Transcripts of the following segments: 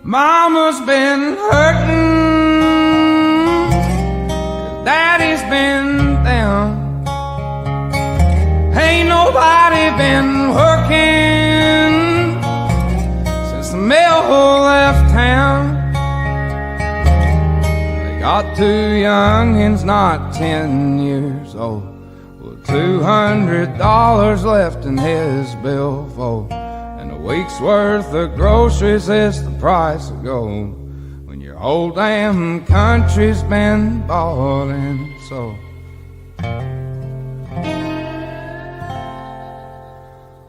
Mama's been hurting, 'cause Daddy's been down. Ain't nobody been working since the mill left town. They got two youngins not 10 years old, with $200 left in his billfold. And a week's worth of groceries is the price of gold when your whole damn country's been bought and sold.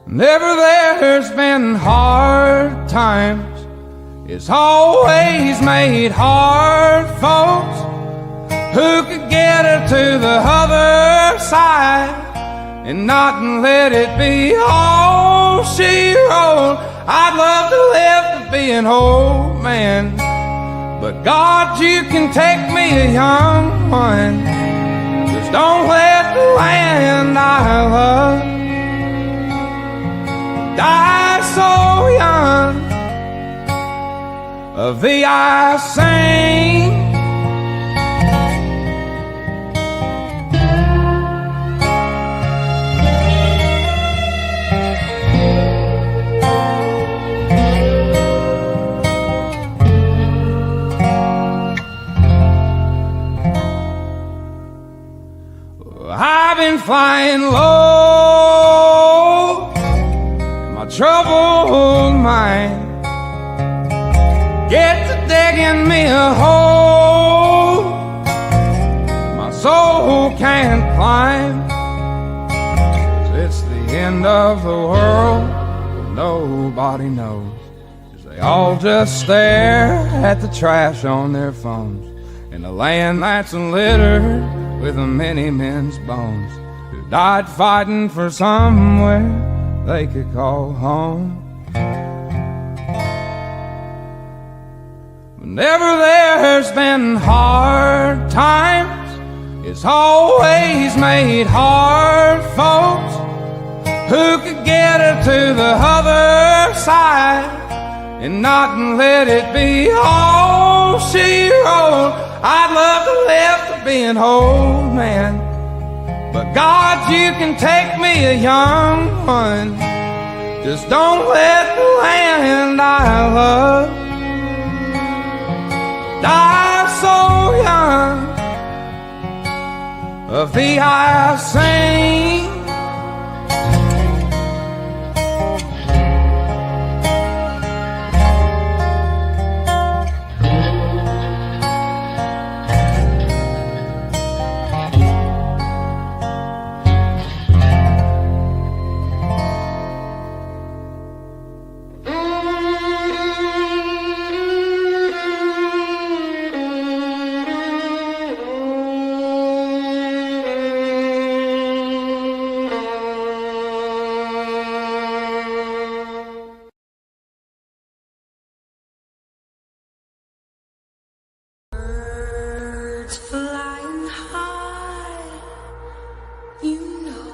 Never there's been hard times, it's always made hard folks who could get her to the other side and not let it be all she wrote. I'd love to live to be an old man, but God, you can take me a young one. Just don't let the land I love die so young. Of thee I sing, I've been flying low in my troubled mind. Get to digging me a hole my soul can't climb. It's the end of the world, but nobody knows, 'cause they all just stare at the trash on their phones in a land that's littered with many men's bones who died fighting for somewhere they could call home. Whenever there's been hard times, it's always made hard folks who could get her to the other side and not let it be all she wrote. I'd love to live to be an old man, but God, you can take me a young one. Just don't let the land I love die so young. Of thee I sing, flying high, you know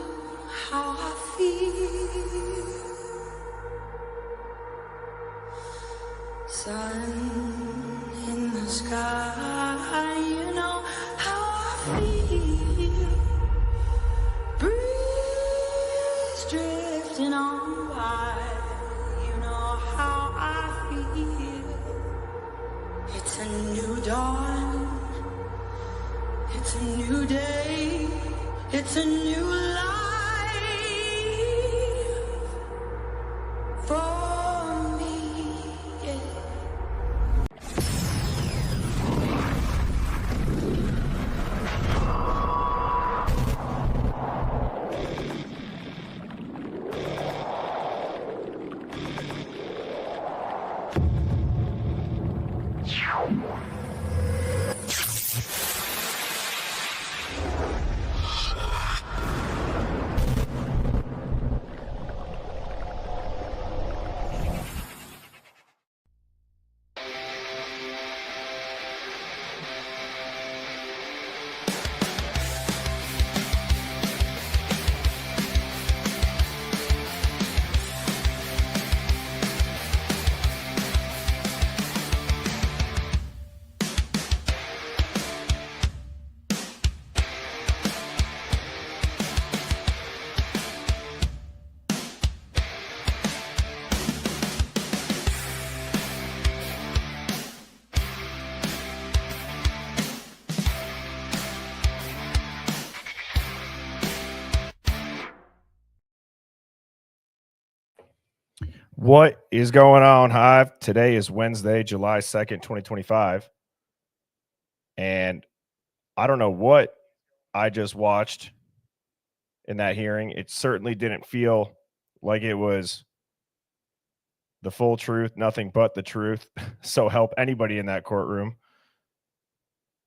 how I feel. Sun in the sky, you know how I feel. Breeze drifting on by, you know how I feel. It's a new dawn, it's a new day, it's a new life for me, yeah. What is going on, Hive? Today is Wednesday, July 2nd, 2025. And I don't know what I just watched in that hearing. It certainly didn't feel like it was the full truth, nothing but the truth. So help anybody in that courtroom.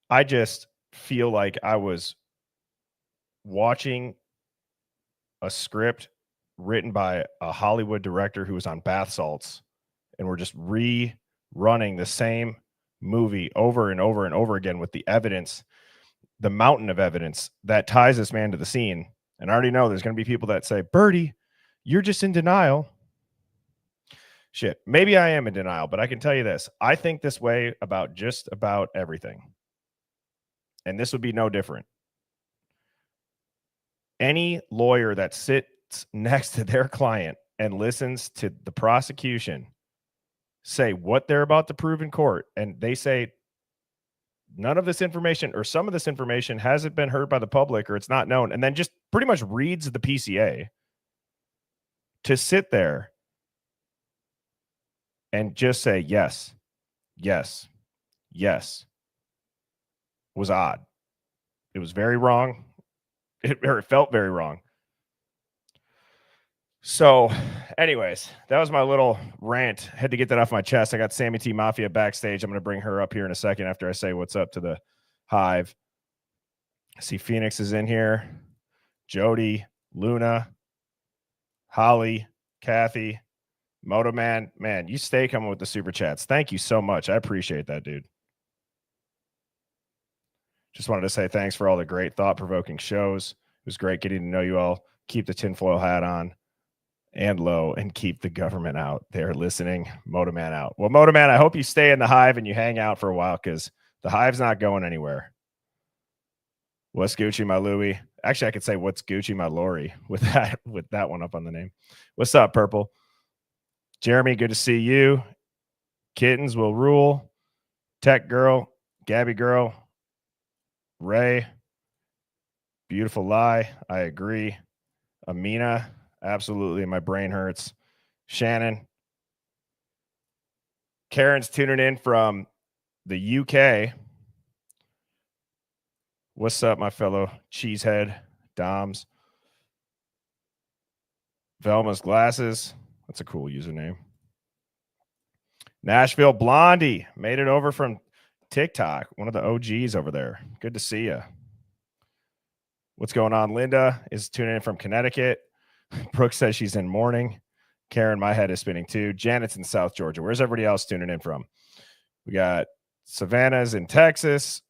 I just feel like I was watching a script written by a Hollywood director who was on bath salts, and we're just rerunning the same movie over and over and over again with the evidence, the mountain of evidence that ties this man to the scene. And I already know there's going to be people that say, Birdie, you're just in denial. Shit, maybe I am in denial, but I can tell you this. I think this way about just about everything. And this would be no different. Any lawyer that sits next to their client and listens to the prosecution say what they're about to prove in court, and they say none of this information or some of this information hasn't been heard by the public or it's not known, and then just pretty much reads the PCA, to sit there and just say yes, yes, yes, was odd. It was very wrong. It felt very wrong. So, anyways, that was my little rant. Had to get that off my chest. I got Sammy T Mafia backstage. I'm going to bring her up here in a second after I say what's up to the Hive. I see Phoenix is in here. Jody, Luna, Holly, Kathy, Moto Man. Man, you stay coming with the super chats. Thank you so much. I appreciate that, dude. Just wanted to say thanks for all the great thought-provoking shows. It was great getting to know you all. Keep the tinfoil hat on and low and keep the government out. They're listening. Moto Man out. Well, Moto Man, I hope you stay in the Hive and you hang out for a while, because the Hive's not going anywhere. What's Gucci, my Louie? Actually, I could say what's Gucci, my Lori, with that one up on the name. What's up, Purple? Jeremy, good to see you. Kittens will rule. Tech Girl, Gabby Girl, Ray, beautiful lie. I agree. Amina, absolutely. My brain hurts. Shannon. Karen's tuning in from the UK. What's up, my fellow cheesehead Doms? Velma's Glasses. That's a cool username. Nashville Blondie made it over from TikTok. One of the OGs over there. Good to see you. What's going on? Linda is tuning in from Connecticut. Brooke says she's in mourning. Karen, my head is spinning too. Janet's in South Georgia. Where's everybody else tuning in from? We got Savannah's in Texas.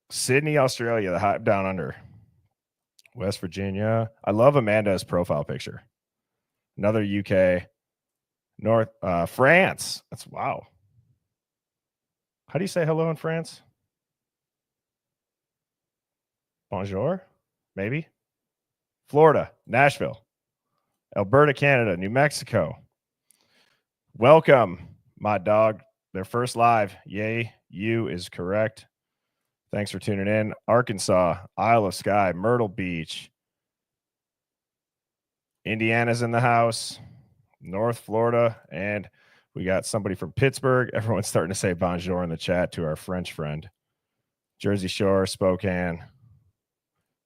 Sydney, Australia, the Hive down under. West Virginia. I love Amanda's profile picture. Another UK. North France. That's wow. How do you say hello in France? Bonjour, maybe. Florida, Nashville, Alberta, Canada, New Mexico. Welcome, my dog. Their first live. Yay, you is correct. Thanks for tuning in. Arkansas, Isle of Skye, Myrtle Beach. Indiana's in the house. North Florida, and we got somebody from Pittsburgh. Everyone's starting to say bonjour in the chat to our French friend. Jersey Shore, Spokane,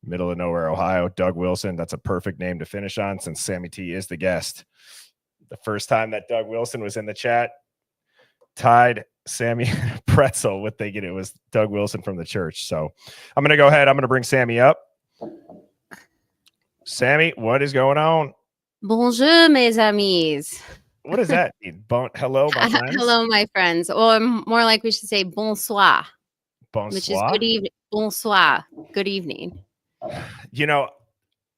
middle of nowhere, Ohio. Doug Wilson. That's a perfect name to finish on, since Sammy T is the guest. The first time that Doug Wilson was in the chat, tied Sammy Pretzel with thinking it was Doug Wilson from the church. So I'm going to go ahead. I'm going to bring Sammy up. Sammy, what is going on? Bonjour, mes amis. What does that mean? Hello, my friends. Hello, my friends. Or more like we should say bonsoir. Bonsoir. Which is good evening. Bonsoir. Good evening. You know,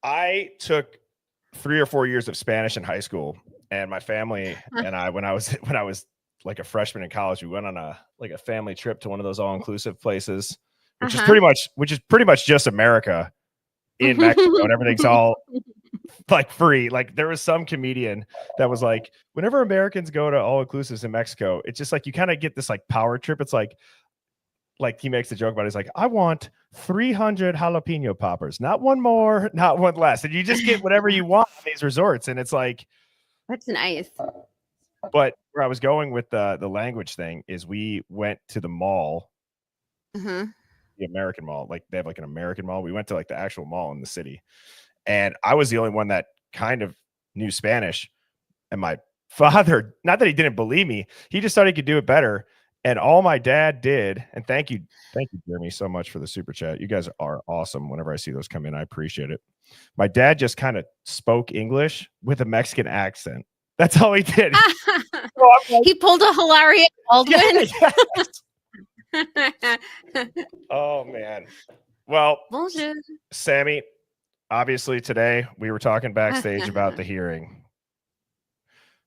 I took 3 or 4 years of Spanish in high school, and my family and I, when I was like a freshman in college, we went on a family trip to one of those all-inclusive places, which is pretty much just America in Mexico, and everything's all like free. Like, there was some comedian that was like, whenever Americans go to all inclusives in Mexico, it's just like you kind of get this like power trip. It's like he makes a joke about it. He's like, I want 300 jalapeno poppers, not one more, not one less. And you just get whatever you want in these resorts. And it's like, That's nice. But where I was going with the language thing is we went to the mall, Uh-huh. the American mall. Like they have like an American mall. We went to like the actual mall in the city. And I was the only one that kind of knew Spanish. And my father, not that he didn't believe me, he just thought he could do it better. And all my dad did, and thank you, Jeremy, so much for the super chat. You guys are awesome. Whenever I see those come in, I appreciate it. My dad just kind of spoke English with a Mexican accent. That's all he did. He pulled a hilarious Baldwin. Yes. Oh man. Well, Bonjour. Sammy, obviously today we were talking backstage about the hearing.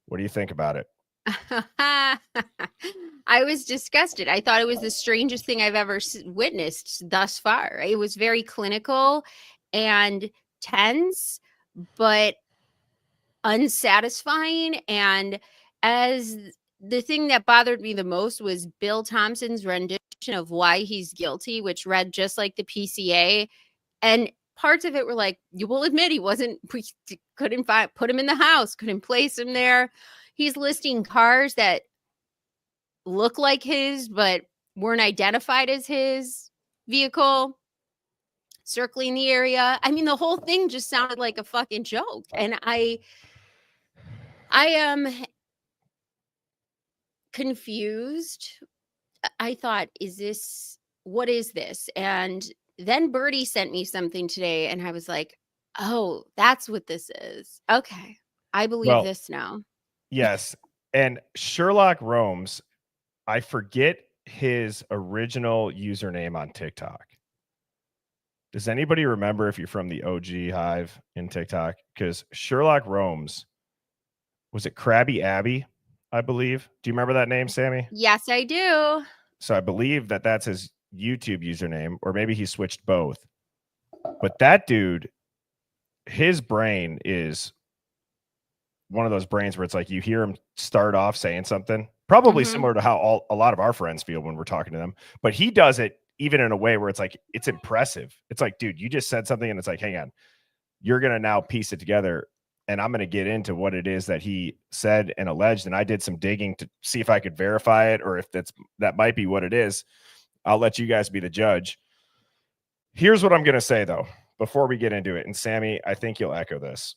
What do you think about it? I was disgusted. I thought it was the strangest thing I've ever witnessed thus far. It was very clinical and tense, but unsatisfying. And as the thing that bothered me the most was Bill Thompson's rendition of why he's guilty, which read just like the PCA. And parts of it were like, you will admit he wasn't, we couldn't put him in the house, couldn't place him there. He's listing cars that look like his, but weren't identified as his vehicle, circling the area. I mean, the whole thing just sounded like a fucking joke. And I am confused. I thought, what is this? And then Birdie sent me something today, and I was like, oh, that's what this is. Okay. I believe this now. Yes. And Sherlock Rome's, I forget his original username on TikTok. Does anybody remember if you're from the OG Hive in TikTok? Because Sherlock Rome's, was it Krabby Abby, I believe? Do you remember that name, Sammy? Yes, I do. So I believe that that's his YouTube username, or maybe he switched both. But that dude, his brain is one of those brains where it's like you hear him start off saying something, probably similar to how a lot of our friends feel when we're talking to them. But he does it even in a way where it's like, it's impressive. It's like, dude, you just said something and it's like, hang on, you're going to now piece it together. And I'm going to get into what it is that he said and alleged. And I did some digging to see if I could verify it, or if that might be what it is. I'll let you guys be the judge. Here's what I'm going to say, though, before we get into it. And Sammy, I think you'll echo this.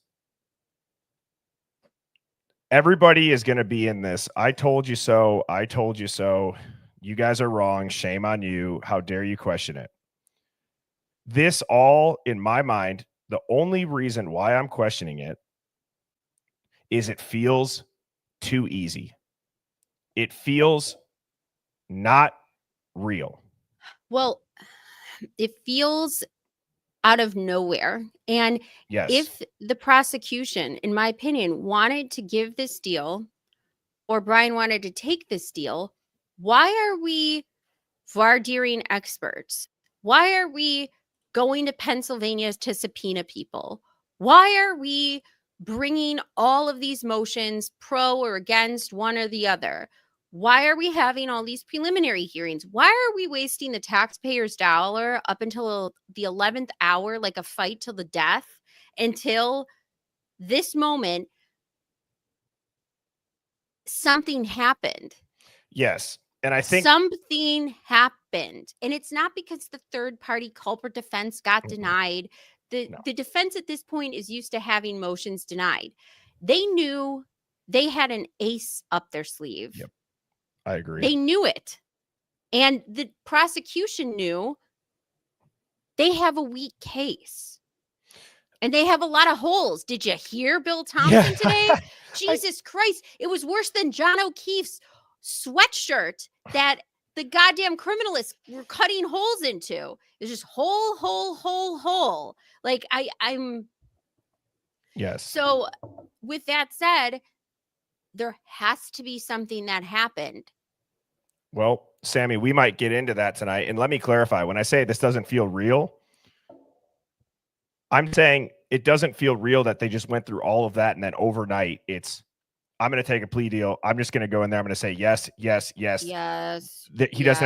Everybody is going to be in this. I told you so. I told you so. You guys are wrong. Shame on you. How dare you question it? This all, in my mind, the only reason why I'm questioning it is it feels too easy. It feels not real. Well, it feels out of nowhere. And yes, if the prosecution, in my opinion, wanted to give this deal, or Bryan wanted to take this deal, why are we voir direing experts? Why are we going to Pennsylvania to subpoena people? Why are we bringing all of these motions pro or against one or the other? Why are we having all these preliminary hearings? Why are we wasting the taxpayers' dollar up until the 11th hour, like a fight to the death, until this moment something happened? Yes. And I think something happened. And it's not because the third party culprit defense got denied. The defense at this point is used to having motions denied. They knew they had an ace up their sleeve. Yep. I agree. They knew it. And the prosecution knew they have a weak case. And they have a lot of holes. Did you hear Bill Thompson today? Jesus Christ. It was worse than John O'Keefe's sweatshirt that the goddamn criminalists were cutting holes into. It's just hole. Like I'm. Yes. So with that said, there has to be something that happened. Well, Sammy, we might get into that tonight. And let me clarify. When I say this doesn't feel real, I'm saying it doesn't feel real that they just went through all of that and then overnight it's, I'm going to take a plea deal. I'm just going to go in there. I'm going to say yes. He doesn't have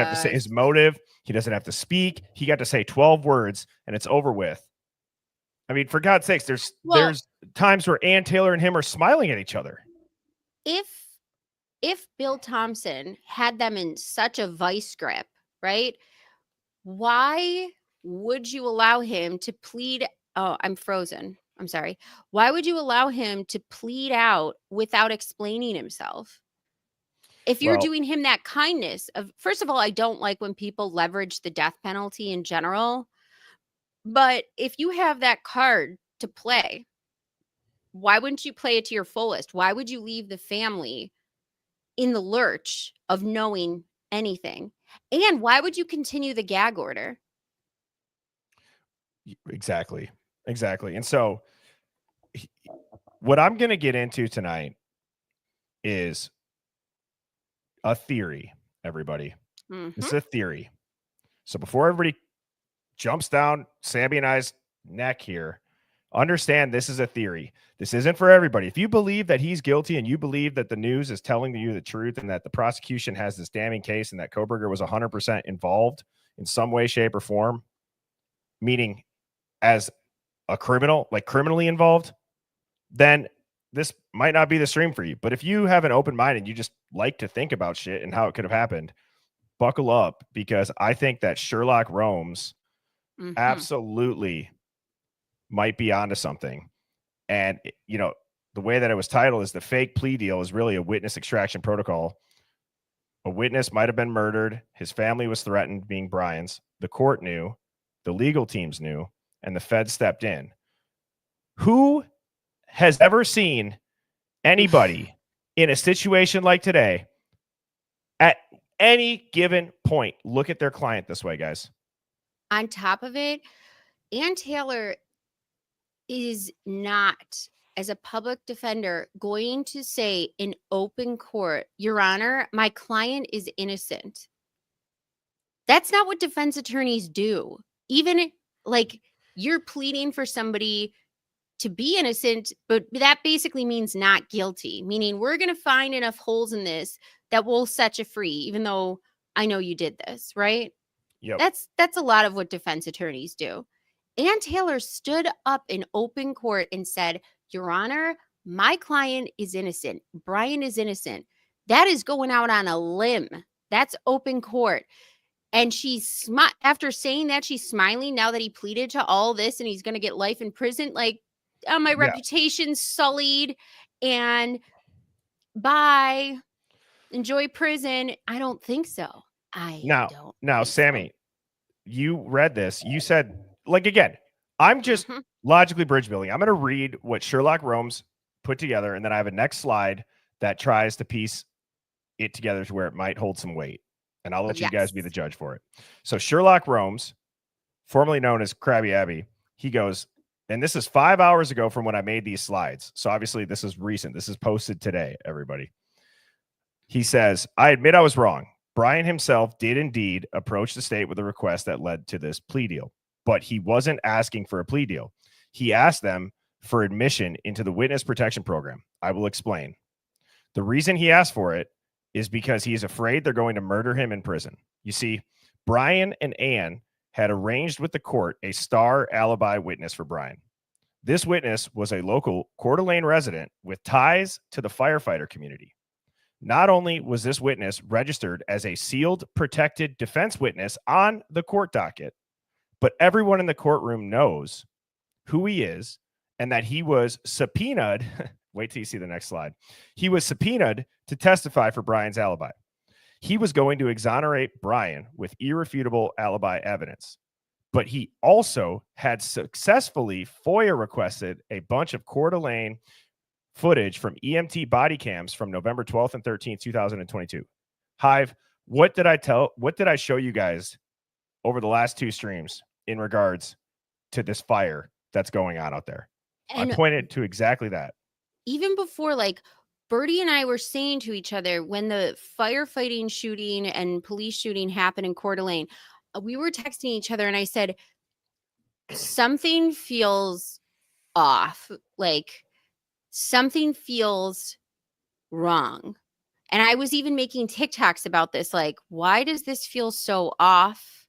to say his motive. He doesn't have to speak. He got to say 12 words and it's over with. I mean, for God's sakes, there's times where Ann Taylor and him are smiling at each other. if Bill Thompson had them in such a vice grip, right? Why would you allow him to plead? Oh, I'm frozen. I'm sorry. Why would you allow him to plead out without explaining himself? If you're Well, doing him that kindness of, first of all, I don't like when people leverage the death penalty in general. But if you have that card to play, why wouldn't you play it to your fullest? Why would you leave the family in the lurch of knowing anything? And why would you continue the gag order? exactly. Exactly. And so what I'm going to get into tonight is a theory, everybody. This is Mhm. a theory. So before everybody jumps down Sammy and I's neck here, understand this is a theory. This isn't for everybody. If you believe that he's guilty and you believe that the news is telling you the truth and that the prosecution has this damning case and that Kohberger was 100% involved in some way, shape, or form, meaning as a criminal, like criminally involved, then this might not be the stream for you. But if you have an open mind and you just like to think about shit and how it could have happened, buckle up, because I think that Sherlock Holmes Mhm. absolutely might be onto something. And, you know, the way that it was titled is the fake plea deal is really a witness extraction protocol. A witness might have been murdered. His family was threatened, being Bryan's. The court knew, the legal teams knew, and the Fed stepped in. Who has ever seen anybody in a situation like today at any given point look at their client this way, guys? On top of it, Ann Taylor is not, as a public defender, going to say in open court, Your Honor, my client is innocent. That's not what defense attorneys do. Even like you're pleading for somebody to be innocent, but that basically means not guilty, meaning we're going to find enough holes in this that will set you free, even though I know you did this, right? Yep. That's a lot of what defense attorneys do. Ann Taylor stood up in open court and said, Your Honor, my client is innocent. Bryan is innocent. That is going out on a limb. That's open court. And she's after saying that, she's smiling now that he pleaded to all this and he's going to get life in prison. Like, my Yeah. reputation's sullied and bye. Enjoy prison. I don't think so. I don't Now, think so. Sammy, you read this. You said, like, again, I'm just Mhm. logically bridge building. I'm going to read what Sherlock Holmes put together, and then I have a next slide that tries to piece it together to where it might hold some weight. And I'll let you guys be the Yes. judge for it. So Sherlock Holmes, formerly known as Krabby Abbey, he goes, and this is 5 hours ago from when I made these slides. So obviously this is recent. This is posted today, everybody. He says, I admit I was wrong. Bryan himself did indeed approach the state with a request that led to this plea deal, but he wasn't asking for a plea deal. He asked them for admission into the witness protection program. I will explain. The reason he asked for it is because he is afraid they're going to murder him in prison. You see, Bryan and Ann had arranged with the court a star alibi witness for Bryan. This witness was a local Coeur d'Alene resident with ties to the firefighter community. Not only was this witness registered as a sealed, protected defense witness on the court docket, but everyone in the courtroom knows who he is and that he was subpoenaed. Wait till you see the next slide. He was subpoenaed to testify for Bryan's alibi. He was going to exonerate Bryan with irrefutable alibi evidence, but he also had successfully FOIA requested a bunch of Coeur d'Alene footage from EMT body cams from November 12th and 13th, 2022. Hive, what did I show you guys over the last two streams in regards to this fire that's going on out there? And I pointed to exactly that. even before, like, Birdie and I were saying to each other when the firefighting shooting and police shooting happened in Coeur d'Alene, we were texting each other and I said, something feels off. Like, something feels wrong. And I was even making TikToks about this. Like, why does this feel so off?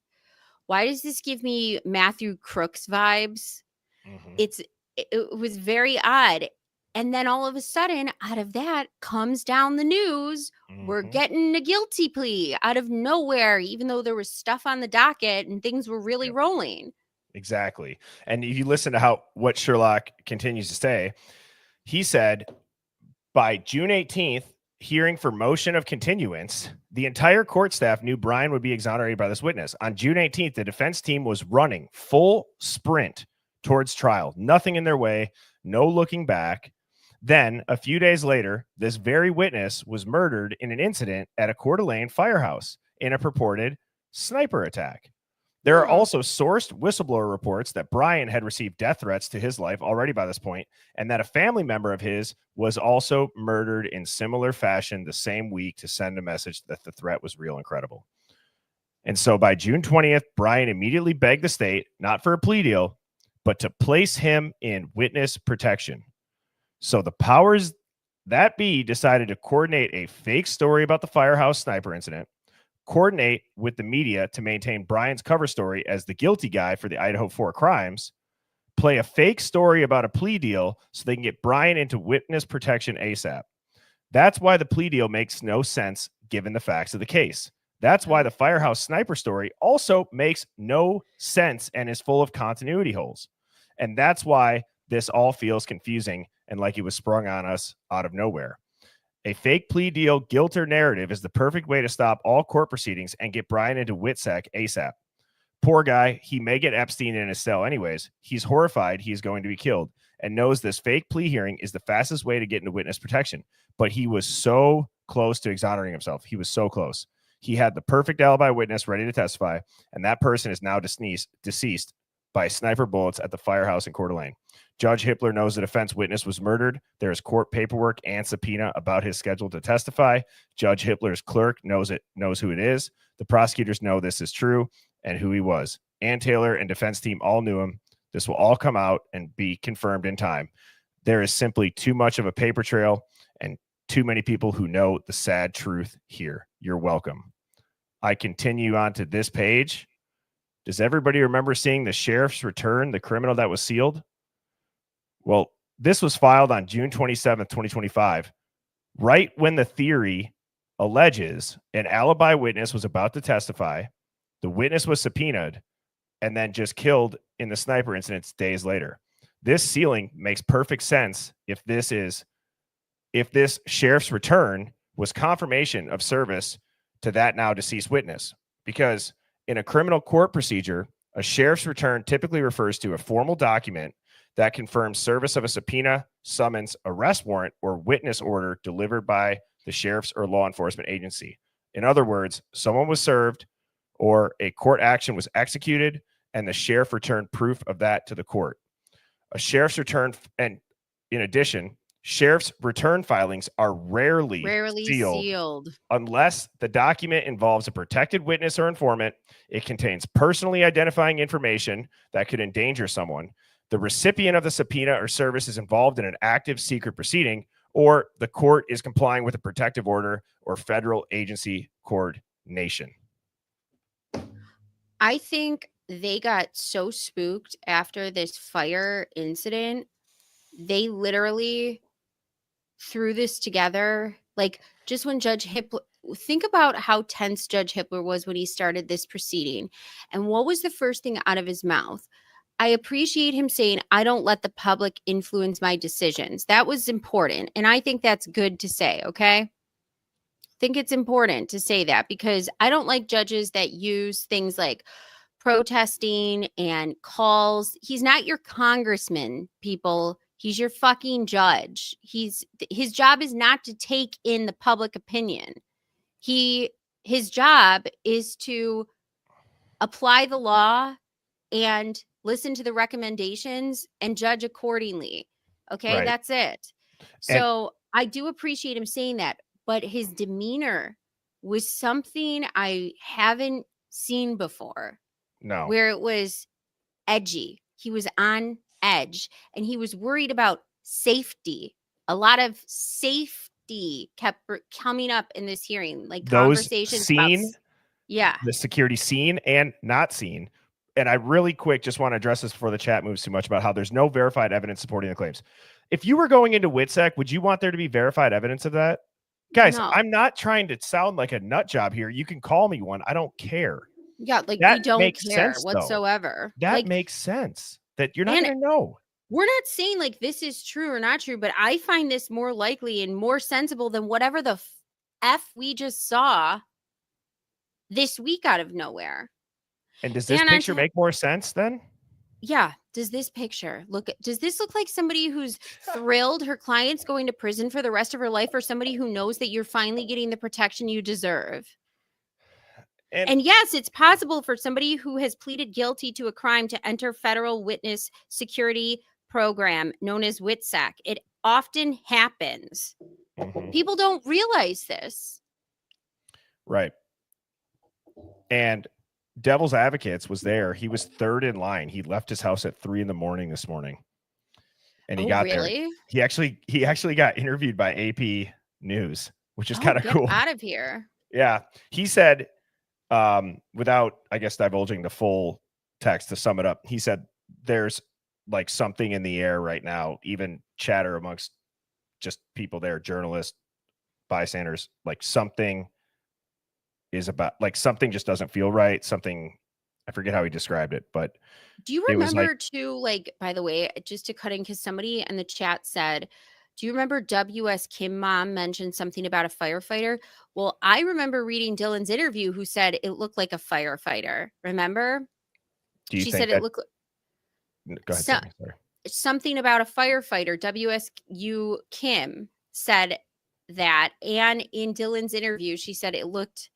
Why does this give me Matthew Crooks vibes? Mhm. It was very odd. And then all of a sudden, out of that comes down the news. We're Mhm. getting a guilty plea out of nowhere, even though there was stuff on the docket and things were really Yep. rolling. Exactly. And if you listen to what Sherlock continues to say, he said by June 18th, hearing for motion of continuance, the entire court staff knew Bryan would be exonerated by this witness. On June 18th, the defense team was running full sprint towards trial, nothing in their way, no looking back. Then, a few days later, this very witness was murdered in an incident at a Coeur d'Alene firehouse in a purported sniper attack. There are also sourced whistleblower reports that Bryan had received death threats to his life already by this point, and that a family member of his was also murdered in similar fashion the same week to send a message that the threat was real and credible. And so by June 20th, Bryan immediately begged the state, not for a plea deal, but to place him in witness protection. So the powers that be decided to coordinate a fake story about the firehouse sniper incident, coordinate with the media to maintain Bryan's cover story as the guilty guy for the Idaho 4 crimes, play a fake story about a plea deal so they can get Bryan into witness protection ASAP. That's why the plea deal makes no sense given the facts of the case. That's why the firehouse sniper story also makes no sense and is full of continuity holes. And that's why this all feels confusing and like it was sprung on us out of nowhere. A fake plea deal guilt or narrative is the perfect way to stop all court proceedings and get Bryan into WITSEC ASAP. Poor guy, he may get Epstein in his cell anyways. He's horrified he's going to be killed and knows this fake plea hearing is the fastest way to get into witness protection. But he was so close to exonerating himself. He was so close. He had the perfect alibi witness ready to testify, and that person is now deceased by sniper bullets at the firehouse in Coeur d'Alene. Judge Hippler knows the defense witness was murdered. There is court paperwork and subpoena about his schedule to testify. Judge Hippler's clerk knows who it is. The prosecutors know this is true and who he was. Ann Taylor and defense team all knew him. This will all come out and be confirmed in time. There is simply too much of a paper trail and too many people who know the sad truth here. You're welcome. I continue on to this page. Does everybody remember seeing the sheriff's return, the criminal that was sealed? Well, this was filed on June 27th, 2025, right when the theory alleges an alibi witness was about to testify, the witness was subpoenaed, and then just killed in the sniper incidents days later. This sealing makes perfect sense if this sheriff's return was confirmation of service to that now deceased witness, because in a criminal court procedure, a sheriff's return typically refers to a formal document that confirms service of a subpoena, summons, arrest warrant, or witness order delivered by the sheriff's or law enforcement agency. In other words, someone was served or a court action was executed, and the sheriff returned proof of that to the court. A sheriff's return, and in addition, sheriff's return filings are rarely sealed unless the document involves a protected witness or informant, it contains personally identifying information that could endanger someone, the recipient of the subpoena or service is involved in an active secret proceeding, or the court is complying with a protective order or federal agency coordination. I think they got so spooked after this fire incident. They literally threw this together. Like, just when Judge Hippler, think about how tense Judge Hippler was when he started this proceeding. And what was the first thing out of his mouth? I appreciate him saying, I don't let the public influence my decisions. That was important. And I think that's good to say, okay? I think it's important to say that, because I don't like judges that use things like protesting and calls. He's not your congressman, people. He's your fucking judge. His job is not to take in the public opinion. His job is to apply the law and listen to the recommendations and judge accordingly. Okay, Right. That's it. So I do appreciate him saying that, but his demeanor was something I haven't seen before. No. Where it was edgy. He was on edge, and he was worried about safety. A lot of safety kept coming up in this hearing, like those conversations seen, about the security seen and not seen. And I really quick just want to address this before the chat moves too much about how there's no verified evidence supporting the claims. if you were going into WITSEC, would you want there to be verified evidence of that? Guys, No. I'm not trying to sound like a nut job here. You can call me one. I don't care. Yeah, like That we don't makes care sense, though. whatsoever. That Like makes sense that you're not and going to know. we're not saying like this is true or not true, but I find this more likely and more sensible than whatever the F we just saw this week out of nowhere. And does this And on picture top- make more sense then? Yeah. Does this picture does this look like somebody who's thrilled her client's going to prison for the rest of her life, or somebody who knows that you're finally getting the protection you deserve? And yes, it's possible for somebody who has pleaded guilty to a crime to enter federal witness security program known as WITSEC. It often happens. Mhm. People don't realize this. Right. And Devil's Advocates was there. He was third in line. He left his house at 3 a.m. this morning. And he got there. He actually got interviewed by AP News, which is kind of cool. Out of here. Yeah. He said, without, I guess, divulging the full text, to sum it up, he said there's like something in the air right now, even chatter amongst just people there, journalists, bystanders, like something is about, like something just doesn't feel right. Something, I forget how he described it, but do you remember too, like, by the way, just to cut in, because somebody in the chat said, do you remember W.S. Kim mom mentioned something about a firefighter? Well, I remember reading Dylan's interview who said it looked like a firefighter. Remember? Do you she think said it looked go ahead. Sorry. something about a firefighter. W.S.U. Kim said that. And in Dylan's interview, she said it looked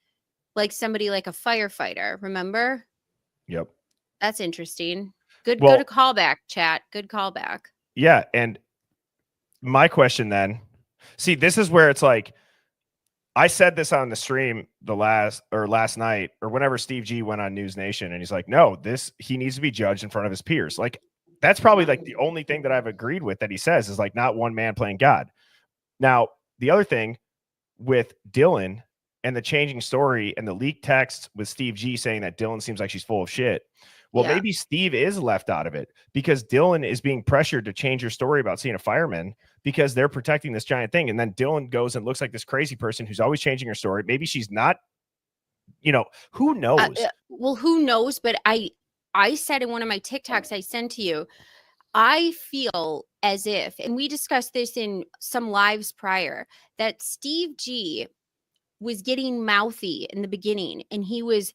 like somebody like a firefighter. Remember? Yep. That's interesting. Good callback, chat. Good callback. Yeah. And my question then, see, this is where it's like, I said this on the stream last night, or whenever Steve G went on News Nation, and he's like, no, he needs to be judged in front of his peers. Like, that's probably like the only thing that I've agreed with that he says is like not one man playing God. Now, the other thing with Dylan and the changing story and the leaked text with Steve G saying that Dylan seems like she's full of shit. Well, maybe Steve is left out of it because Dylan is being pressured to change her story about seeing a fireman because they're protecting this giant thing. And then Dylan goes and looks like this crazy person who's always changing her story. Maybe she's not, who knows? Well, who knows? But I said in one of my TikToks I sent to you, I feel as if, and we discussed this in some lives prior, that Steve G was getting mouthy in the beginning, and he was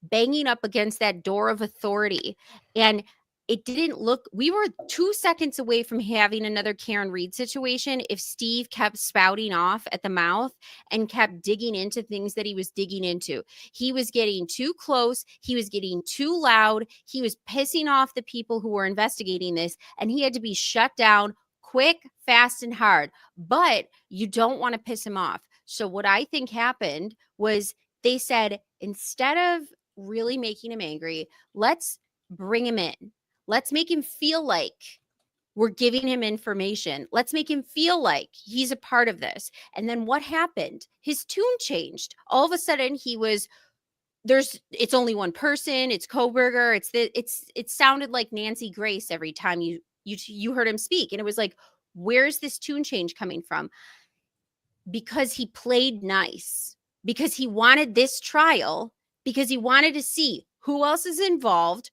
banging up against that door of authority, and it didn't look, we were 2 seconds away from having another Karen Reed situation if Steve kept spouting off at the mouth and kept digging into things that he was digging into. He was getting too close. He was getting too loud. He was pissing off the people who were investigating this, and he had to be shut down quick, fast, and hard. But you don't want to piss him off. So what I think happened was they said, instead of really making him angry, let's bring him in. Let's make him feel like we're giving him information. Let's make him feel like he's a part of this. And then what happened? His tune changed. All of a sudden it's only one person. It's Kohberger. It sounded like Nancy Grace every time you heard him speak. And it was like, where's this tune change coming from? Because he played nice, because he wanted this trial, because he wanted to see who else is involved.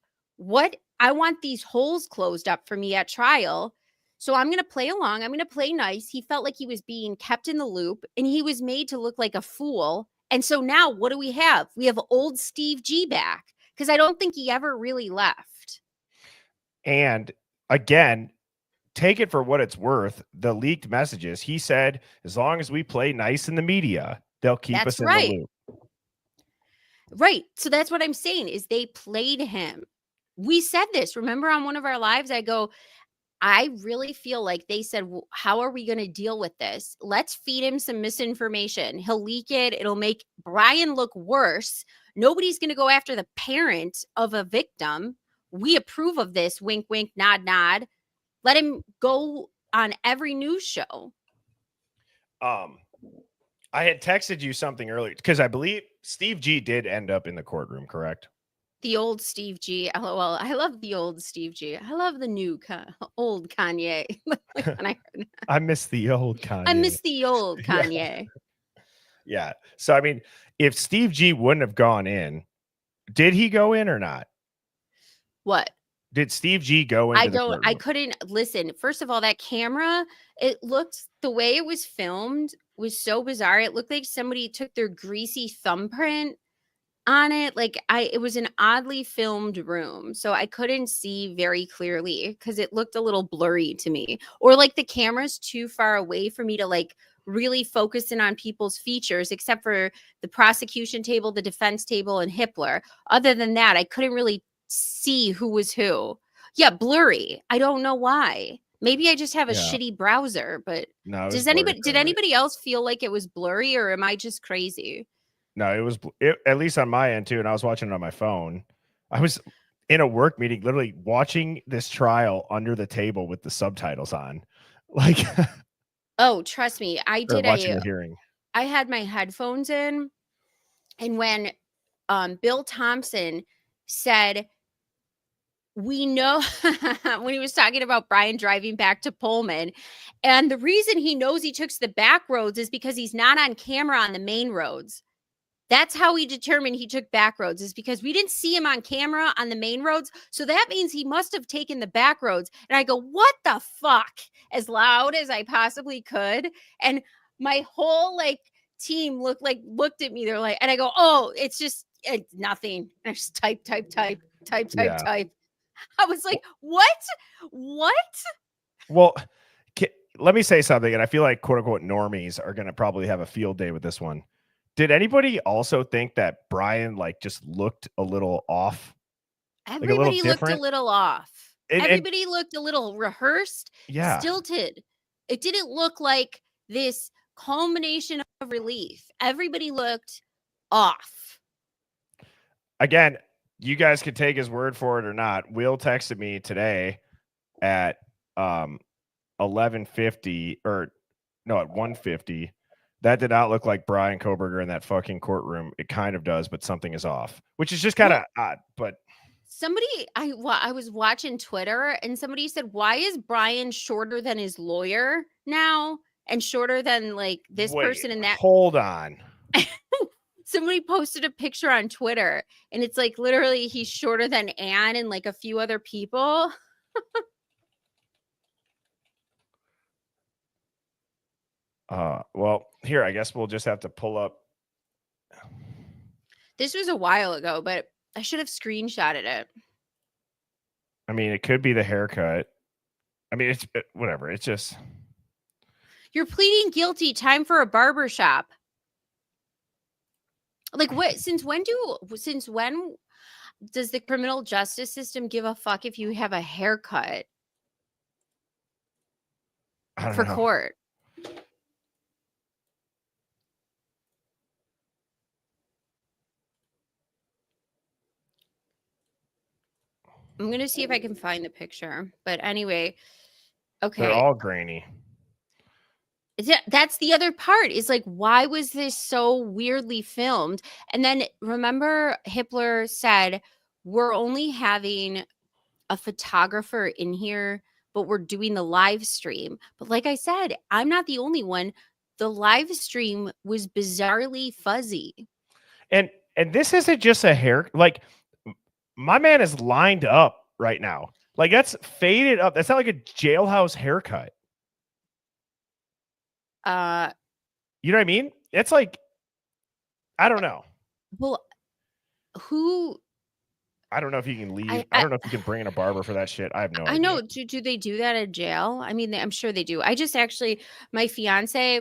I want these holes closed up for me at trial. So I'm going to play along. I'm going to play nice. He felt like he was being kept in the loop, and he was made to look like a fool. And so now what do we have? We have old Steve G back, because I don't think he ever really left. And again, take it for what it's worth. The leaked messages, he said, as long as we play nice in the media, they'll keep us in the loop. Right. So that's what I'm saying is they played him. We said this, remember on one of our lives, I go, I really feel like they said, well, how are we going to deal with this? Let's feed him some misinformation. He'll leak it. It'll make Bryan look worse. Nobody's going to go after the parent of a victim. We approve of this. Wink, wink, nod, nod. Let him go on every news show. I had texted you something earlier because I believe Steve G did end up in the courtroom, correct? The old Steve G. LOL. I love the old Steve G. I love the new old Kanye. Like when I heard I miss the old Kanye. I miss the old Yeah. Kanye. Yeah. So I mean, if Steve G wouldn't have gone in, did he go in or not? What? Did Steve G go into the courtroom? I couldn't listen. First of all, that camera, it looked, the way it was filmed was so bizarre. It looked like somebody took their greasy thumbprint on it. Like it was an oddly filmed room. So I couldn't see very clearly because it looked a little blurry to me. Or like the camera's too far away for me to like really focus in on people's features, except for the prosecution table, the defense table, and Hippler. Other than that, I couldn't really see who was who. Yeah, blurry. I don't know why. Maybe I just have a shitty browser, but no, did anybody else feel like it was blurry, or am I just crazy? No, it was at least on my end too, and I was watching it on my phone. I was in a work meeting, literally watching this trial under the table with the subtitles on, like. Oh, trust me, I did. Watching the hearing. I had my headphones in, and when Bill Thompson said, we know, when he was talking about Bryan driving back to Pullman, and the reason he knows he took the back roads is because he's not on camera on the main roads. That's how we determined he took back roads, is because we didn't see him on camera on the main roads. So that means he must have taken the back roads. And I go, what the fuck? As loud as I possibly could. And my whole like team looked at me. They're like, and I go, oh, it's nothing. And I just type. I was like, what? Well, let me say something. And I feel like quote unquote normies are going to probably have a field day with this one. Did anybody also think that Bryan like just looked a little off? Everybody looked a little off. Everybody looked a little rehearsed, stilted. It didn't look like this culmination of relief. Everybody looked off. Again, you guys could take his word for it or not. Will texted me today at 11:50 or no, at 1:50. That did not look like Bryan Kohberger in that fucking courtroom. It kind of does, but something is off, which is just kind of odd. But I was watching Twitter and somebody said, why is Bryan shorter than his lawyer now and shorter than like this person and that? Hold on. Somebody posted a picture on Twitter and it's like literally he's shorter than Anne and like a few other people. Well, here, I guess we'll just have to pull up. This was a while ago, but I should have screenshotted it. I mean, it could be the haircut. I mean, it's whatever. It's just. You're pleading guilty. Time for a barber shop. Like what? Since when does the criminal justice system give a fuck if you have a haircut for court? I'm going to see if I can find the picture. But anyway, okay. They're all grainy. That's the other part is like, why was this so weirdly filmed? And then remember Hippler said, we're only having a photographer in here, but we're doing the live stream. But like I said, I'm not the only one. The live stream was bizarrely fuzzy. And this isn't just a hair. Like my man is lined up right now. Like that's faded up. That's not like a jailhouse haircut. You know what I mean? It's like, I don't know. Well, I don't know if you can leave. I don't know if you can bring in a barber for that shit. I have no idea. I know. Do they do that at jail? I mean, I'm sure they do. I just actually, my fiance,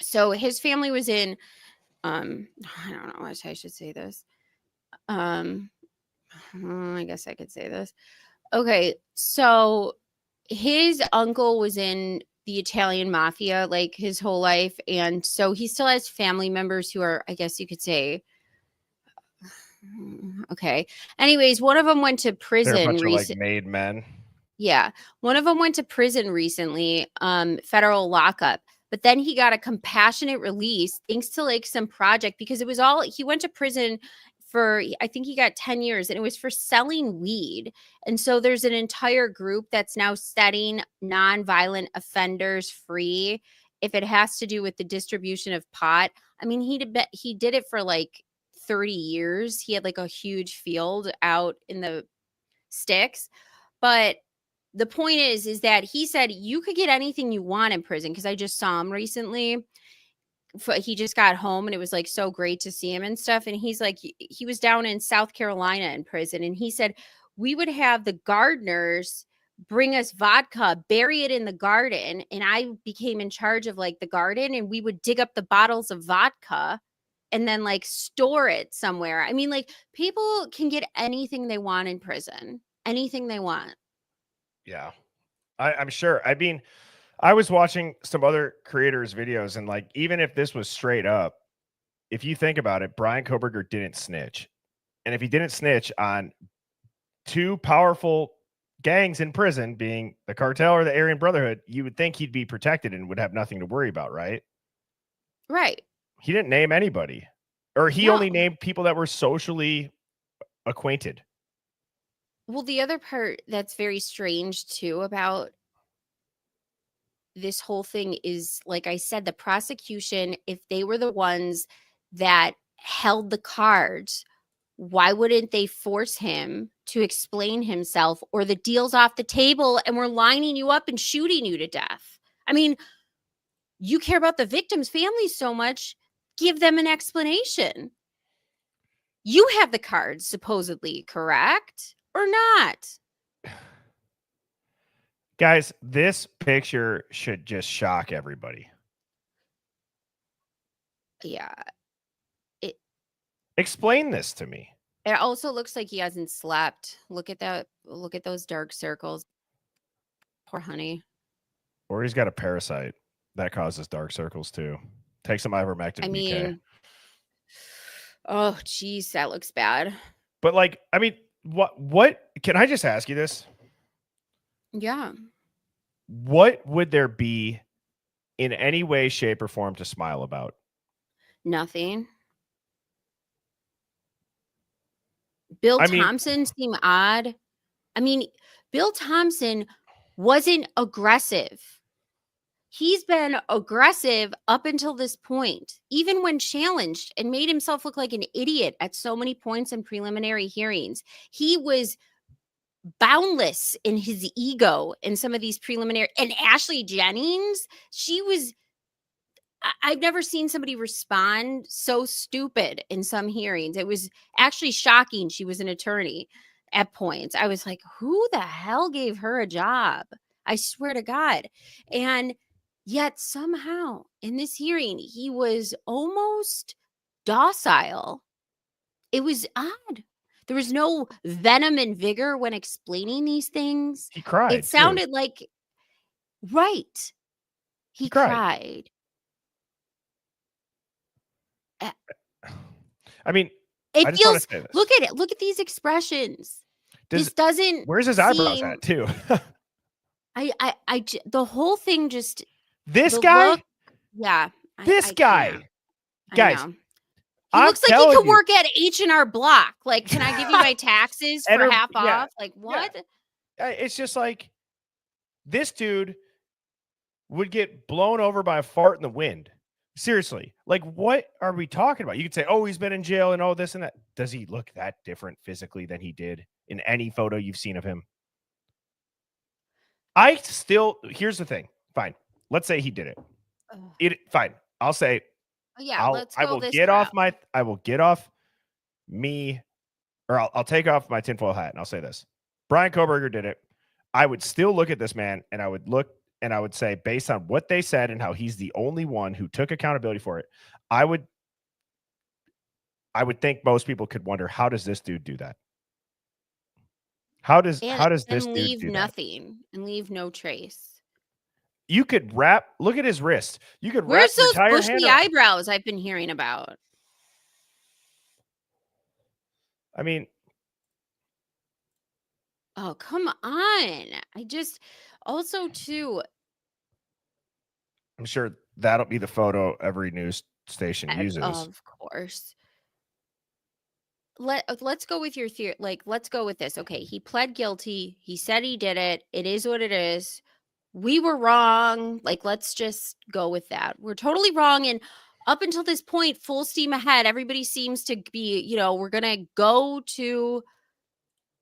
so his family was in, I don't know if I should say this. I guess I could say this. Okay. So his uncle was in the Italian mafia like his whole life. And so he still has family members who are, I guess you could say, okay. Anyways, one of them went to prison. They're a bunch of like made men. Yeah. One of them went to prison recently, federal lockup. But then he got a compassionate release thanks to like some project because it was all, he went to prison I think he got 10 years, and it was for selling weed. And so there's an entire group that's now setting nonviolent offenders free if it has to do with the distribution of pot. I mean, he did it for like 30 years. He had like a huge field out in the sticks. But the point is that he said you could get anything you want in prison, because I just saw him recently. He just got home, and it was like so great to see him and stuff. And he's like, he was down in South Carolina in prison, and he said we would have the gardeners bring us vodka, bury it in the garden, and I became in charge of like the garden, and we would dig up the bottles of vodka and then like store it somewhere. I mean, like, people can get anything they want in prison, anything they want. Yeah, I'm sure. I mean, I was watching some other creators' videos, and like, even if this was straight up, if you think about it, Bryan Kohberger didn't snitch. And if he didn't snitch on two powerful gangs in prison, being the cartel or the Aryan Brotherhood, you would think he'd be protected and would have nothing to worry about, right? Right. He didn't name anybody, or he only named people that were socially acquainted. Well, the other part that's very strange too about this whole thing is, like I said, the prosecution, if they were the ones that held the cards, why wouldn't they force him to explain himself, or the deal's off the table and we're lining you up and shooting you to death? I mean, you care about the victims' families so much, give them an explanation. You have the cards, supposedly, correct or not? Guys, this picture should just shock everybody. Yeah. Explain this to me. It also looks like he hasn't slept. Look at that. Look at those dark circles. Poor honey. Or he's got a parasite that causes dark circles too. Take some ivermectin. I BK. mean, oh, geez, that looks bad. But like, I mean, what can I just ask you this? Yeah. What would there be in any way, shape, or form to smile about? Nothing. Bill Thompson seemed odd. I mean, Bill Thompson wasn't aggressive. He's been aggressive up until this point, even when challenged, and made himself look like an idiot at so many points in preliminary hearings. He was boundless in his ego in some of these preliminary. And Ashley Jennings, I've never seen somebody respond so stupid in some hearings. It was actually shocking. She was an attorney at points. I was like, who the hell gave her a job? I swear to God. And yet somehow in this hearing, he was almost docile. It was odd. There was no venom and vigor when explaining these things. He cried. It sounded like, right. He cried. I mean, it feels, look at it. Look at these expressions. This doesn't. Where's his eyebrows at too? The whole thing just. This guy? Look, yeah. This guy. Guys. He looks like he could work at H&R Block. Like, can I give you my taxes for half off? Like, what? Yeah. It's just like, this dude would get blown over by a fart in the wind. Seriously. Like, what are we talking about? You could say, oh, he's been in jail and all this and that. Does he look that different physically than he did in any photo you've seen of him? Here's the thing. Fine. Let's say he did it. Fine. I'll say, yeah, I will get off I'll take off my tinfoil hat and I'll say this. Bryan Kohberger did it. I would still look at this man and I would say, based on what they said and how he's the only one who took accountability for it, I would think most people could wonder, how does this dude do that? How does this dude leave do nothing that? And leave no trace? You could look at his wrist. You could Where's those bushy eyebrows I've been hearing about? I mean, oh, come on. Also too, I'm sure that'll be the photo every news station uses. Of course. let's go with your theory. Like, let's go with this. Okay, he pled guilty. He said he did it. It is what it is. We were wrong. Like, let's just go with that. We're totally wrong. And up until this point, full steam ahead. Everybody seems to be, we're gonna go to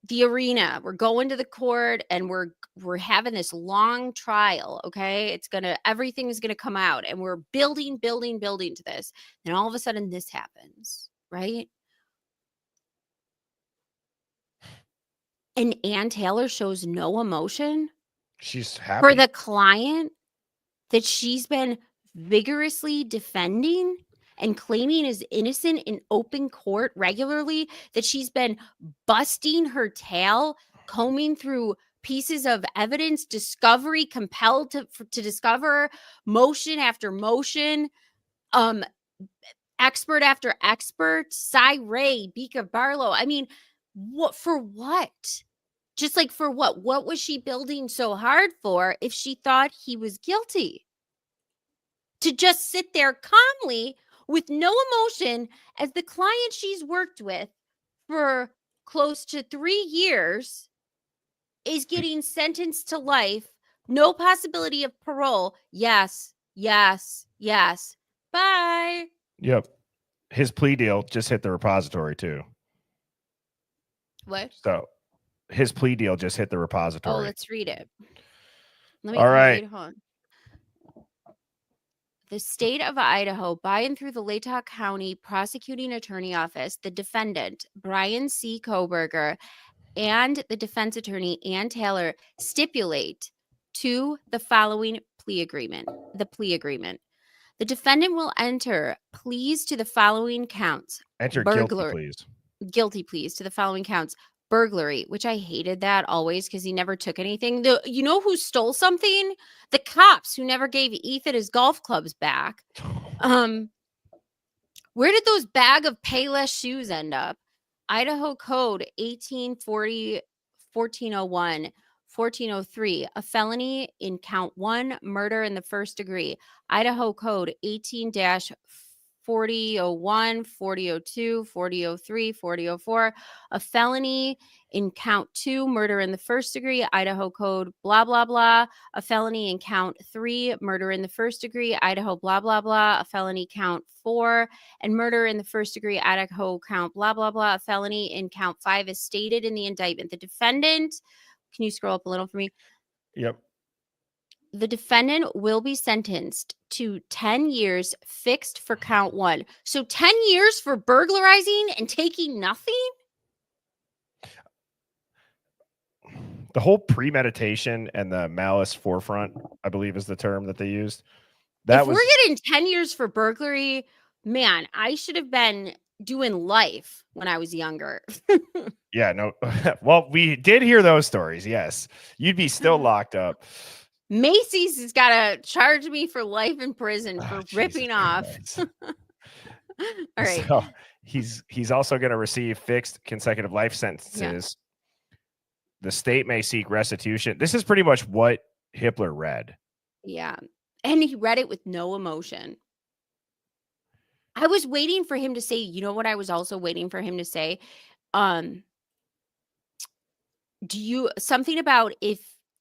the arena. We're going to the court, and we're having this long trial. Okay, everything's gonna come out, and we're building to this. And all of a sudden, this happens, right? And Ann Taylor shows no emotion She's happy. for the client that she's been vigorously defending and claiming is innocent in open court regularly, that she's been busting her tail, combing through pieces of evidence, discovery, compelled to discover motion after motion, expert after expert, Cy Ray, Bika Barlow. I mean, what for what? Just like for what? What was she building so hard for if she thought he was guilty? To just sit there calmly with no emotion as the client she's worked with for close to 3 years is getting sentenced to life, no possibility of parole. Yes, yes, yes. Bye. Yep. His plea deal just hit the repository too. What? So his plea deal just hit the repository. Oh, let's read it. Let me All right. hold on. The state of Idaho, by and through the Latah County Prosecuting Attorney Office, the defendant, Bryan C. Kohberger, and the defense attorney, Ann Taylor, stipulate to the following plea agreement. The plea agreement. The defendant will enter pleas to the following counts. Enter Guilty pleas to the following counts. Burglary, which I hated that always because he never took anything. You know who stole something? The cops who never gave Ethan his golf clubs back. Where did those bag of Payless shoes end up? Idaho Code 1840, 1401, 1403, a felony in count 1, murder in the first degree. Idaho Code 18-4001, 4002, 4003, 4004, a felony in count 2, murder in the first degree. Idaho Code blah, blah, blah, a felony in count 3, murder in the first degree. Idaho blah, blah, blah, a felony count 4, and murder in the first degree. Idaho count blah, blah, blah, a felony in count 5 is stated in the indictment. The defendant, can you scroll up a little for me? Yep. The defendant will be sentenced to 10 years fixed for count 1. So 10 years for burglarizing and taking nothing? The whole premeditation and the malice forefront, I believe, is the term that they used. We're getting 10 years for burglary, man, I should have been doing life when I was younger. Yeah, no. Well, we did hear those stories. Yes. You'd be still locked up. Macy's has got to charge me for life in prison for ripping off. All right. So he's also going to receive fixed consecutive life sentences. The state may seek restitution. This is pretty much what Hippler read. Yeah. And he read it with no emotion. I was waiting for him to say, you know what I was also waiting for him to say? Something about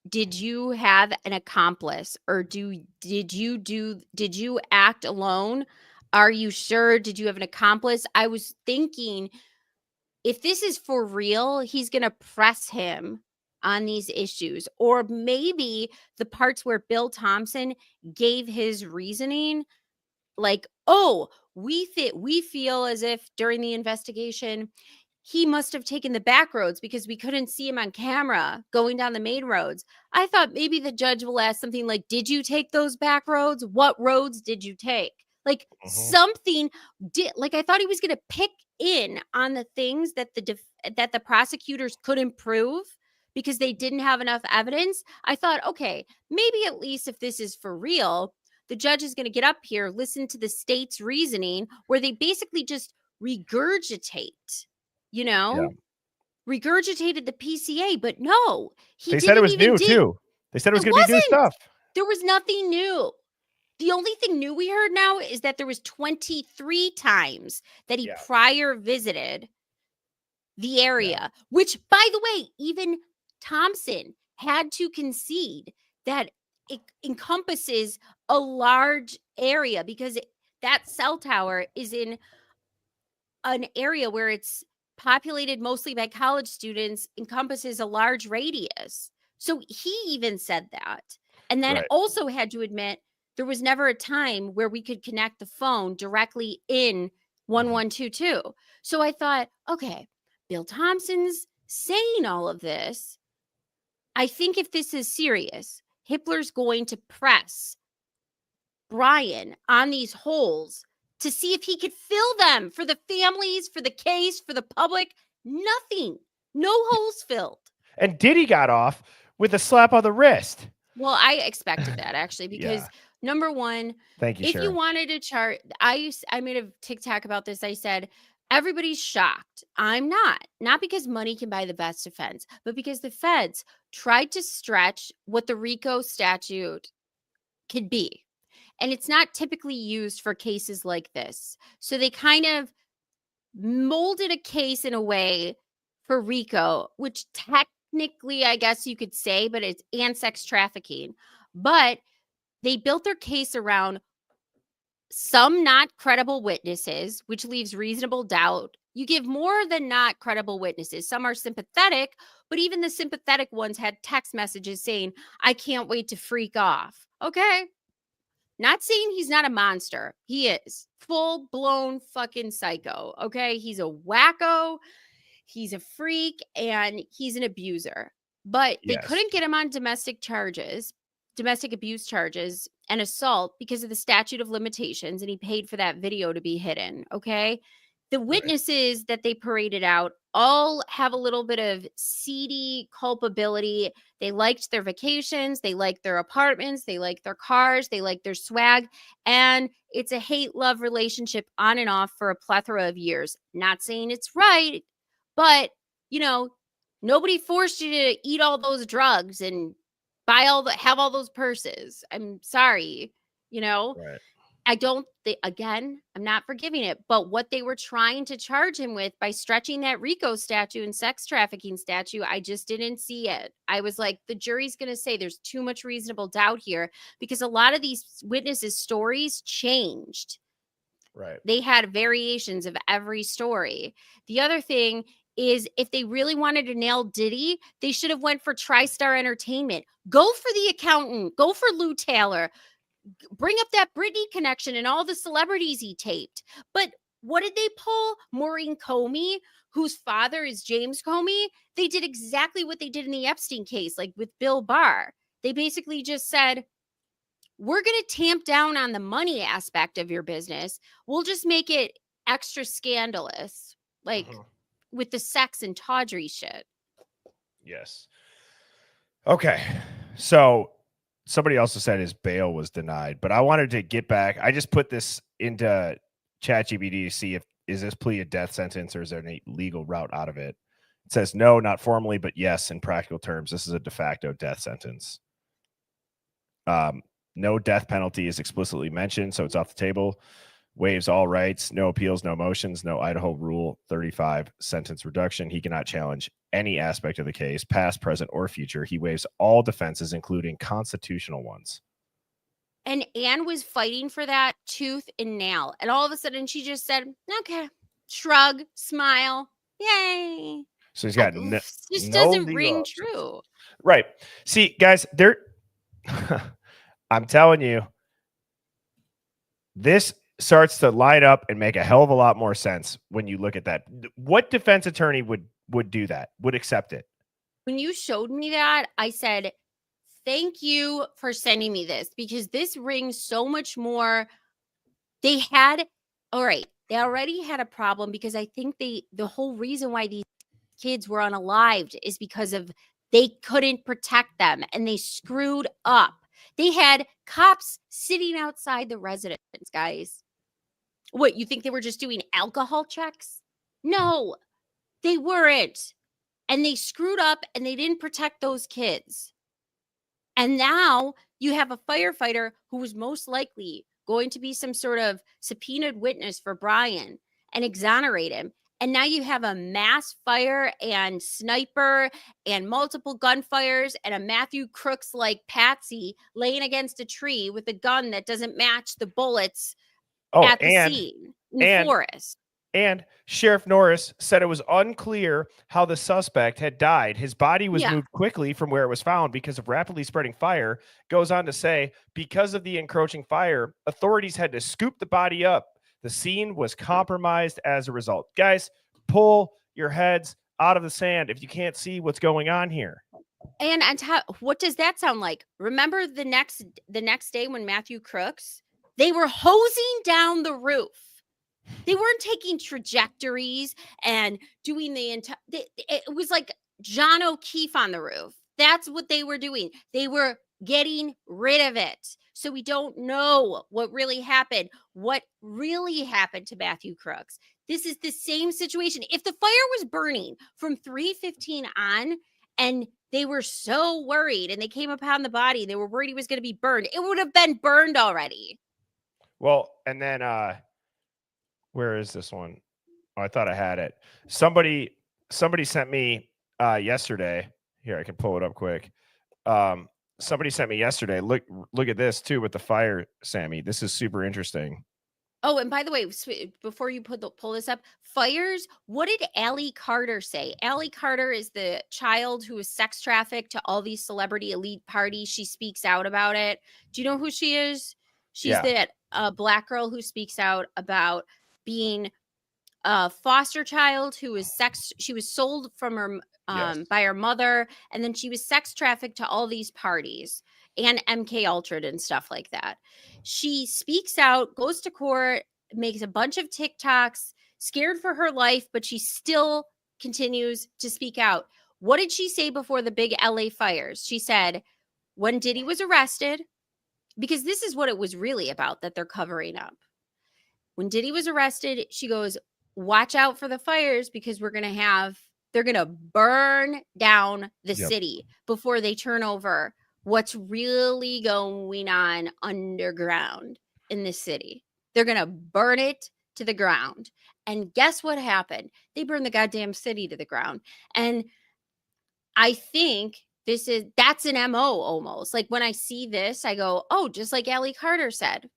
did you have an accomplice, or did you act alone? Are you sure? Did you have an accomplice? I was thinking, if this is for real, he's going to press him on these issues. Or maybe the parts where Bill Thompson gave his reasoning, like, oh, we feel as if during the investigation, he must have taken the back roads because we couldn't see him on camera going down the main roads. I thought maybe the judge will ask something like, did you take those back roads? What roads did you take? Like something like I thought he was going to pick in on the things that the prosecutors couldn't prove because they didn't have enough evidence. I thought, okay, maybe at least if this is for real, the judge is going to get up here, listen to the state's reasoning, where they basically just regurgitate, regurgitated the PCA. But no, they said it was new too. They said it was going to be new stuff. There was nothing new. The only thing new we heard now is that there was 23 times that he prior visited the area, which, by the way, even Thompson had to concede that it encompasses a large area because that cell tower is in an area where it's populated mostly by college students, encompasses a large radius. So he even said that. And then Right. also had to admit there was never a time where we could connect the phone directly in 1122. So I thought, okay, Bill Thompson's saying all of this. I think if this is serious, Hitler's going to press Bryan on these holes to see if he could fill them for the families, for the case, for the public. Nothing. No holes filled. And Diddy got off with a slap on the wrist. Well, I expected that actually because Yeah. number one, Thank you, if Sharon. you wanted to chart, I made a TikTok about this. I said, everybody's shocked. I'm not because money can buy the best defense, but because the feds tried to stretch what the RICO statute could be. And it's not typically used for cases like this. So they kind of molded a case in a way for RICO, which technically, I guess you could say, but it's and sex trafficking. But they built their case around some not credible witnesses, which leaves reasonable doubt. You give more than not credible witnesses. Some are sympathetic, but even the sympathetic ones had text messages saying, I can't wait to freak off. Okay. Not saying he's not a monster. He is full blown fucking psycho. Okay. He's a wacko. He's a freak and he's an abuser. But they Yes. couldn't get him on domestic abuse charges and assault because of the statute of limitations. And he paid for that video to be hidden. Okay. The witnesses that they paraded out all have a little bit of seedy culpability. They liked their vacations. They liked their apartments. They liked their cars. They liked their swag. And it's a hate-love relationship on and off for a plethora of years. Not saying it's right, but, you know, nobody forced you to eat all those drugs and have all those purses. I'm sorry, you know. Right. I don't think, again, I'm not forgiving it, but what they were trying to charge him with by stretching that RICO statute and sex trafficking statute, I just didn't see it. I was like, the jury's going to say there's too much reasonable doubt here because a lot of these witnesses' stories changed. Right. They had variations of every story. The other thing is if they really wanted to nail Diddy, they should have went for TriStar Entertainment. Go for the accountant. Go for Lou Taylor. Bring up that Britney connection and all the celebrities he taped. But what did they pull? Maureen Comey, whose father is James Comey. They did exactly what they did in the Epstein case, like with Bill Barr. They basically just said, we're going to tamp down on the money aspect of your business. We'll just make it extra scandalous, like with the sex and tawdry shit. Yes. Okay. So somebody also said his bail was denied, but I wanted to get back. I just put this into ChatGPT to see if is this plea a death sentence or is there any legal route out of it. It says no, not formally, but yes, in practical terms, this is a de facto death sentence. No death penalty is explicitly mentioned, so it's off the table. Waives all rights, no appeals, no motions, no Idaho Rule 35 sentence reduction. He cannot challenge any aspect of the case, past, present, or future. He waives all defenses, including constitutional ones. And Anne was fighting for that tooth and nail. And all of a sudden she just said, okay, shrug, smile, yay. So he's got just doesn't ring true. Right. See, guys, I'm telling you, this starts to line up and make a hell of a lot more sense when you look at that. What defense attorney would do that, would accept it? When you showed me that, I said, thank you for sending me this because this rings so much more. They already had a problem because I think the whole reason why these kids were unalived is because of they couldn't protect them and they screwed up. They had cops sitting outside the residence, guys. What, you think they were just doing alcohol checks? No, they weren't. And they screwed up and they didn't protect those kids. And now you have a firefighter who was most likely going to be some sort of subpoenaed witness for Bryan and exonerate him. And now you have a mass fire and sniper and multiple gunfires and a Matthew Crooks like Patsy laying against a tree with a gun that doesn't match the bullets at the scene in the forest. And Sheriff Norris said it was unclear how the suspect had died. His body was moved quickly from where it was found because of rapidly spreading fire. Goes on to say, because of the encroaching fire, authorities had to scoop the body up. The scene was compromised as a result. Guys, pull your heads out of the sand if you can't see what's going on here. And on top, what does that sound like? Remember the next day when Matthew Crooks, they were hosing down the roof. They weren't taking trajectories and doing the entire. It was like John O'Keefe on the roof. That's what they were doing. They were getting rid of it. So we don't know what really happened. What really happened to Matthew Crooks? This is the same situation. If the fire was burning from 3:15 on, and they were so worried, and they came upon the body, they were worried he was going to be burned, it would have been burned already. Well, and then where is this one? Oh, I thought I had it. Somebody sent me yesterday. Here, I can pull it up quick. Somebody sent me yesterday. Look at this too with the fire, Sammy. This is super interesting. Oh, and by the way, before you pull this up, fires, what did Allie Carter say? Allie Carter is the child who was sex trafficked to all these celebrity elite parties. She speaks out about it. Do you know who she is? She's that black girl who speaks out about being a foster child who was she was sold from her by her mother, and then she was sex trafficked to all these parties and MK Ultra and stuff like that. She speaks out, goes to court, makes a bunch of TikToks, scared for her life, but she still continues to speak out. What did she say before the big LA fires? She said, when Diddy was arrested, because this is what it was really about that they're covering up. When Diddy was arrested, she goes, watch out for the fires because they're going to burn down the city before they turn over what's really going on underground in the city. They're going to burn it to the ground. And guess what happened? They burned the goddamn city to the ground. And I think that's an MO almost. Like when I see this, I go, oh, just like Allie Carter said.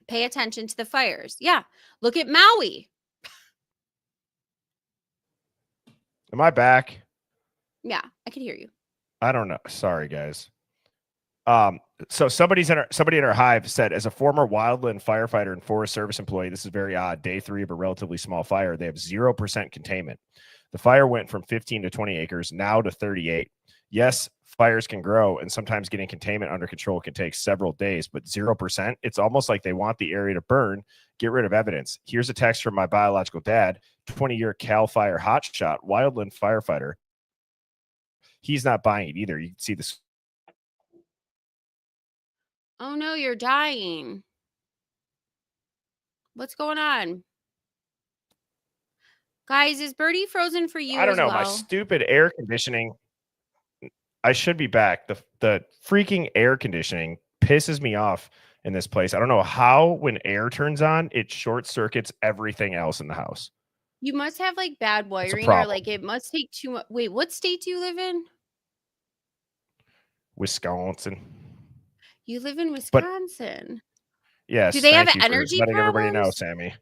Pay attention to the fires. Yeah. Look at Maui. Am I back? Yeah, I can hear you. I don't know. Sorry, guys. So somebody in our hive said, as a former wildland firefighter and Forest Service employee, this is very odd. Day 3 of a relatively small fire. They have 0% containment. The fire went from 15 to 20 acres, now to 38. Yes, fires can grow, and sometimes getting containment under control can take several days, but 0%, it's almost like they want the area to burn, get rid of evidence. Here's a text from my biological dad, 20-year Cal Fire hotshot, wildland firefighter. He's not buying it either. You can see this. Oh no, you're dying. What's going on? Guys, is Birdie frozen for you? I don't know. Well? My stupid air conditioning. I should be back. The freaking air conditioning pisses me off in this place. I don't know how when air turns on, it short circuits everything else in the house. You must have like bad wiring, or like it must take too much. Wait, what state do you live in? Wisconsin. You live in Wisconsin. Yes. Do they have energy letting problems? Everybody know, Sammy.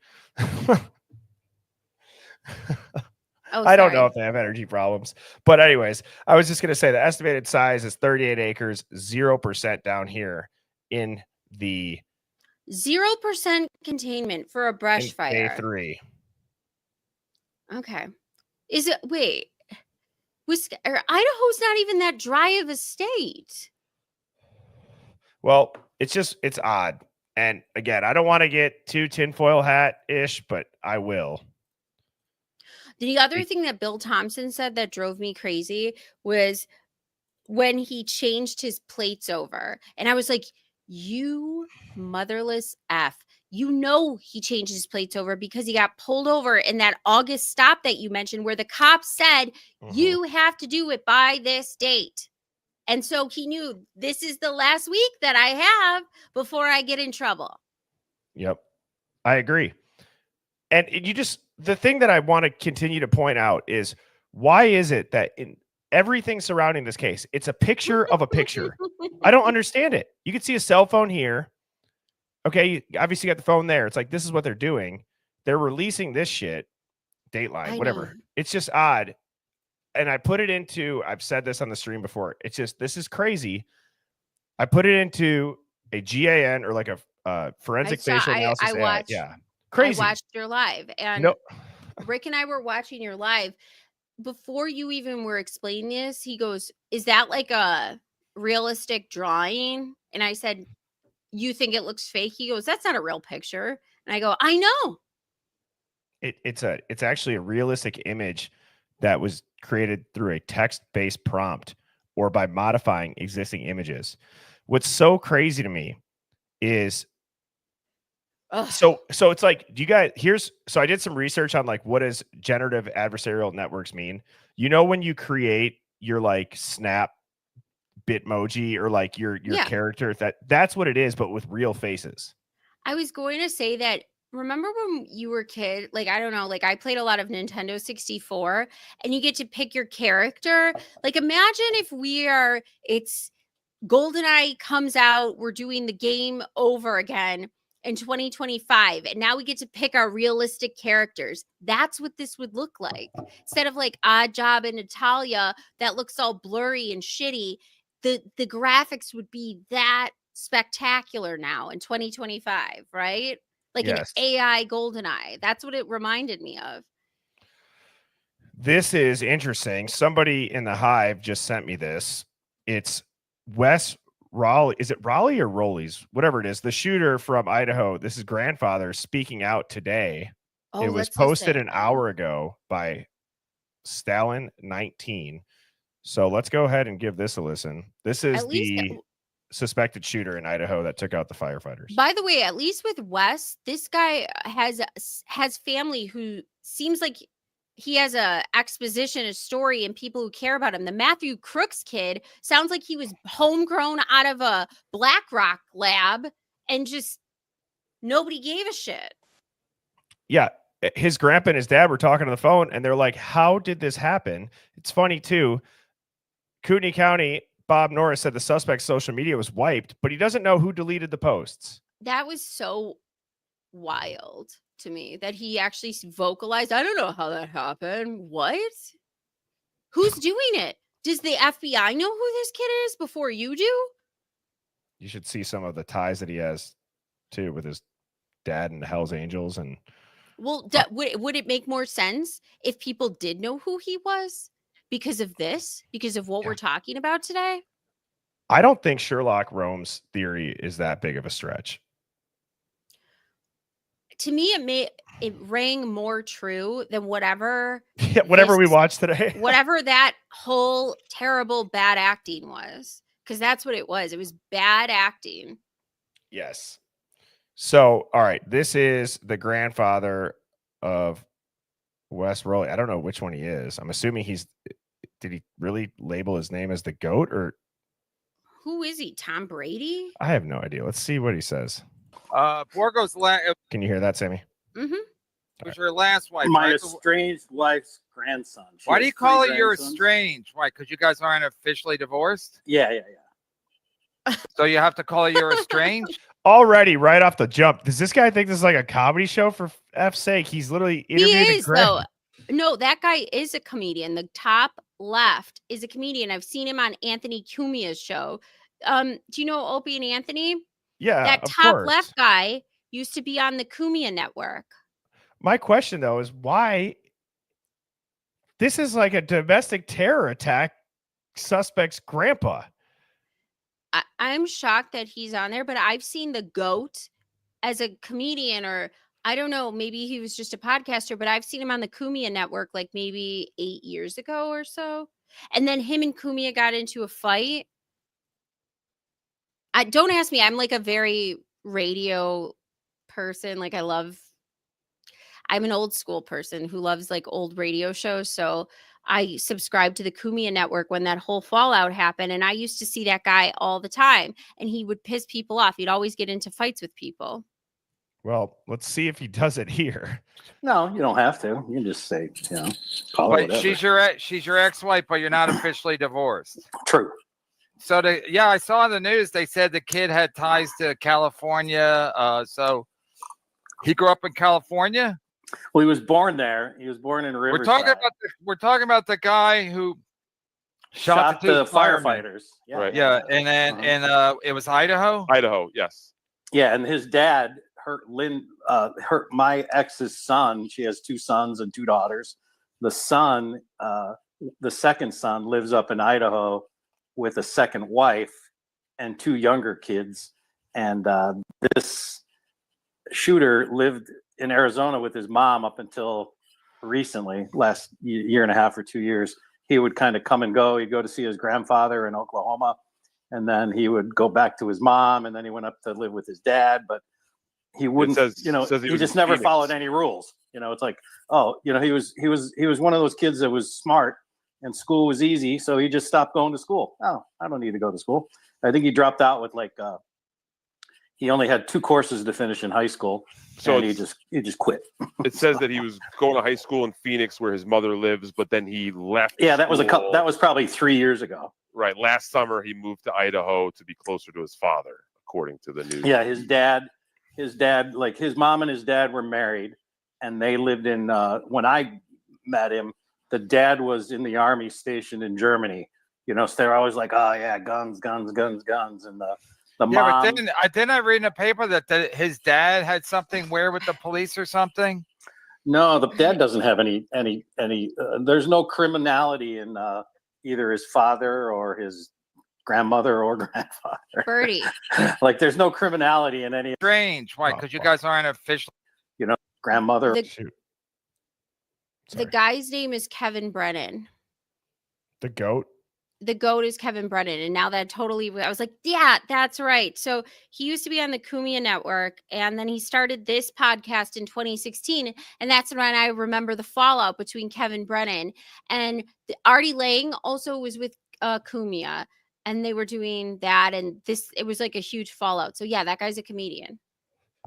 Oh, I don't know if they have energy problems. But anyways, I was just going to say the estimated size is 38 acres, 0% down here in the 0% containment for a brush fire. Day 3. Okay. Is it wait? Idaho's not even that dry of a state. Well, it's odd. And again, I don't want to get too tinfoil hat-ish, but I will. The other thing that Bill Thompson said that drove me crazy was when he changed his plates over. And I was like, you motherless F. You know he changed his plates over because he got pulled over in that August stop that you mentioned where the cops said, you have to do it by this date. And so he knew this is the last week that I have before I get in trouble. Yep. I agree. And the thing that I want to continue to point out is, why is it that in everything surrounding this case, it's a picture of a picture? I don't understand it. You can see a cell phone here. Okay, you obviously got the phone there. It's like, this is what they're doing. They're releasing this shit, Dateline, I whatever. know. It's just odd. And I put it into, I've said this on the stream before. It's just, this is crazy. I put it into a GAN, or like a forensic facial analysis. I watched. Yeah. Crazy. I watched your live, and No. Rick and I were watching your live. Before you even were explaining this, he goes, "Is that like a realistic drawing?" And I said, "You think it looks fake?" He goes, "That's not a real picture." And I go, "I know." It's actually a realistic image that was created through a text-based prompt or by modifying existing images. What's so crazy to me is, Ugh. so it's like, do you guys, so I did some research on like, what does generative adversarial networks mean? You know, when you create your like Snap Bitmoji or like your Yeah. character, that's what it is, but with real faces. I was going to say that. Remember when you were a kid? Like, I don't know, like I played a lot of Nintendo 64, and you get to pick your character. Like, imagine if it's GoldenEye comes out, we're doing the game over again in 2025, and now we get to pick our realistic characters. That's what this would look like. Instead of like Odd Job and Natalia that looks all blurry and shitty, the graphics would be that spectacular now in 2025, right? Like Yes. an AI GoldenEye. That's what it reminded me of. This is interesting. Somebody in the Hive just sent me this. It's Wes Raleigh. Is it Raleigh or Rollies? Whatever it is. The shooter from Idaho. This is grandfather speaking out today. Oh, It was that's so posted sad. an hour ago by Stalin 19. So let's go ahead and give this a listen. This is At least the suspected shooter in Idaho that took out the firefighters. By the way, at least with Wes, this guy has family who seems like he has a exposition, a story, and people who care about him. The Matthew Crooks kid sounds like he was homegrown out of a BlackRock lab, and just nobody gave a shit. Yeah. His grandpa and his dad were talking on the phone, and they're like, how did this happen? It's funny too. Kootenai County, Bob Norris said the suspect's social media was wiped, but he doesn't know who deleted the posts. That was so wild to me that he actually vocalized, I don't know how that happened. What? Who's doing it? Does the FBI know who this kid is before you do? You should see some of the ties that he has too with his dad and the Hells Angels. And well, would it make more sense if people did know who he was because of this, because of what we're talking about today? I don't think Sherlock Holmes' theory is that big of a stretch. To me, it rang more true than whatever we watched today. Whatever that whole terrible bad acting was, because that's what it was. It was bad acting. Yes. So, all right, this is the grandfather of Wes Raleigh. I don't know which one he is. I'm assuming did he really label his name as the GOAT, or who is he? Tom Brady? I have no idea. Let's see what he says. Borgo's Can you hear that, Sammy? Mm-hmm. was your last wife. My right? estranged wife's grandson. She Why do has you call three it your grandsons. estranged? Why? Because you guys aren't officially divorced? Yeah. So you have to call it your estranged? Already, right off the jump, does this guy think this is like a comedy show? For F's sake, he's literally interviewed. He is, though. No, that guy is a comedian. The top left is a comedian. I've seen him on Anthony Cumia's show. Do you know Opie and Anthony? Yeah, that of top course. left guy used to be on the Cumia network. My question, though, is why this is like a domestic terror attack suspect's grandpa. I'm shocked that he's on there, but I've seen the GOAT as a comedian, or I don't know, maybe he was just a podcaster, but I've seen him on the Cumia network like maybe 8 years ago or so. And then him and Cumia got into a fight. Don't ask me. I'm like a very radio person. Like I'm an old school person who loves like old radio shows. So I subscribed to the Kumia network when that whole fallout happened, and I used to see that guy all the time, and he would piss people off. He'd always get into fights with people. Well, let's see if he does it here. No, you don't have to. You can just say, call her But whatever. she's your ex-wife, but you're not officially divorced. True. So I saw in the news they said the kid had ties to California. So he grew up in California. Well, he was born there. He was born in Riverside. We're talking about the guy who shot the firemen. firefighters. Right. Yeah, and then it was Idaho. Idaho, yes. Yeah, and his dad, my ex's son. She has 2 sons and 2 daughters. The son, the second son, lives up in Idaho with a second wife and 2 younger kids. And this shooter lived in Arizona with his mom up until recently, last year and a half or 2 years. He would kind of come and go. He'd go to see his grandfather in Oklahoma, and then he would go back to his mom, and then he went up to live with his dad. But he wouldn't, he just never followed any rules. It's like, he was one of those kids that was smart, and school was easy, so he just stopped going to school. Oh, I don't need to go to school. I think he dropped out with he only had 2 courses to finish in high school, so he just quit. It says that he was going to high school in Phoenix, where his mother lives, but then he left. Yeah, that was probably 3 years ago. Right. Last summer, he moved to Idaho to be closer to his father, according to the news. Yeah, his dad, like his mom and his dad were married, and they lived in. When I met him, the dad was in the army stationed in Germany. So they're always like, "Oh yeah, guns," and the mom. But didn't I read in the paper that his dad had something weird with the police or something? No, the dad doesn't have any. There's no criminality in either his father or his grandmother or grandfather. Birdie. Like there's no criminality in any. Strange. Why? Because you guys aren't official. Grandmother. The guy's name is Kevin Brennan. The goat? The goat is Kevin Brennan. And now that I was like, yeah, that's right. So he used to be on the Kumia network, and then he started this podcast in 2016. And that's when I remember the fallout between Kevin Brennan and Artie Lang also was with Kumia, and they were doing that. And it was like a huge fallout. So yeah, that guy's a comedian.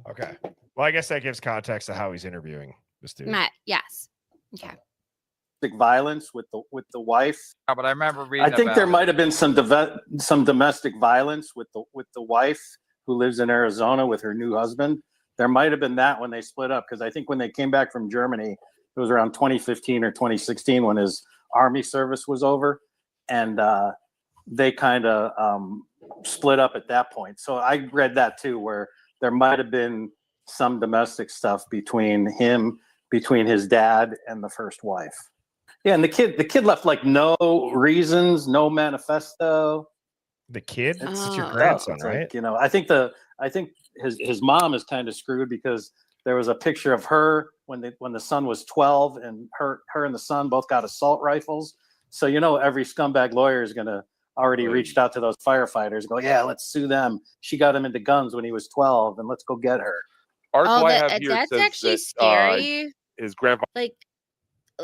Okay. Well, I guess that gives context to how he's interviewing this dude. Yes. Okay. Violence with the wife. Yeah, but I remember reading. I think there might have been some domestic violence with the wife who lives in Arizona with her new husband. There might have been that when they split up, because I think when they came back from Germany, it was around 2015 or 2016 when his army service was over, and they kind of split up at that point. So I read that too, where there might have been some domestic stuff between his dad and the first wife. Yeah, and the kid left like no reasons, no manifesto. The kid? It's your grandson, right? Like, I think his mom is kind of screwed, because there was a picture of her when the son was 12, and her and the son both got assault rifles. So every scumbag lawyer is gonna already reached out to those firefighters and go, yeah, let's sue them. She got him into guns when he was 12, and let's go get her. That's actually scary. His grandpa. Like,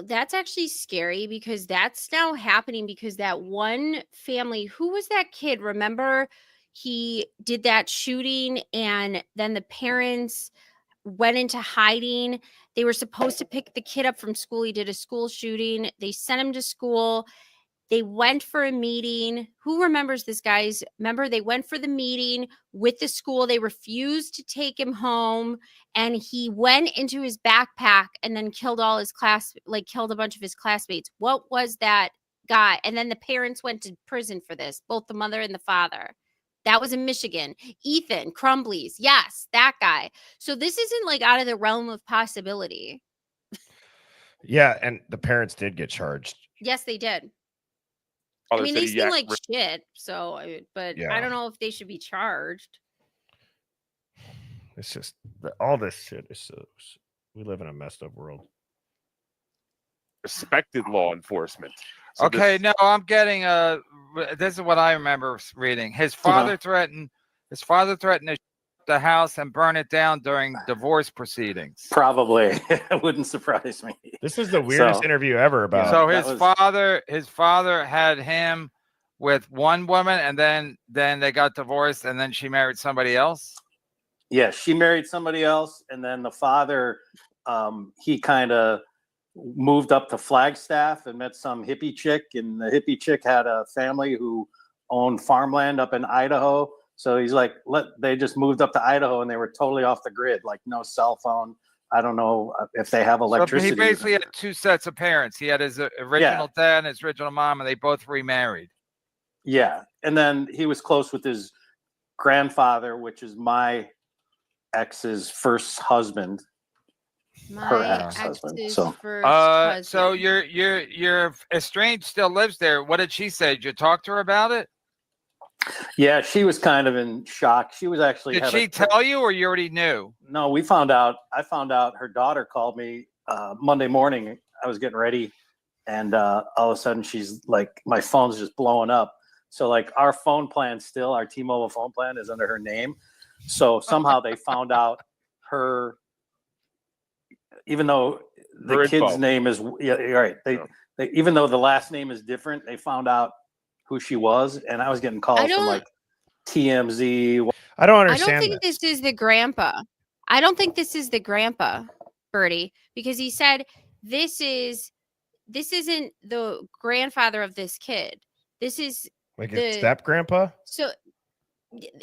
that's actually scary, because that's now happening, because that one family, who was that kid? Remember, he did that shooting, and then the parents went into hiding. They were supposed to pick the kid up from school. He did a school shooting. They sent him to school. They went for a meeting. Who remembers this, guys? Remember, they went for the meeting with the school. They refused to take him home, and he went into his backpack and then killed all his killed a bunch of his classmates. What was that guy? And then the parents went to prison for this, both the mother and the father. That was in Michigan. Ethan Crumbley's. Yes, that guy. So this isn't like out of the realm of possibility. Yeah, and the parents did get charged. Yes, they did. Oh, I mean, they seem like shit. So, but Yeah. I don't know if they should be charged. It's just all this shit is so. We live in a messed up world. Respected law enforcement. So Okay, no, I'm getting this is what I remember reading. His father threatened to the house and burn it down during divorce proceedings. Probably. It wouldn't surprise me. This is the weirdest So- interview ever about. So that his father had him with one woman, and then they got divorced, and then she married somebody else. Yeah, she married somebody else, and then the father, he kind of moved up to Flagstaff and met some hippie chick, and the hippie chick had a family who owned farmland up in Idaho. So he's like, they just moved up to Idaho, and they were totally off the grid, like no cell phone. I don't know if they have electricity. So he basically had two sets of parents. He had his original dad and his original mom, and they both remarried. Yeah, and then he was close with his grandfather, which is my ex's first husband. My ex-husband, ex's so. first So husband. your estranged still lives there. What did she say? Did you talk to her about it? Yeah, she was kind of in shock. She was actually. Did had she a- tell you, or you already knew? No, we found out. I found out her daughter called me Monday morning. I was getting ready, and all of a sudden she's like, my phone's just blowing up. So like our phone plan still, our T-Mobile phone plan is under her name. So somehow they found out her, even though the Her kid's info. name is, yeah, you're right. They even though the last name is different, they found out who she was, and I was getting calls from don't- like TMZ. I don't I understand. don't think this is the grandpa. I don't think this is the grandpa, Bertie, because he said this isn't the grandfather of this kid. This is Like the- a step grandpa. so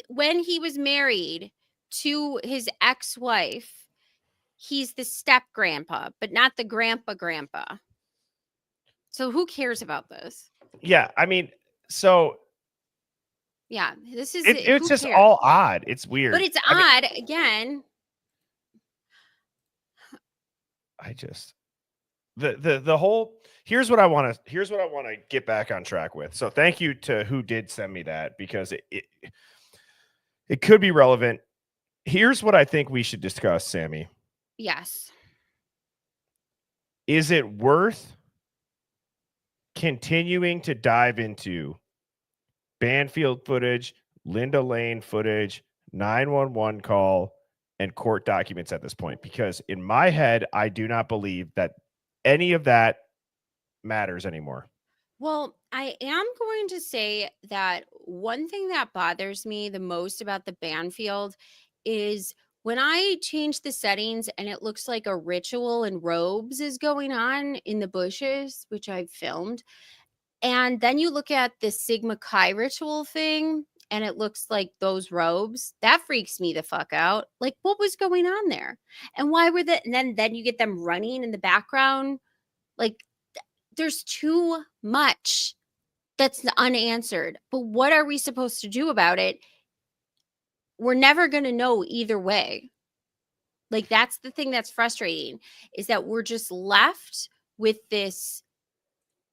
when he was married to his ex-wife, he's the step grandpa, but not the grandpa. So who cares about this? Yeah, I mean, so Yeah, this is it's who just cares? all odd. It's weird. But it's I mean, odd again. I just the whole here's what I want to get back on track with. So thank you to who did send me that, because it could be relevant. Here's what I think we should discuss, Sammy. Yes. Is it worth continuing to dive into Banfield footage, Linda Lane footage, 911 call, and court documents at this point? Because in my head, I do not believe that any of that matters anymore. Well, I am going to say that one thing that bothers me the most about the Banfield is when I change the settings and it looks like a ritual in robes is going on in the bushes, which I've filmed. And then you look at the Sigma Chi ritual thing and it looks like those robes. That freaks me the fuck out. Like, what was going on there? And why were that? And then you get them running in the background. Like, there's too much that's unanswered. But what are we supposed to do about it? We're never going to know either way. Like, that's the thing that's frustrating, is that we're just left with this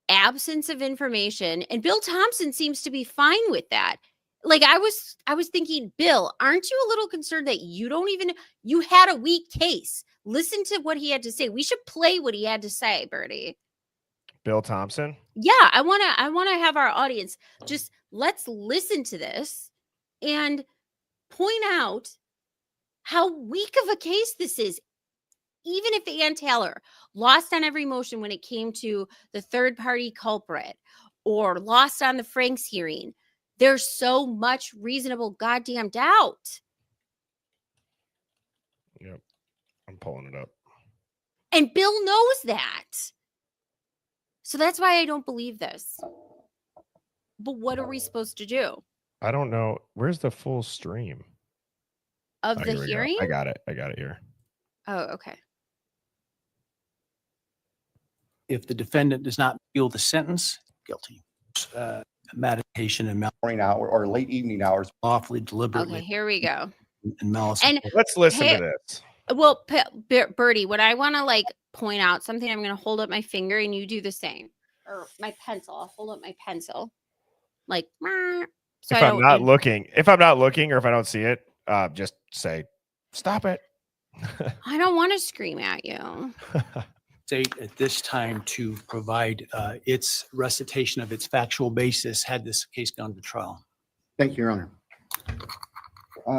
absence of information. And Bill Thompson seems to be fine with that. Like, I was thinking, Bill, aren't you a little concerned that you had a weak case? Listen to what he had to say. We should play what he had to say, Bertie. Bill Thompson? Yeah, I want to have our audience just let's listen to this and point out how weak of a case this is. Even if Ann Taylor lost on every motion when it came to the third party culprit or lost on the Franks hearing, there's so much reasonable goddamn doubt. Yep. I'm pulling it up. And Bill knows that. So that's why I don't believe this. But what are we supposed to do? I don't know. Where's the full stream Of Oh, the here we go. hearing? I got it here. Oh, okay. If the defendant does not appeal the sentence, guilty. Meditation and morning hour or late evening hours. lawfully, Okay, deliberately, here we go. and malice. And Let's listen Hey- to this. well, Bertie, what I want to point out something, I'm going to hold up my finger and you do the same. Or my pencil. I'll hold up my pencil. Like, "Meow," so If I I'm don't. not looking, or if I don't see it, just say, stop it. I don't want to scream at you. State at this time to provide its recitation of its factual basis had this case gone to trial. Thank you, Your Honor.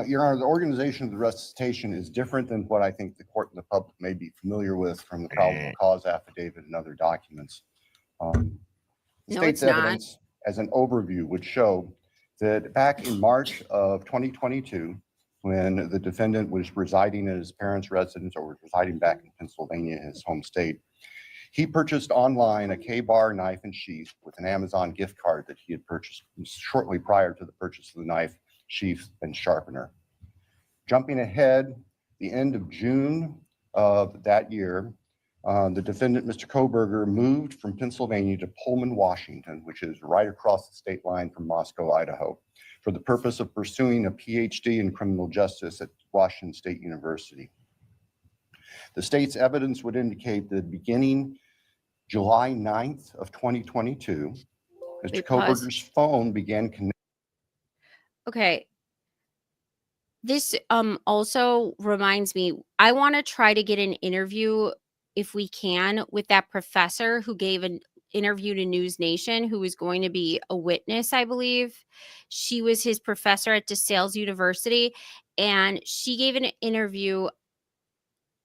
Your Honor, the organization of the resuscitation is different than what I think the court and the public may be familiar with from the probable cause affidavit and other documents. The No, state's it's not. evidence, as an overview, would show that back in March of 2022, when the defendant was residing at his parents' residence or was residing back in Pennsylvania, his home state, he purchased online a K-bar knife and sheath with an Amazon gift card that he had purchased shortly prior to the purchase of the knife, sheath, and sharpener. Jumping ahead, the end of June of that year, the defendant, Mr. Kohberger, moved from Pennsylvania to Pullman, Washington, which is right across the state line from Moscow, Idaho, for the purpose of pursuing a PhD in criminal justice at Washington State University. The state's evidence would indicate that beginning July 9th of 2022, Mr. Wait, pause. Kohberger's phone began connecting. Okay. This also reminds me, I want to try to get an interview, if we can, with that professor who gave an interview to News Nation, who was going to be a witness, I believe. She was his professor at DeSales University, and she gave an interview.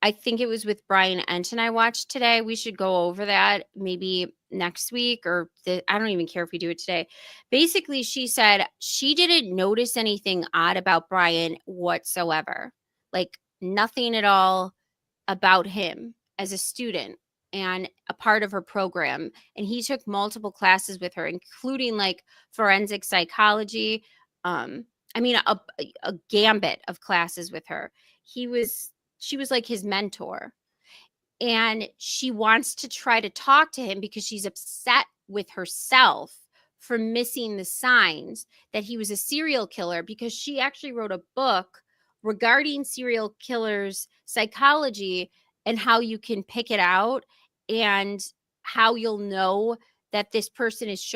I think it was with Brian Enton I watched today. We should go over that maybe next week, or I don't even care if we do it today. Basically, she said she didn't notice anything odd about Brian whatsoever. Like nothing at all about him as a student and a part of her program. And he took multiple classes with her, including like forensic psychology. I mean, a gambit of classes with her. She was like his mentor, and she wants to try to talk to him because she's upset with herself for missing the signs that he was a serial killer, because she actually wrote a book regarding serial killers' psychology and how you can pick it out and how you'll know that this person is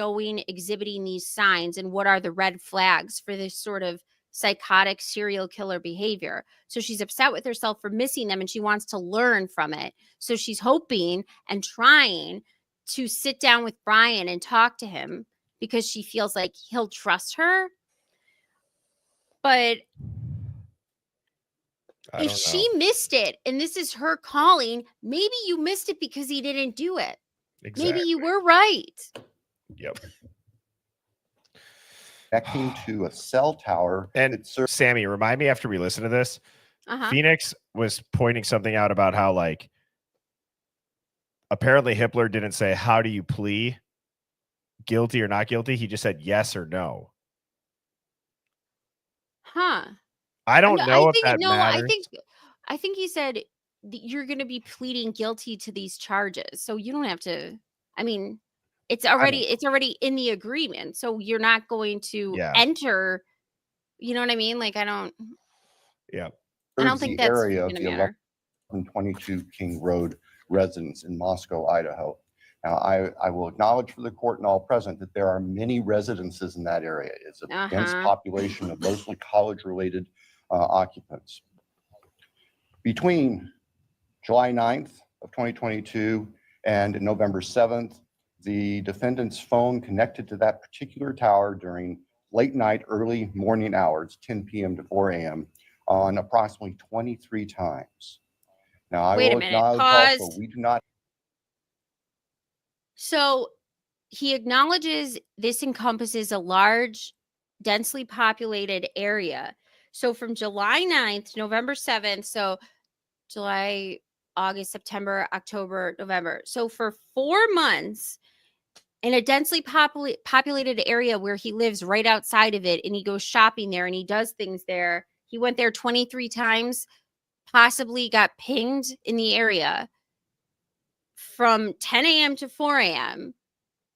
exhibiting these signs, and what are the red flags for this sort of psychotic serial killer behavior. So she's upset with herself for missing them, and she wants to learn from it. So she's hoping and trying to sit down with Brian and talk to him because she feels like he'll trust her. But if she missed it and this is her calling, maybe you missed it because he didn't do it. Exactly. Maybe you were right. Yep. Connecting to a cell tower. And Sammy, remind me after we listen to this. Phoenix was pointing something out about how, like, apparently Hitler didn't say, how do you plea? Guilty or not guilty? He just said yes or no. Huh. I don't know if that matters. I think he said you're going to be pleading guilty to these charges. So you don't have to, I mean, it's already in the agreement. So you're not going to enter, you know what I mean? Like, I don't think that's area of going to the matter. 1122 King Road residence in Moscow, Idaho. Now, I will acknowledge for the court and all present that there are many residences in that area. It's a dense population of mostly college-related occupants. Between July 9th of 2022 and November 7th, the defendant's phone connected to that particular tower during late night, early morning hours, 10 p.m. to 4 a.m. on approximately 23 times. Now, I will acknowledge also, we do not. So he acknowledges this encompasses a large, densely populated area. So from July 9th, November 7th, so July, August, September, October, November. So for 4 months in a densely populated area where he lives right outside of it, and he goes shopping there and he does things there. He went there 23 times, possibly got pinged in the area from 10 a.m. to 4 a.m.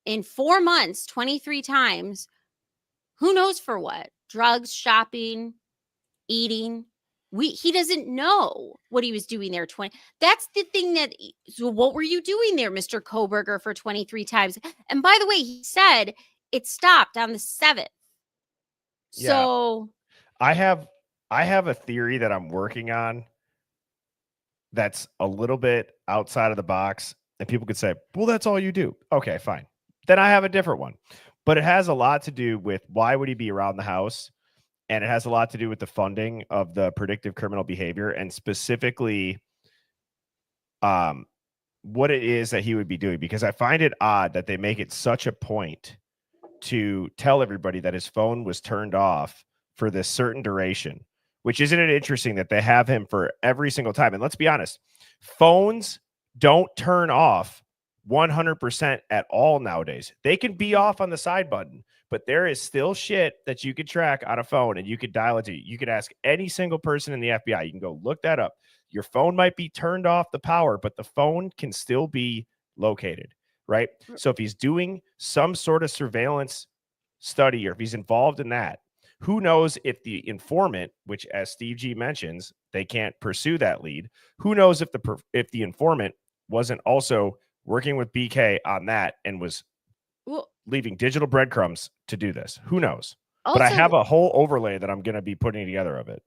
in 4 months, 23 times. Who knows for what? Drugs, shopping, eating. He doesn't know what he was doing there. That's the thing that, so what were you doing there, Mr. Kohberger, for 23 times? And by the way, he said it stopped on the 7th. Yeah. So I have a theory that I'm working on that's a little bit outside of the box, and people could say, well, that's all you do. Okay, fine. Then I have a different one, but it has a lot to do with why would he be around the house and it has a lot to do with the funding of the predictive criminal behavior, and specifically what it is that he would be doing, because I find it odd that they make it such a point to tell everybody that his phone was turned off for this certain duration, which isn't it interesting that they have him for every single time? And let's be honest, phones don't turn off 100% at all nowadays. They can be off on the side button, but there is still shit that you could track on a phone, and you could dial it to. You could ask any single person in the FBI. You can go look that up. Your phone might be turned off the power, but the phone can still be located, right? So if he's doing some sort of surveillance study, or if he's involved in that, who knows if the informant, which as Steve G mentions, they can't pursue that lead. Who knows if the informant wasn't also working with BK on that and was leaving digital breadcrumbs to do this? Who knows? Also, but I have a whole overlay that I'm going to be putting together of it.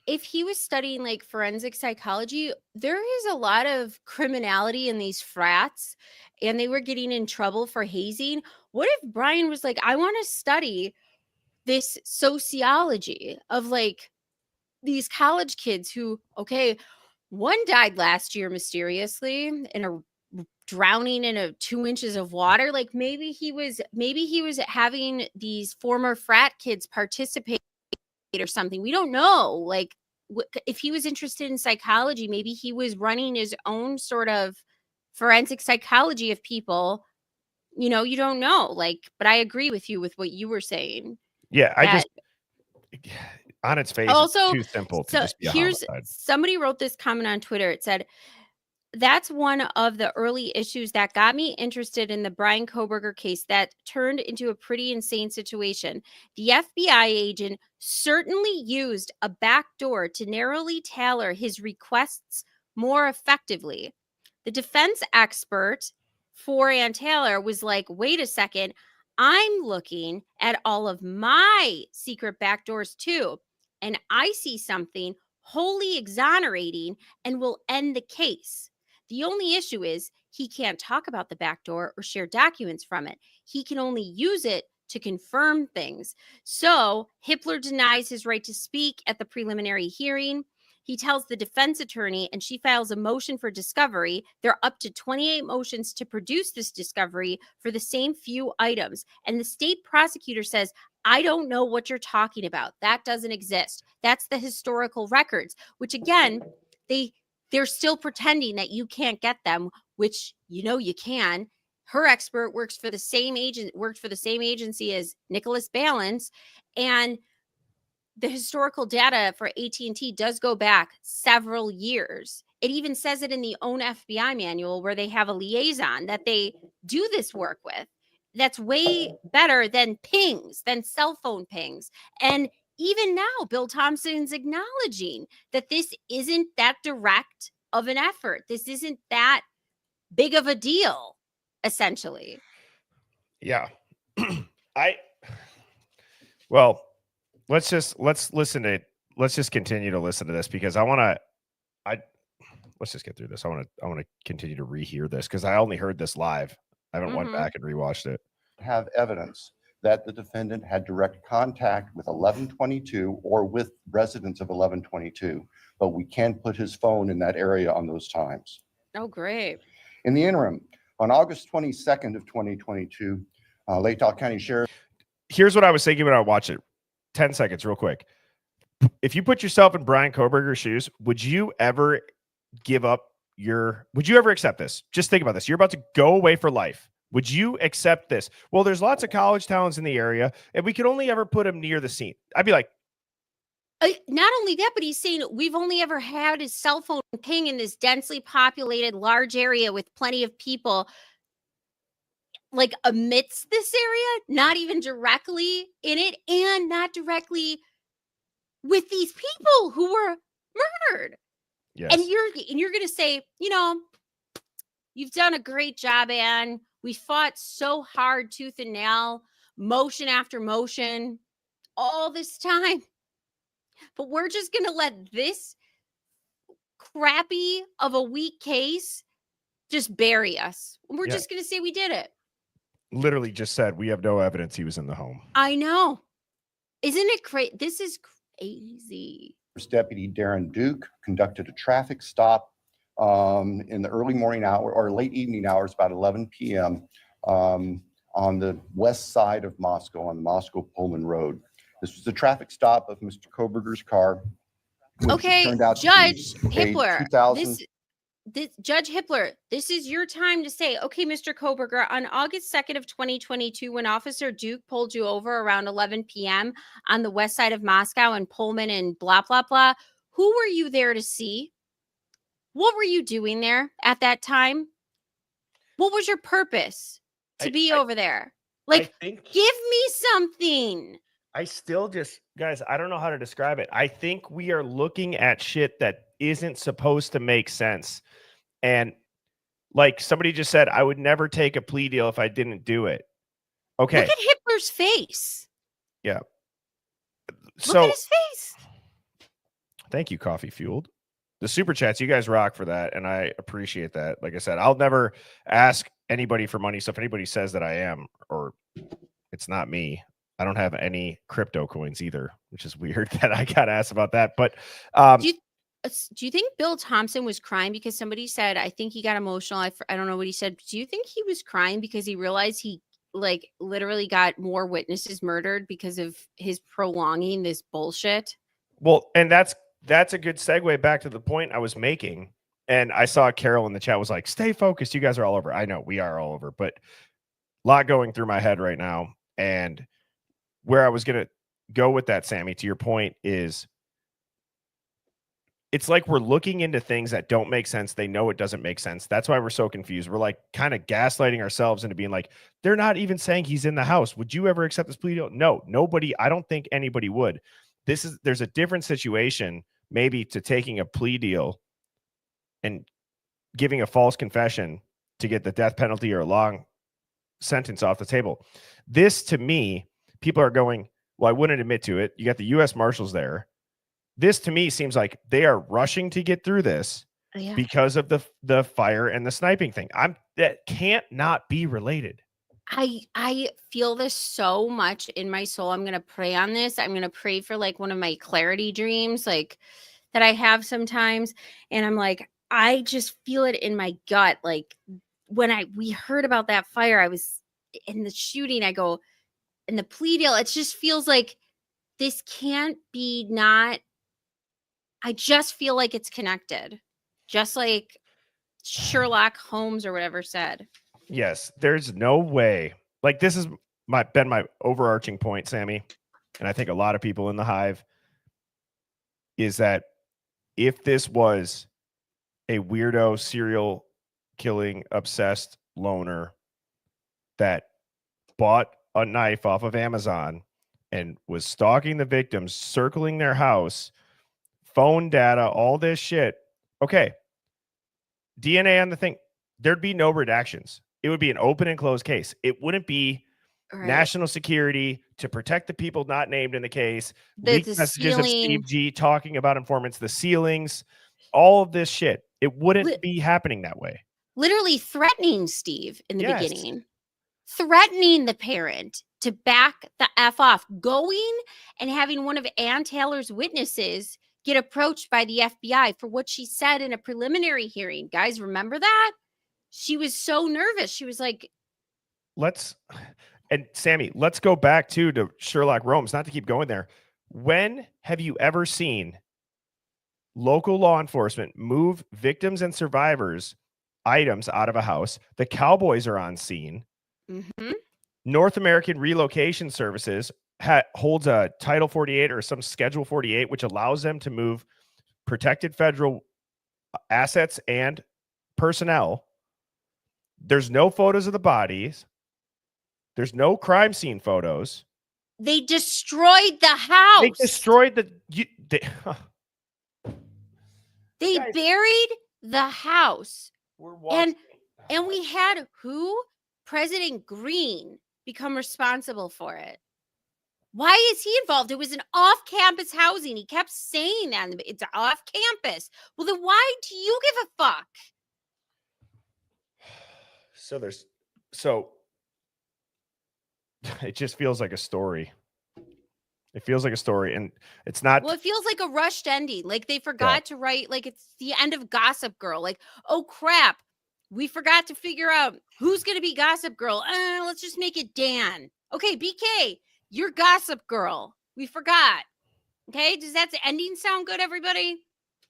If he was studying like forensic psychology, there is a lot of criminality in these frats, and they were getting in trouble for hazing. What if Bryan was like, I want to study this sociology of like these college kids who, okay, one died last year mysteriously in a drowning in 2 inches of water. Like maybe he was having these former frat kids participate or something. We don't know. Like if he was interested in psychology, maybe he was running his own sort of forensic psychology of people. You know, you don't know. Like, but I agree with you with what you were saying. Yeah, I just on its face, also, it's too simple to just be a homicide. Somebody wrote this comment on Twitter. It said, that's one of the early issues that got me interested in the Bryan Kohberger case that turned into a pretty insane situation. The FBI agent certainly used a backdoor to narrowly tailor his requests more effectively. The defense expert for Ann Taylor was like, wait a second, I'm looking at all of my secret backdoors too, and I see something wholly exonerating and will end the case. The only issue is he can't talk about the backdoor or share documents from it. He can only use it to confirm things. So Hippler denies his right to speak at the preliminary hearing. He tells the defense attorney, and she files a motion for discovery. There are up to 28 motions to produce this discovery for the same few items. And the state prosecutor says, I don't know what you're talking about. That doesn't exist. That's the historical records, which again, they're still pretending that you can't get them, which you know you can. Her expert worked for the same agency as Nicholas Balance, and the historical data for AT&T does go back several years. It even says it in the own FBI manual where they have a liaison that they do this work with. That's way better than pings, than cell phone pings. And even now, Bill Thompson's acknowledging that this isn't that direct of an effort. This isn't that big of a deal, essentially. Yeah. Let's just continue to listen to this, because let's just get through this. I want to continue to rehear this, because I only heard this live. I haven't went back and rewatched it. Have evidence that the defendant had direct contact with 1122 or with residents of 1122, but we can't put his phone in that area on those times. Oh, great. In the interim, on August 22nd of 2022, Lake Tahoe County Sheriff. Here's what I was thinking when I watched it. 10 seconds, real quick. If you put yourself in Bryan Kohberger's shoes, would you ever accept this? Just think about this. You're about to go away for life. Would you accept this? Well, there's lots of college towns in the area, and we could only ever put him near the scene. I'd be like, not only that, but he's saying we've only ever had his cell phone ping in this densely populated large area with plenty of people, like amidst this area, not even directly in it, and not directly with these people who were murdered. yes. And you're going to say, you know, you've done a great job, Ann. We fought so hard, tooth and nail, motion after motion, all this time. But we're just going to let this crappy of a weak case just bury us. We're just going to say we did it. Literally just said we have no evidence he was in the home. I know. Isn't it crazy? Easy. Deputy Darren Duke conducted a traffic stop in the early morning hour or late evening hours, about 11 p.m. On the west side of Moscow, on the Moscow-Pullman Road. This was a traffic stop of Mr. Kohberger's car. Which Okay, turned out to Judge be a Hippler, 2000 Judge Hippler, this is your time to say, okay, Mr. Kohberger, on August 2nd of 2022, when Officer Duke pulled you over around 11 p.m. on the west side of Moscow and Pullman and blah, blah, blah, who were you there to see? What were you doing there at that time? What was your purpose to be over there? Like, think give me something. I still just, guys, I don't know how to describe it. I think we are looking at shit that isn't supposed to make sense. And like somebody just said, I would never take a plea deal if I didn't do it. Okay. Look at Hitler's face. Yeah. Look at his face. Thank you, Coffee Fueled. The super chats, you guys rock for that, and I appreciate that. Like I said, I'll never ask anybody for money. So if anybody says that I am, or it's not me, I don't have any crypto coins either, which is weird that I got asked about that. But do you think Bill Thompson was crying because somebody said, I think he got emotional. I don't know what he said. Do you think he was crying because he realized he like literally got more witnesses murdered because of his prolonging this bullshit? Well, and that's a good segue back to the point I was making. And I saw Carol in the chat was like, stay focused. You guys are all over. I know we are all over, but a lot going through my head right now. And where I was going to go with that, Sammy, to your point, is it's like we're looking into things that don't make sense. They know it doesn't make sense. That's why we're so confused. We're like kind of gaslighting ourselves into being like, they're not even saying he's in the house. Would you ever accept this plea deal? No, nobody. I don't think anybody would. There's a different situation maybe to taking a plea deal and giving a false confession to get the death penalty or a long sentence off the table. This, to me, people are going, well, I wouldn't admit to it. You got the U.S. Marshals there. This, to me, seems like they are rushing to get through this because of the fire and the sniping thing. That can't not be related. I feel this so much in my soul. I'm going to pray on this. I'm going to pray for like one of my clarity dreams, like that I have sometimes. And I'm like, I just feel it in my gut. Like when we heard about that fire, I was in the shooting. I go in the plea deal. It just feels like this can't be not. I just feel like it's connected, just like Sherlock Holmes or whatever said. Yes, there's no way. Like this has been my overarching point, Sammy, and I think a lot of people in the Hive, is that if this was a weirdo serial killing obsessed loner that bought a knife off of Amazon and was stalking the victims, circling their house, phone data, all this shit, okay, DNA on the thing, there'd be no redactions. It would be an open and closed case. It wouldn't be national security to protect the people not named in the case, leaked messages of Steve G talking about informants, the ceilings, all of this shit. It wouldn't be happening that way. Literally threatening Steve in the beginning, threatening the parent to back the F off, going and having one of Ann Taylor's witnesses get approached by the FBI for what she said in a preliminary hearing. Guys, remember that? She was so nervous. She was like, and Sammy, let's go back to Sherlock Holmes, not to keep going there. When have you ever seen local law enforcement move victims and survivors' items out of a house? The Cowboys are on scene. Mm-hmm. North American Relocation Services holds a Title 48 or some Schedule 48, which allows them to move protected federal assets and personnel. There's no photos of the bodies. There's no crime scene photos. They destroyed the house. They destroyed they buried the house. And we had who? President Green become responsible for it. Why is he involved? It was an off-campus housing. He kept saying that. It's off-campus. Well, then why do you give a fuck? So it just feels like a story. It feels like a story, and it's not. Well, it feels like a rushed ending. Like they forgot to write, like it's the end of Gossip Girl. Like, oh crap, we forgot to figure out who's going to be Gossip Girl. Let's just make it Dan. Okay, BK, you're Gossip Girl. We forgot. Okay, does that ending sound good, everybody?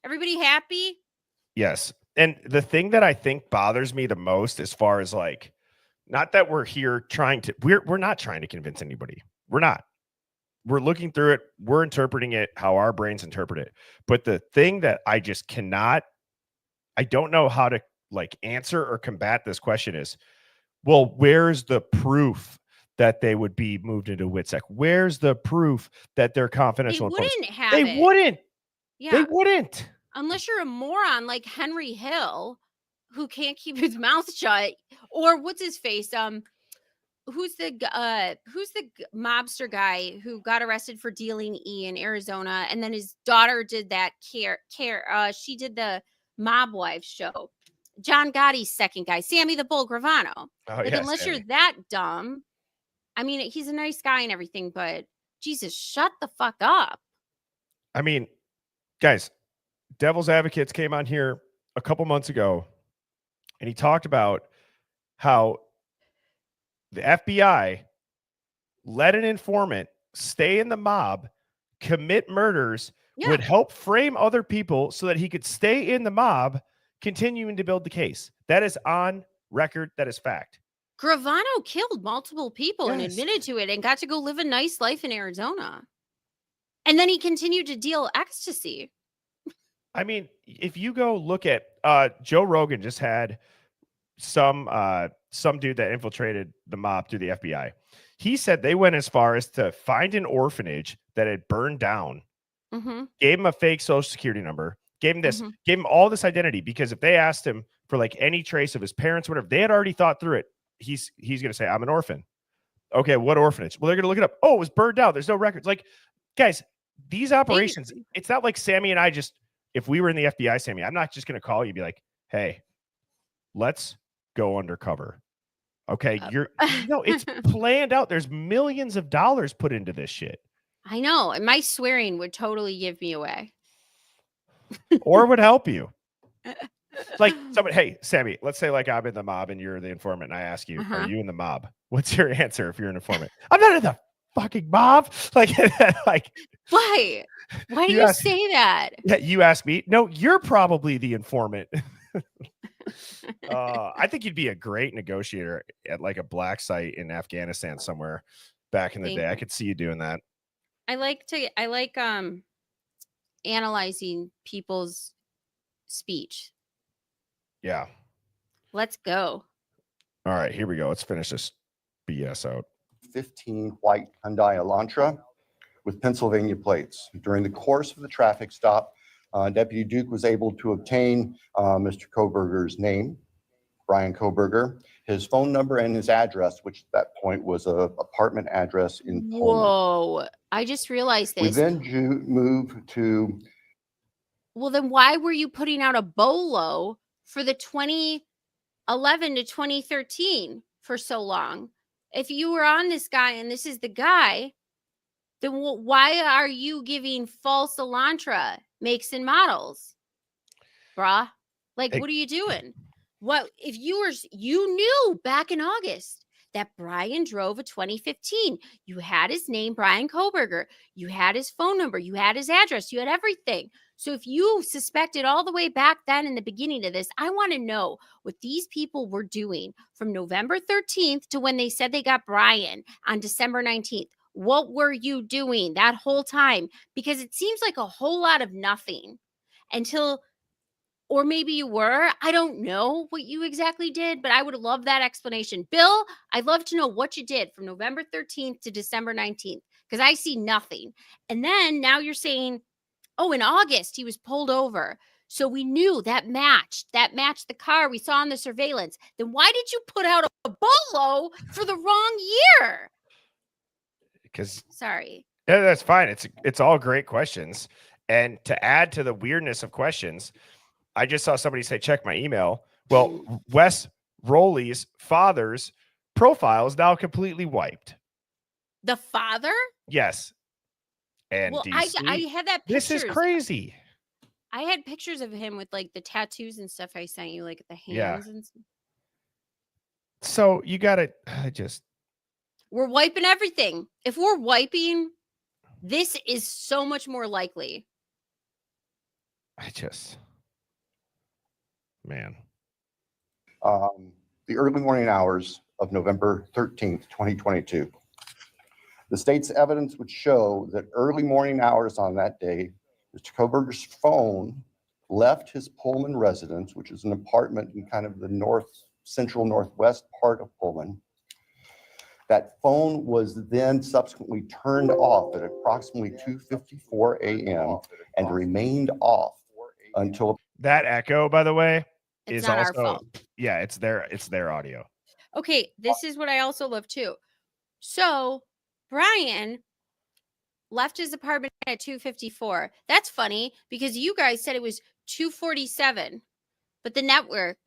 Everybody happy? Yes. And the thing that I think bothers me the most, as far as like, not that we're here trying to, we're not trying to convince anybody. We're not. We're looking through it. We're interpreting it how our brains interpret it. But the thing that I just cannot, I don't know how to like answer or combat this question is, well, where's the proof that they would be moved into WITSEC? Where's the proof that they're confidential? They wouldn't have They it. wouldn't. Yeah. They wouldn't. Unless you're a moron like Henry Hill, who can't keep his mouth shut, or what's his face? Who's the mobster guy who got arrested for dealing E in Arizona, and then his daughter did that she did the Mob Wives show. John Gotti's second guy, Sammy the Bull Gravano. Oh, Like, yeah, unless Sammy. you're that dumb, I mean, he's a nice guy and everything, but Jesus, shut the fuck up. I mean, guys, Devil's Advocates came on here a couple months ago, and he talked about how the FBI let an informant stay in the mob, commit murders, would help frame other people so that he could stay in the mob, continuing to build the case. That is on record. That is fact. Gravano killed multiple people and admitted to it and got to go live a nice life in Arizona. And then he continued to deal ecstasy. I mean, if you go look at Joe Rogan just had some dude that infiltrated the mob through the FBI. He said they went as far as to find an orphanage that had burned down, gave him a fake social security number, gave him this, gave him all this identity, because if they asked him for like any trace of his parents, whatever, they had already thought through it. He's going to say, I'm an orphan. Okay, what orphanage? Well, they're going to look it up. Oh, it was burned down. There's no records. Like, guys, these operations, it's not like Sammy and I just, if we were in the FBI, Sammy, I'm not just going to call you and be like, hey, let's go undercover. Okay, no, it's planned out. There's millions of dollars put into this shit. I know, and my swearing would totally give me away. Or would help you. Like somebody, hey, Sammy, let's say like I'm in the mob and you're the informant, and I ask you, are you in the mob? What's your answer if you're an informant? I'm not in the fucking mob. Like, like why? Why do you say that? Yeah, you ask me. No, you're probably the informant. I think you'd be a great negotiator at like a black site in Afghanistan somewhere back in the day. I could see you doing that. I like analyzing people's speech. Yeah. Let's go. All right, here we go. Let's finish this BS out. 15 white Hyundai Elantra with Pennsylvania plates. During the course of the traffic stop, Deputy Duke was able to obtain Mr. Kohberger's name, Bryan Kohberger, his phone number, and his address, which at that point was a apartment address in Pullman. Whoa, I just realized this. We then moved to... Well, then why were you putting out a bolo for the 2011 to 2013 for so long? If you were on this guy and this is the guy, then why are you giving false Elantra makes and models, brah? Like, what are you doing? What if you knew back in August that Bryan drove a 2015? You had his name, Bryan Kohberger. You had his phone number. You had his address. You had everything. So if you suspected all the way back then in the beginning of this, I want to know what these people were doing from November 13th to when they said they got Bryan on December 19th. What were you doing that whole time? Because it seems like a whole lot of nothing until, or maybe you were. I don't know what you exactly did, but I would love that explanation. Bill, I'd love to know what you did from November 13th to December 19th, because I see nothing. And then now you're saying, oh, in August, he was pulled over. So we knew that matched the car we saw on the surveillance. Then why did you put out a bolo for the wrong year? Because sorry. Yeah, that's fine. It's all great questions. And to add to the weirdness of questions, I just saw somebody say, check my email. Well, Wes Rowley's father's profile is now completely wiped. The father? Yes. and Well, DC. I had that This is pictures. crazy. I had pictures of him with like the tattoos and stuff I sent you, like the Yeah. hands and stuff. So you got to just. We're wiping everything. If we're wiping, this is so much more likely. Man. The early morning hours of November 13th, 2022. The state's evidence would show that early morning hours on that day, Mr. Kohberger's phone left his Pullman residence, which is an apartment in kind of the central northwest part of Pullman. That phone was then subsequently turned off at approximately 2:54 a.m. and remained off until. That echo, by the way, It's is not also our fault. Yeah, it's their audio. Okay, this is what I also love too. So Bryan left his apartment at 2:54. That's funny because you guys said it was 2:47, but the network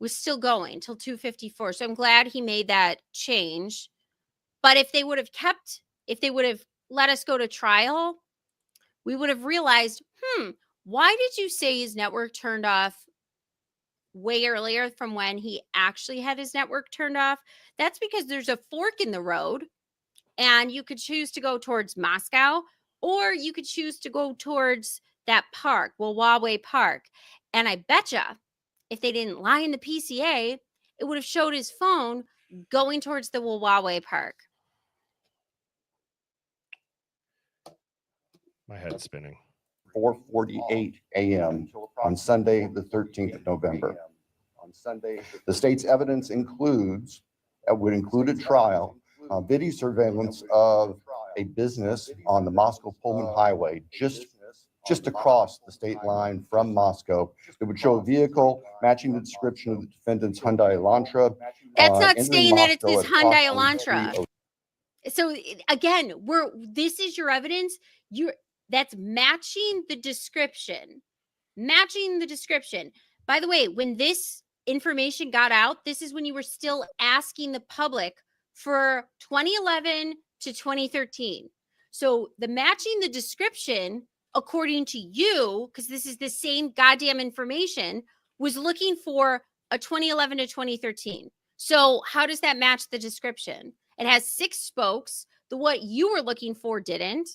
was still going till 2:54. So I'm glad he made that change. But if they would have let us go to trial, we would have realized, why did you say his network turned off way earlier from when he actually had his network turned off? That's because there's a fork in the road, and you could choose to go towards Moscow, or you could choose to go towards that park, Huawei Park. And I betcha if they didn't lie in the PCA, it would have showed his phone going towards the Huawei Park. My head's spinning. 4:48 a.m. on Sunday, the 13th of November. The state's evidence would include a trial, video surveillance of a business on the Moscow-Pullman Highway, just across the state line from Moscow. It would show a vehicle matching the description of the defendant's Hyundai Elantra. That's not entering saying that it's Moscow his at Hyundai approximately Elantra. So again, this is your evidence. That's matching the description. Matching the description. By the way, when this information got out, this is when you were still asking the public for 2011 to 2013. So the matching the description, according to you, because this is the same goddamn information, was looking for a 2011 to 2013. So how does that match the description? It has 6 spokes. What you were looking for didn't.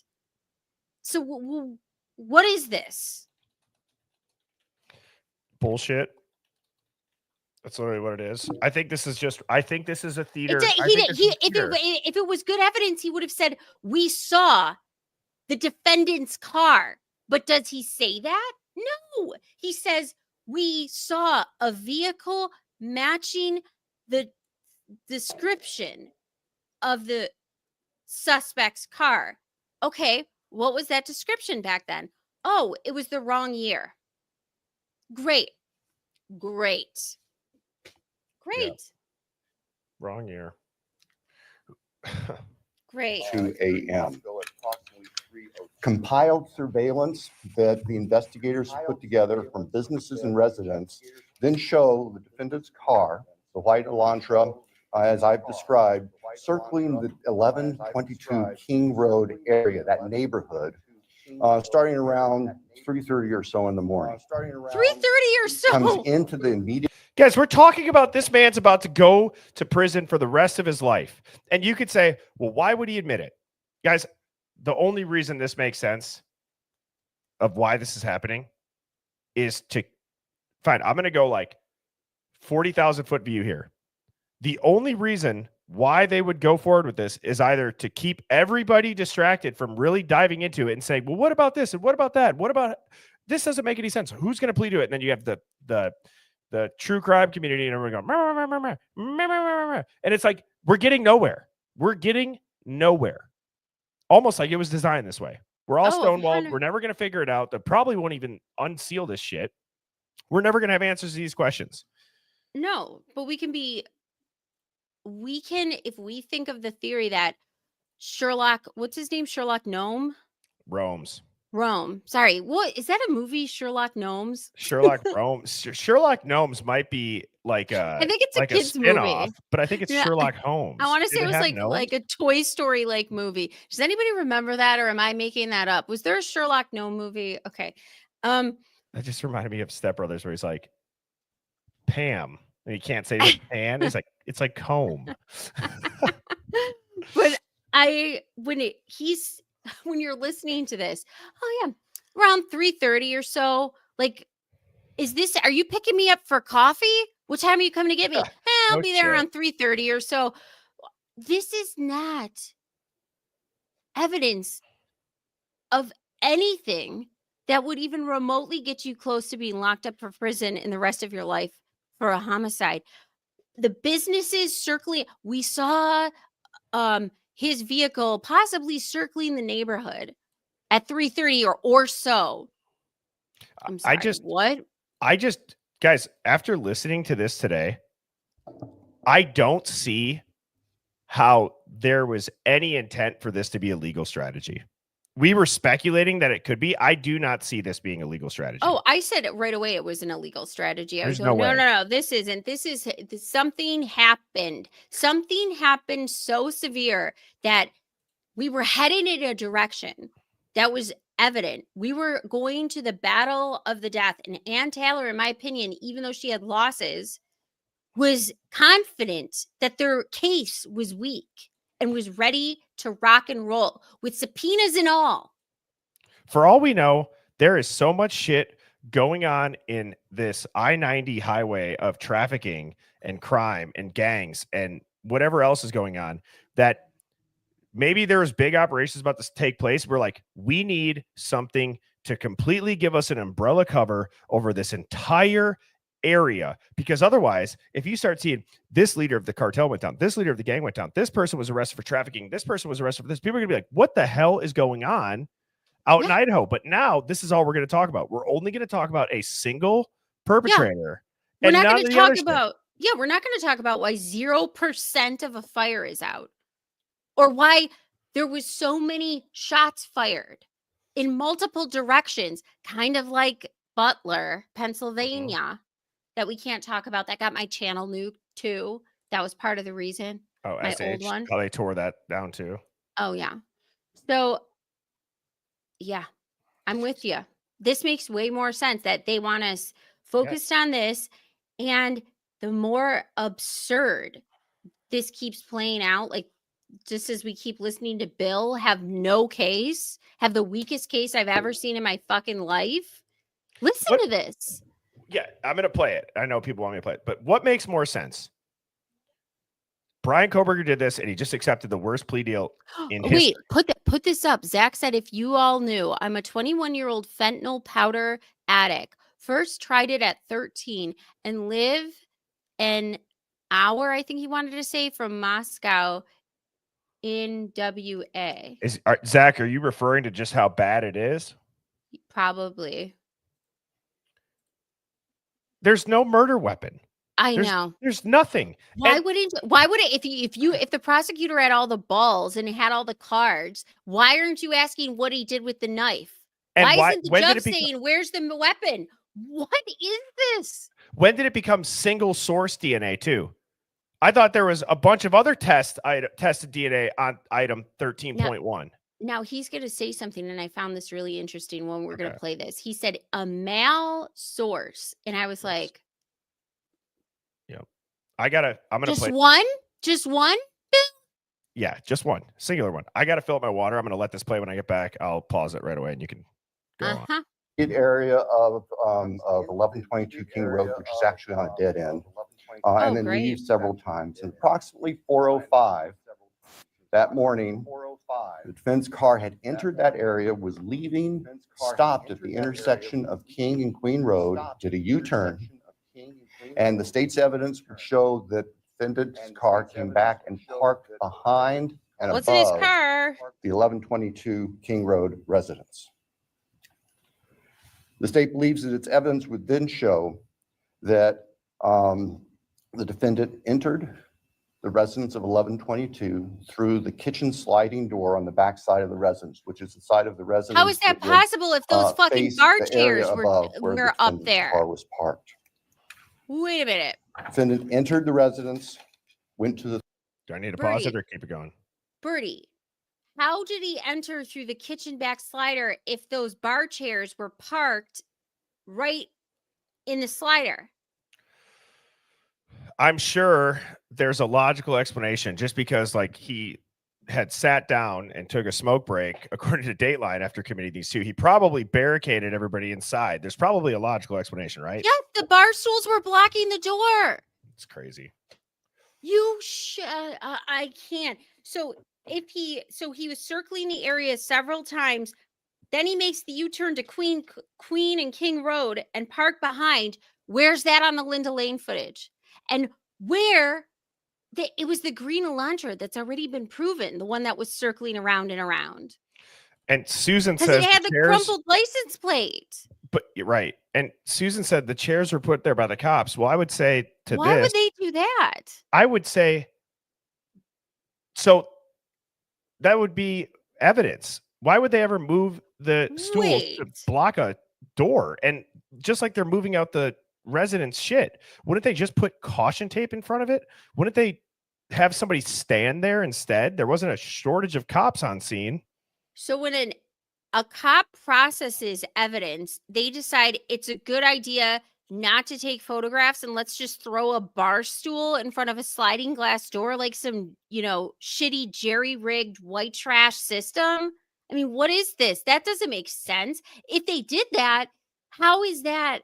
So what is this? Bullshit. That's literally what it is. I think this is a theater. If it was good evidence, he would have said, we saw the defendant's car. But does he say that? No. He says, we saw a vehicle matching the description of the suspect's car. Okay, what was that description back then? Oh, it was the wrong year. Great. Yeah. Wrong year. Great. 2 a.m. Compiled surveillance that the investigators put together from businesses and residents then show the defendant's car, the white Elantra, as I've described, circling the 1122 King Road area, that neighborhood, starting around 3:30 or so in the morning. 3:30 or so. Comes into the immediate. Guys, we're talking about this man's about to go to prison for the rest of his life. And you could say, well, why would he admit it? Guys, the only reason this makes sense of why this is happening is I'm going to go like 40,000 foot view here. The only reason why they would go forward with this is either to keep everybody distracted from really diving into it and saying, well, what about this? And what about that? What about this? Doesn't make any sense. Who's going to plead to it? And then you have the true crime community and everyone going, and it's like, we're getting nowhere. Almost like it was designed this way. We're all stonewalled. We're never going to figure it out. They probably won't even unseal this shit. We're never going to have answers to these questions. No, but if we think of the theory that Sherlock, what's his name? Sherlock Gnome? Rome's. Rome. Sorry. What is that a movie? Sherlock Gnomes? Sherlock Sherlock Gnomes might be like I a think it's a like a kids spin-off, movie. but I think it's Yeah, Sherlock I Holmes. want to Do say they it was have like gnomes? a Toy Story like movie. Does anybody remember that, or am I making that up? Was there a Sherlock Gnome movie? Okay. That just reminded me of Step Brothers, where he's like, Pam. And he can't say the pan. He's like, it's like comb. But when you're listening to this, oh yeah, around 3:30 or so, like, are you picking me up for coffee? What time are you coming to get me? I'll no be there shit. around 3:30 or so. This is not evidence of anything that would even remotely get you close to being locked up for prison in the rest of your life for a homicide. The businesses circling, we saw his vehicle possibly circling the neighborhood at 3:30 or so. I'm sorry. What? Guys, after listening to this today, I don't see how there was any intent for this to be a legal strategy. We were speculating that it could be. I do not see this being a legal strategy. Oh, I said it right away. It was an illegal strategy. I was There's no going, way. no. This isn't. Something happened. Something happened so severe that we were heading in a direction that was evident. We were going to the battle of the death. And Ann Taylor, in my opinion, even though she had losses, was confident that their case was weak and was ready to rock and roll with subpoenas and all. For all we know, there is so much shit going on in this I-90 highway of trafficking and crime and gangs and whatever else is going on that maybe there's big operations about to take place. We're like, we need something to completely give us an umbrella cover over this entire area, because otherwise, if you start seeing this leader of the cartel went down, this leader of the gang went down, this person was arrested for trafficking, this person was arrested for this, people are gonna be like, what the hell is going on out in Idaho? But now this is all we're going to talk about. We're only going to talk about a single perpetrator. We're and not none going of to the other talk shit. about we're not going to talk about why 0% of a fire is out, or why there was so many shots fired in multiple directions, kind of like Butler, Pennsylvania, that we can't talk about. That got my channel nuked too. That was part of the reason. Oh, my SH, old one. how they tore that down too. Oh yeah. So yeah, I'm with you. This makes way more sense that they want us focused on this. And the more absurd this keeps playing out, like just as we keep listening to Bill have no case, have the weakest case I've ever seen in my fucking life. Listen to this. Yeah, I'm going to play it. I know people want me to play it, but what makes more sense? Bryan Kohberger did this and he just accepted the worst plea deal in history. Wait, put this up. Zach said, if you all knew, I'm a 21-year-old fentanyl powder addict. First tried it at 13 and live an hour, I think he wanted to say, from Moscow in WA. Zach, are you referring to just how bad it is? Probably. There's no murder weapon. I know. There's nothing. Why would it if the prosecutor had all the balls and had all the cards, why aren't you asking what he did with the knife? Why isn't the judge saying, where's the weapon? What is this? When did it become single source DNA too? I thought there was a bunch of other tested DNA on item 13.1. Now he's going to say something, and I found this really interesting when we're going to play this. He said a male source, and I was like, "Yep, I'm going to play just one. Yeah, just one singular one. I got to fill up my water. I'm going to let this play when I get back. I'll pause it right away, and you can go on. Area of 1122 King Road, which is actually on a dead end, and then leave several times. And approximately 4:05 that morning, the defense car had entered that area, was leaving, stopped at the intersection of King and Queen Road, did a U-turn, and the state's evidence would show that the defendant's car came back and parked behind and above in his car? The 1122 King Road residence. The state believes that its evidence would then show that the defendant entered the residence of 1122 through the kitchen sliding door on the back side of the residence, which is the side of the residence. How is that would, possible if those fucking face bar the area chairs above where the were up defendant's there? car was parked. Wait a minute. Defendant entered the residence, went to the Do I need to pause it Birdie. or keep it going? Birdie, how did he enter through the kitchen back slider if those bar chairs were parked right in the slider? I'm sure there's a logical explanation just because like he had sat down and took a smoke break according to Dateline after committing these two. He probably barricaded everybody inside. There's probably a logical explanation, right? Yeah, the bar stools were blocking the door. It's crazy. I can't. So he was circling the area several times. Then he makes the U-turn to Queen and King Road and park behind. Where's that on the Linda Lane footage? And it was the green Elantra that's already been proven, the one that was circling around and around. And Susan Because says it had the chairs, crumpled license plate. but you're right. And Susan said the chairs were put there by the cops. Well, I would say to Why this, would they do that? I would say, so that would be evidence. Why would they ever move the stools to Wait. block a door? And just like they're moving out the residents' shit, wouldn't they just put caution tape in front of it? Wouldn't they have somebody stand there instead? There wasn't a shortage of cops on scene. So when a cop processes evidence, they decide it's a good idea not to take photographs and let's just throw a bar stool in front of a sliding glass door like some, shitty jerry-rigged white trash system. I mean, what is this? That doesn't make sense. If they did that, how is that?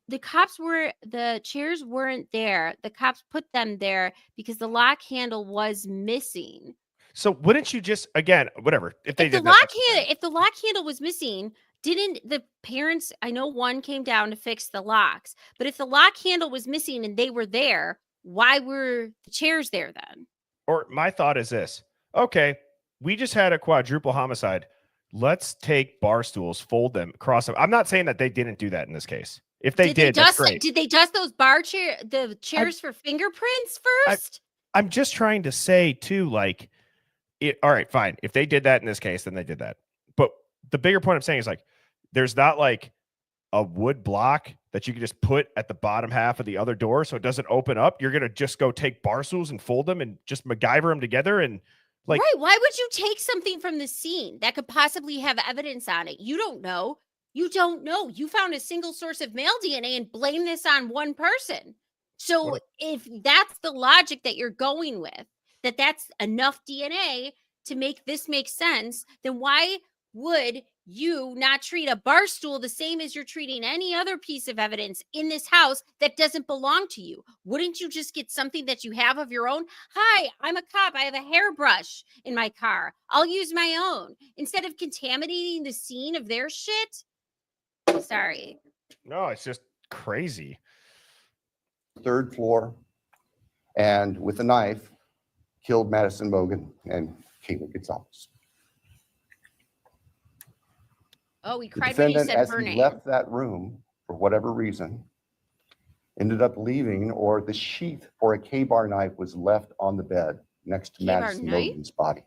The chairs weren't there. The cops put them there because the lock handle was missing. So wouldn't you just, again, whatever, if they If the did lock that, handle, if the lock handle was missing, didn't the parents? I know one came down to fix the locks, but if the lock handle was missing and they were there, why were the chairs there then? or my thought is this: okay, we just had a quadruple homicide. Let's take bar stools, fold them, cross them. I'm not saying that they didn't do that in this case. If they did, that's great. Did they dust those chairs for fingerprints first? I'm just trying to say too, like, all right, fine. If they did that in this case, then they did that. But the bigger point I'm saying is like, there's not like a wood block that you can just put at the bottom half of the other door so it doesn't open up. You're going to just go take bar stools and fold them and just MacGyver them together. And like, right. Why would you take something from the scene that could possibly have evidence on it? You don't know. You don't know. You found a single source of male DNA and blame this on one person. So if that's the logic that you're going with, that's enough DNA to make this make sense, then why would you not treat a bar stool the same as you're treating any other piece of evidence in this house that doesn't belong to you? Wouldn't you just get something that you have of your own? Hi, I'm a cop. I have a hairbrush in my car. I'll use my own instead of contaminating the scene of their shit. Sorry. no, it's just crazy. third floor and with a knife killed Madison Mogan and Kayla Gonzalez. Oh, he The cried when you defendant, said as her he name. left that room for whatever reason, ended up leaving, or the sheath for a K-bar knife was left on the bed next to K-bar Madison knife? Mogan's body.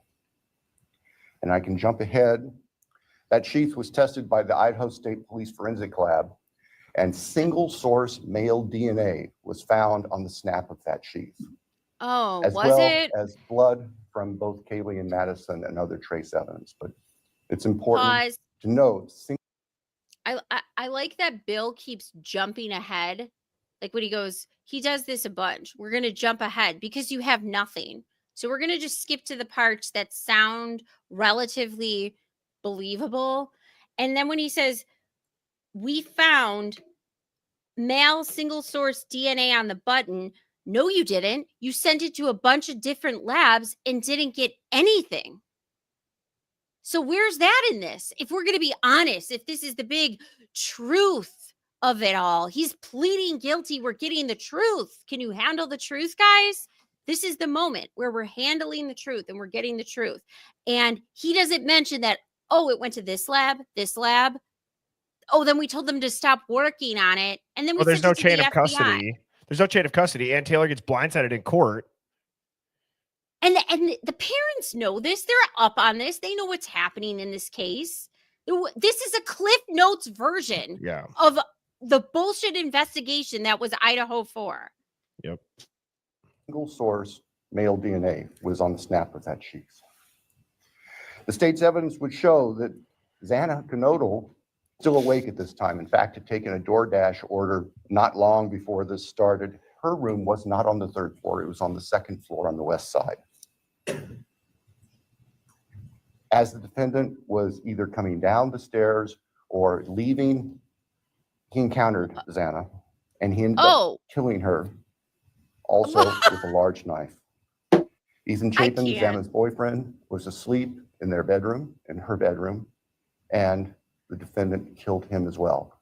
And I can jump ahead. That sheath was tested by the Idaho State Police Forensic Lab, and single source male DNA was found on the snap of that sheath, Oh, as was well it? as blood from both Kaylee and Madison and other trace evidence. But it's important Pause. to note, I like that Bill keeps jumping ahead. Like when he does this a bunch. We're going to jump ahead because you have nothing. So we're going to just skip to the parts that sound relatively believable. And then when he says, we found male single source DNA on the button. No, you didn't. You sent it to a bunch of different labs and didn't get anything. So where's that in this? If we're going to be honest, if this is the big truth of it all, he's pleading guilty. We're getting the truth. Can you handle the truth, guys? This is the moment where we're handling the truth and we're getting the truth. And he doesn't mention that, oh, it went to this lab. Oh, then we told them to stop working on it. And then we Well, there's sent no it to chain the of FBI. custody. There's no chain of custody. Ann Taylor gets blindsided in court. And the parents know this. They're up on this. They know what's happening in this case. This is a Cliff Notes version Yeah. of the bullshit investigation that was Idaho 4. Yep. Single source male DNA was on the snap of that sheath. The state's evidence would show that Xana Knodel, still awake at this time, in fact, had taken a DoorDash order not long before this started. Her room was not on the 3rd floor. It was on the 2nd floor on the west side. As the defendant was either coming down the stairs or leaving, he encountered Xana, and he ended up killing her, also with a large knife. Ethan Chapin, Xana's boyfriend, was asleep in their bedroom, in her bedroom, and the defendant killed him as well.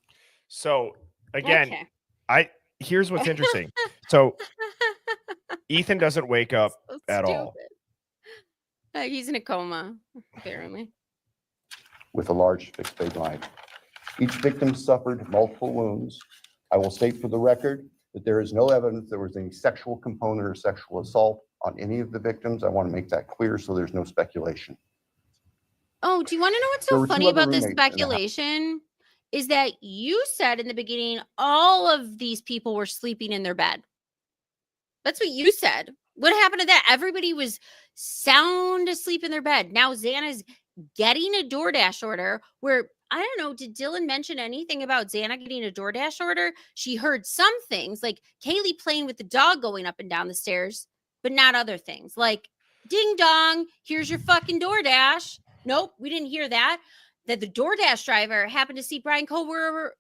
So again, here's what's interesting. So Ethan doesn't wake up at all. He's in a coma, apparently. With a large fixed blade knife. Each victim suffered multiple wounds. I will state for the record that there is no evidence there was any sexual component or sexual assault on any of the victims. I want to make that clear so there's no speculation. Oh, do you want to know what's so funny about this speculation? Is that you said in the beginning all of these people were sleeping in their bed. That's what you said. What happened to that? Everybody was sound asleep in their bed. Now Xana's getting a DoorDash order where, I don't know, did Dylan mention anything about Xana getting a DoorDash order? She heard some things, like Kaylee playing with the dog going up and down the stairs, but not other things. Like, ding dong, here's your fucking DoorDash. Nope, we didn't hear that. That the DoorDash driver happened to see Bryan Kohberger.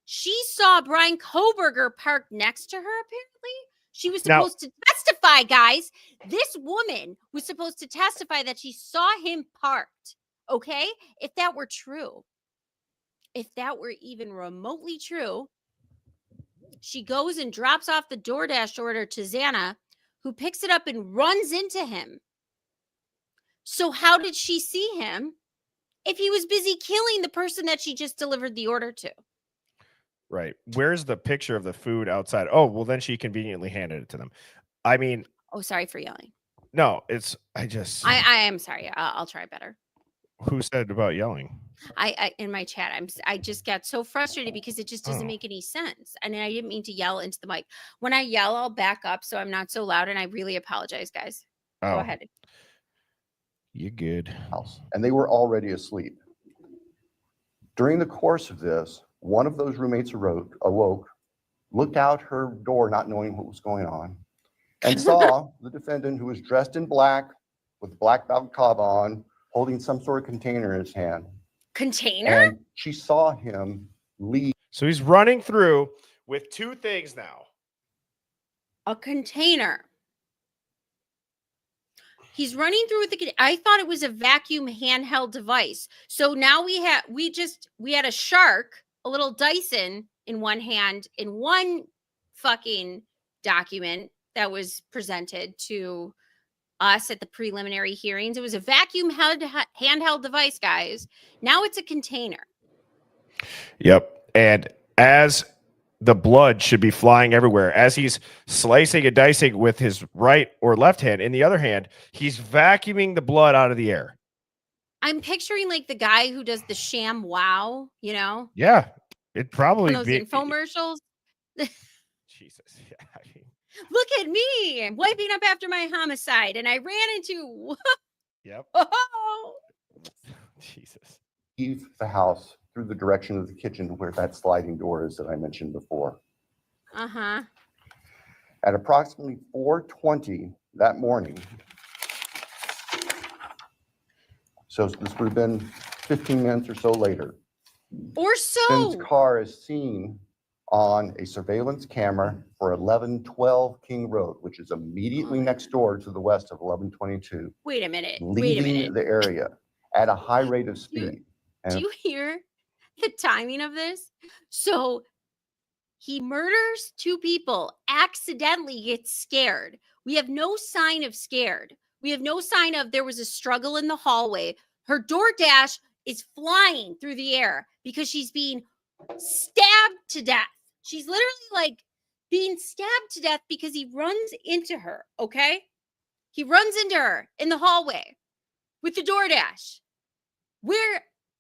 She saw Bryan Kohberger parked next to her, apparently. She was supposed to testify, guys. This woman was supposed to testify that she saw him parked. Okay? If that were true, if that were even remotely true, she goes and drops off the DoorDash order to Xana, who picks it up and runs into him. So how did she see him if he was busy killing the person that she just delivered the order to? Right. Where's the picture of the food outside? Oh, well, then she conveniently handed it to them. I mean, oh, sorry for yelling. No, I am sorry. I'll try better. Who said about yelling? I in my chat, I just got so frustrated because it just doesn't make any sense. And I didn't mean to yell into the mic. When I yell, I'll back up so I'm not so loud. And I really apologize, guys. Go ahead. You're good. And they were already asleep. During the course of this, one of those roommates awoke, looked out her door, not knowing what was going on, and saw the defendant, who was dressed in black with black balaclava on, holding some sort of container in his hand. Container? And she saw him leave. So he's running through with two things now. A container. He's running through with the. I thought it was a vacuum handheld device. So now we had a shark, a little Dyson in one hand, in one fucking document that was presented to us at the preliminary hearings. It was a vacuum handheld device, guys. Now it's a container. Yep. And as the blood should be flying everywhere, as he's slicing and dicing with his right or left hand, in the other hand, he's vacuuming the blood out of the air. I'm picturing like the guy who does the sham wow, you know? Yeah. It probably those infomercials. Jesus. Yeah. I mean, look at me wiping up after my homicide, and I ran into. Yep. Oh. Jesus. Leave the house through the direction of the kitchen where that sliding door is that I mentioned before. Uh-huh. At approximately 4:20 that morning, so this would have been 15 minutes or so later, or so, Finn's car is seen on a surveillance camera for 1112 King Road, which is immediately next door to the west of 1122. Wait a minute. Leaving the area at a high rate of speed. Do you hear the timing of this? So he murders two people, accidentally gets scared. We have no sign of scared. We have no sign of there was a struggle in the hallway. Her DoorDash is flying through the air because she's being stabbed to death. She's literally like being stabbed to death because he runs into her. Okay. He runs into her in the hallway with the DoorDash.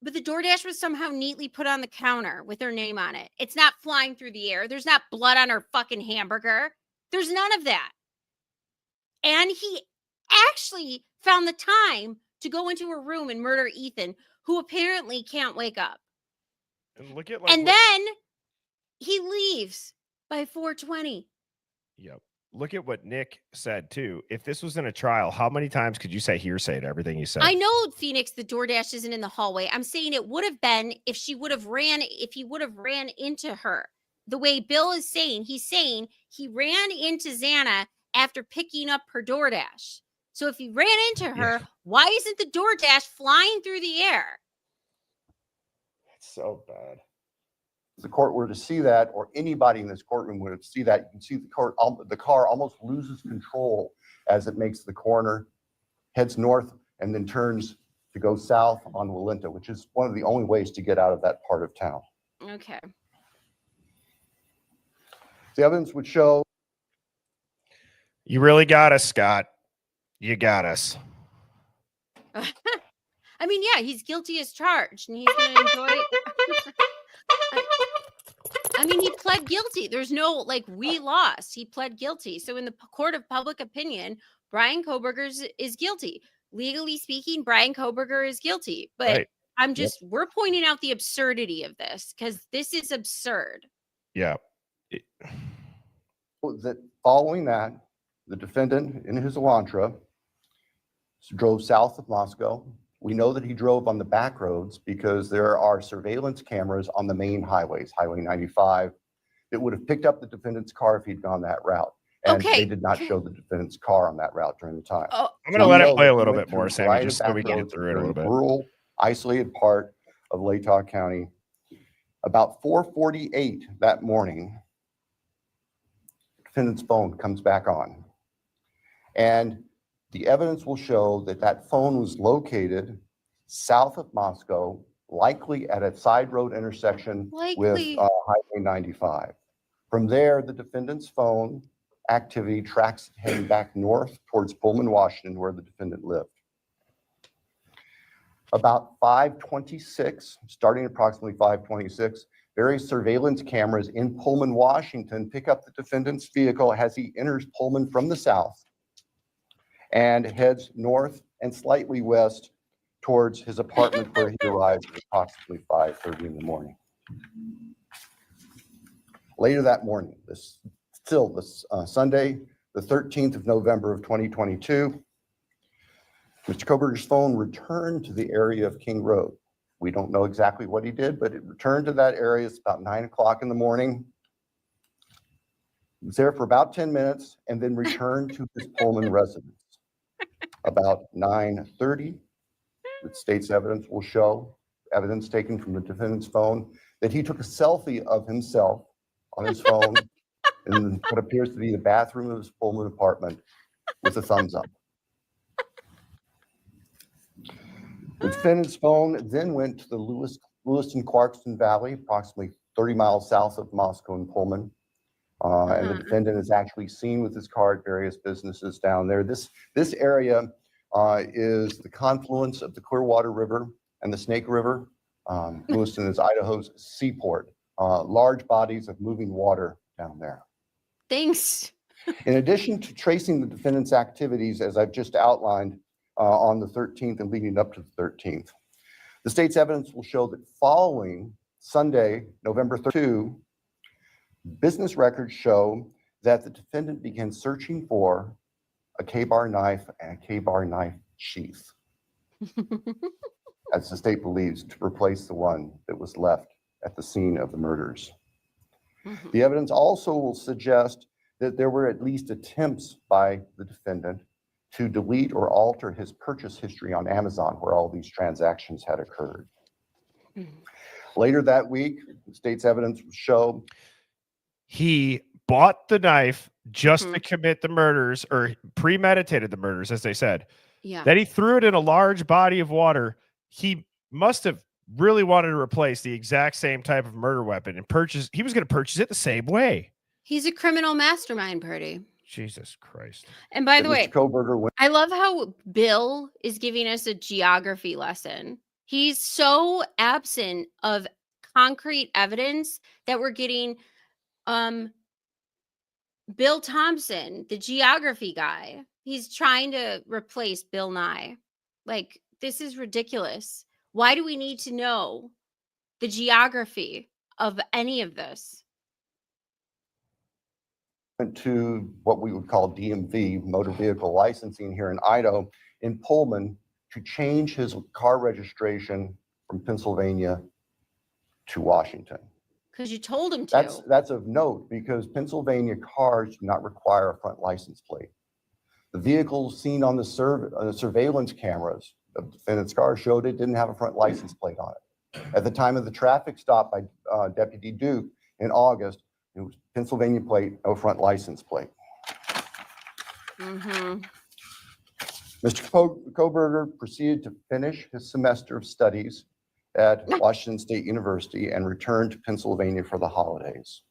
But the DoorDash was somehow neatly put on the counter with her name on it. It's not flying through the air. There's not blood on her fucking hamburger. There's none of that. And he actually found the time to go into her room and murder Ethan, who apparently can't wake up. And look at And then he leaves by 4:20. Yep. Look at what Nick said too. If this was in a trial, how many times could you say hearsay to everything you said? I know, Phoenix, the DoorDash isn't in the hallway. I'm saying it would have been if he would have ran into her. The way Bill is saying, he's saying he ran into Xana after picking up her DoorDash. So if he ran into her, why isn't the DoorDash flying through the air? It's so bad. If the court were to see that, or anybody in this courtroom would see that, you can see the car almost loses control as it makes the corner, heads north, and then turns to go south on Walinta, which is one of the only ways to get out of that part of town. Okay. The evidence would show. You really got us, Scott. You got us. I mean, yeah, he's guilty as charged, and he's going to enjoy it. I mean, he pled guilty. There's no, like, we lost. He pled guilty. So in the court of public opinion, Bryan Kohberger is guilty. Legally speaking, Bryan Kohberger is guilty. But Right. I'm just, we're pointing out the absurdity of this, because this is absurd. Yeah. That following that, the defendant in his Elantra drove south of Moscow. We know that he drove on the back roads because there are surveillance cameras on the main highways, Highway 95, that would have picked up the defendant's car if he'd gone that route. And Okay. they did not show the defendant's car on that route during the time. Oh, I'm going to We let know it play that a he little went bit more, through Sammy, variety just of so we back can get roads through it a during little bit. rural, isolated part of Latah County. About 4:48 that morning, the defendant's phone comes back on. And the evidence will show that that phone was located south of Moscow, likely at a side road intersection with Likely. Highway 95. From there, the defendant's phone activity tracks heading back north towards Pullman, Washington, where the defendant lived. About 5:26, starting approximately 5:26, various surveillance cameras in Pullman, Washington pick up the defendant's vehicle as he enters Pullman from the south and heads north and slightly west towards his apartment, where he arrives at approximately 5:30 in the morning. Later that morning, this Sunday, the 13th of November of 2022, Mr. Kohberger's phone returned to the area of King Road. We don't know exactly what he did, but it returned to that area. It's about 9 o'clock in the morning. He was there for about 10 minutes and then returned to his Pullman residence. About 9:30, the state's evidence will show, evidence taken from the defendant's phone, that he took a selfie of himself on his phone in what appears to be the bathroom of his Pullman apartment with a thumbs up. The defendant's phone then went to the Lewiston-Clarkston Valley, approximately 30 miles south of Moscow and Pullman. And the defendant is actually seen with his car at various businesses down there. This area is the confluence of the Clearwater River and the Snake River. Lewiston is Idaho's seaport. Large bodies of moving water down there. Thanks. In addition to tracing the defendant's activities, as I've just outlined, on the 13th and leading up to the 13th, the state's evidence will show that following Sunday, November 2, business records show that the defendant began searching for a K-bar knife and a K-bar knife sheath, as the state believes, to replace the one that was left at the scene of the murders. The evidence also will suggest that there were at least attempts by the defendant to delete or alter his purchase history on Amazon, where all these transactions had occurred. Later that week, the state's evidence will show he bought the knife just to commit the murders, or premeditated the murders, as they said. Yeah. Then he threw it in a large body of water. He must have really wanted to replace the exact same type of murder weapon and he was going to purchase it the same way. He's a criminal mastermind, Purdy. Jesus Christ. And by that the Mr. way, Kohberger went I love how Bill is giving us a geography lesson. He's so absent of concrete evidence that we're getting Bill Thompson, the geography guy. He's trying to replace Bill Nye. Like, this is ridiculous. Why do we need to know the geography of any of this? to what we would call DMV, motor vehicle licensing here in Idaho, in Pullman, to change his car registration from Pennsylvania to Washington. Because you told him to. That's of note because Pennsylvania cars do not require a front license plate. The vehicles seen on the surveillance cameras of the defendant's car showed it didn't have a front license plate on it. At the time of the traffic stop by Deputy Duke in August, it was Pennsylvania plate, no front license plate. Mm-hmm. Mr. Kohberger proceeded to finish his semester of studies at Washington State University and returned to Pennsylvania for the holidays.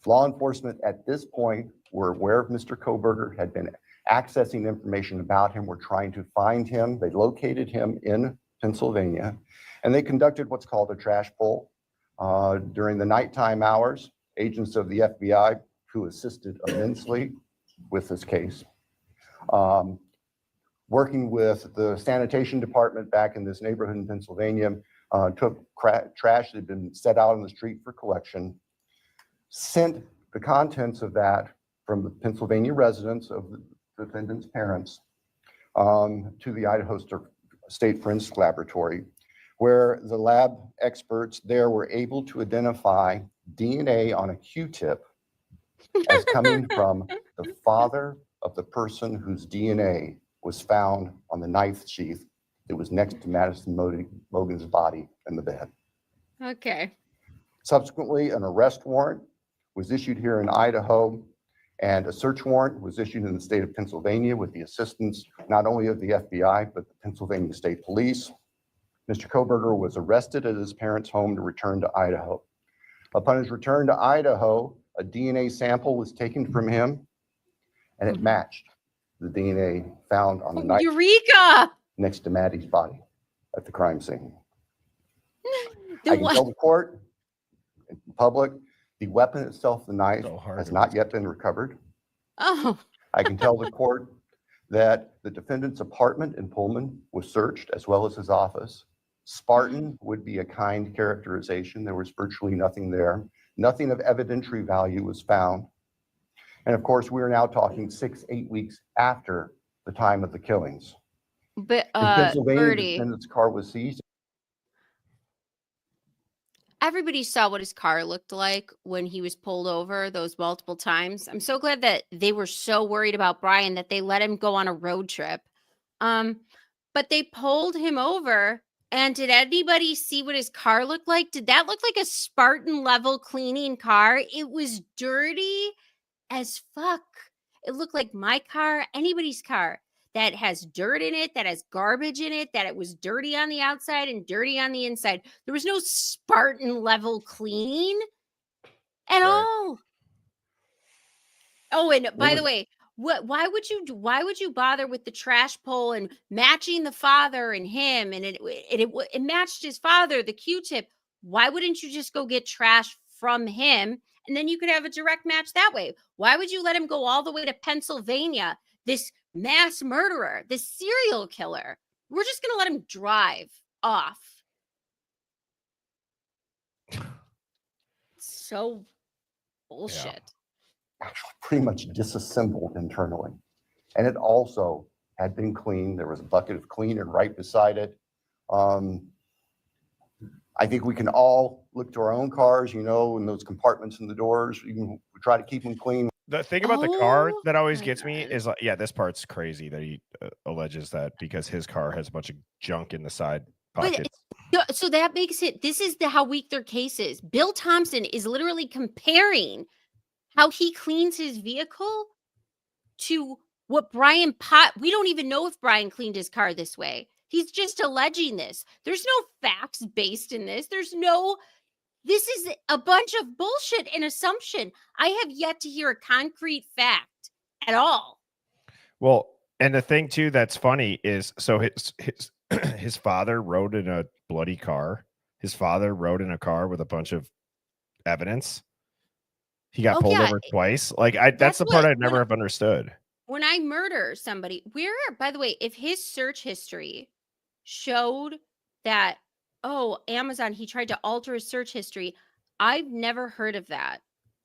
Law enforcement at this point were aware of Mr. Kohberger, had been accessing information about him, were trying to find him. They located him in Pennsylvania, and they conducted what's called a trash pull. During the nighttime hours, agents of the FBI, who assisted immensely with this case, working with the sanitation department back in this neighborhood in Pennsylvania, took trash that had been set out on the street for collection, sent the contents of that from the Pennsylvania residence of the defendant's parents to the Idaho State Forensic Laboratory, where the lab experts there were able to identify DNA on a Q-tip as coming from the father of the person whose DNA was found on the knife sheath that was next to Madison Mogan's body in the bed. Okay. Subsequently, an arrest warrant was issued here in Idaho, and a search warrant was issued in the state of Pennsylvania with the assistance not only of the FBI, but the Pennsylvania State Police. Mr. Kohberger was arrested at his parents' home to return to Idaho. Upon his return to Idaho, a DNA sample was taken from him, and it matched the DNA found on the knife Eureka! next to Maddie's body at the crime scene. The I can what? tell the court, in public, the weapon itself, the knife, So hard has to not yet been recovered. Oh, I can tell the court that the defendant's apartment in Pullman was searched, as well as his office. Spartan would be a kind characterization. There was virtually nothing there. Nothing of evidentiary value was found. And of course, we are now talking 6-8 weeks after the time of the killings. but In Pennsylvania, the Birdie, defendant's car was seized. everybody saw what his car looked like when he was pulled over those multiple times. I'm so glad that they were so worried about Bryan that they let him go on a road trip. But they pulled him over. And did anybody see what his car looked like? Did that look like a Spartan level cleaning car? It was dirty as fuck. It looked like my car, anybody's car that has dirt in it, that has garbage in it, that it was dirty on the outside and dirty on the inside. There was no Spartan level cleaning at all. Oh, and by the way, why would you bother with the trash pull and matching the father and him, and it matched his father, the Q-tip? Why wouldn't you just go get trash from him and then you could have a direct match that way? Why would you let him go all the way to Pennsylvania, this mass murderer, this serial killer? We're just going to let him drive off. So bullshit. Actually pretty much disassembled internally. And it also had been cleaned. There was a bucket of cleaner right beside it. I think we can all look to our own cars, you know, and those compartments in the doors. You can try to keep them clean. The thing about the car Oh that always my gets me God. is like, yeah, this part's crazy that he alleges that because his car has a bunch of junk in the side But pockets. so that makes it, this is how weak their case is. Bill Thompson is literally comparing how he cleans his vehicle to what Bryan we don't even know if Bryan cleaned his car this way. He's just alleging this. There's no facts based in this. There's no This is a bunch of bullshit and assumption. I have yet to hear a concrete fact at all. Well, and the thing too that's funny is so his father rode in a bloody car. His father rode in a car with a bunch of evidence. He got pulled over twice. Like that's the part I'd never have understood. When I murder somebody, by the way, if his search history showed that, oh, Amazon, he tried to alter his search history, I've never heard of that.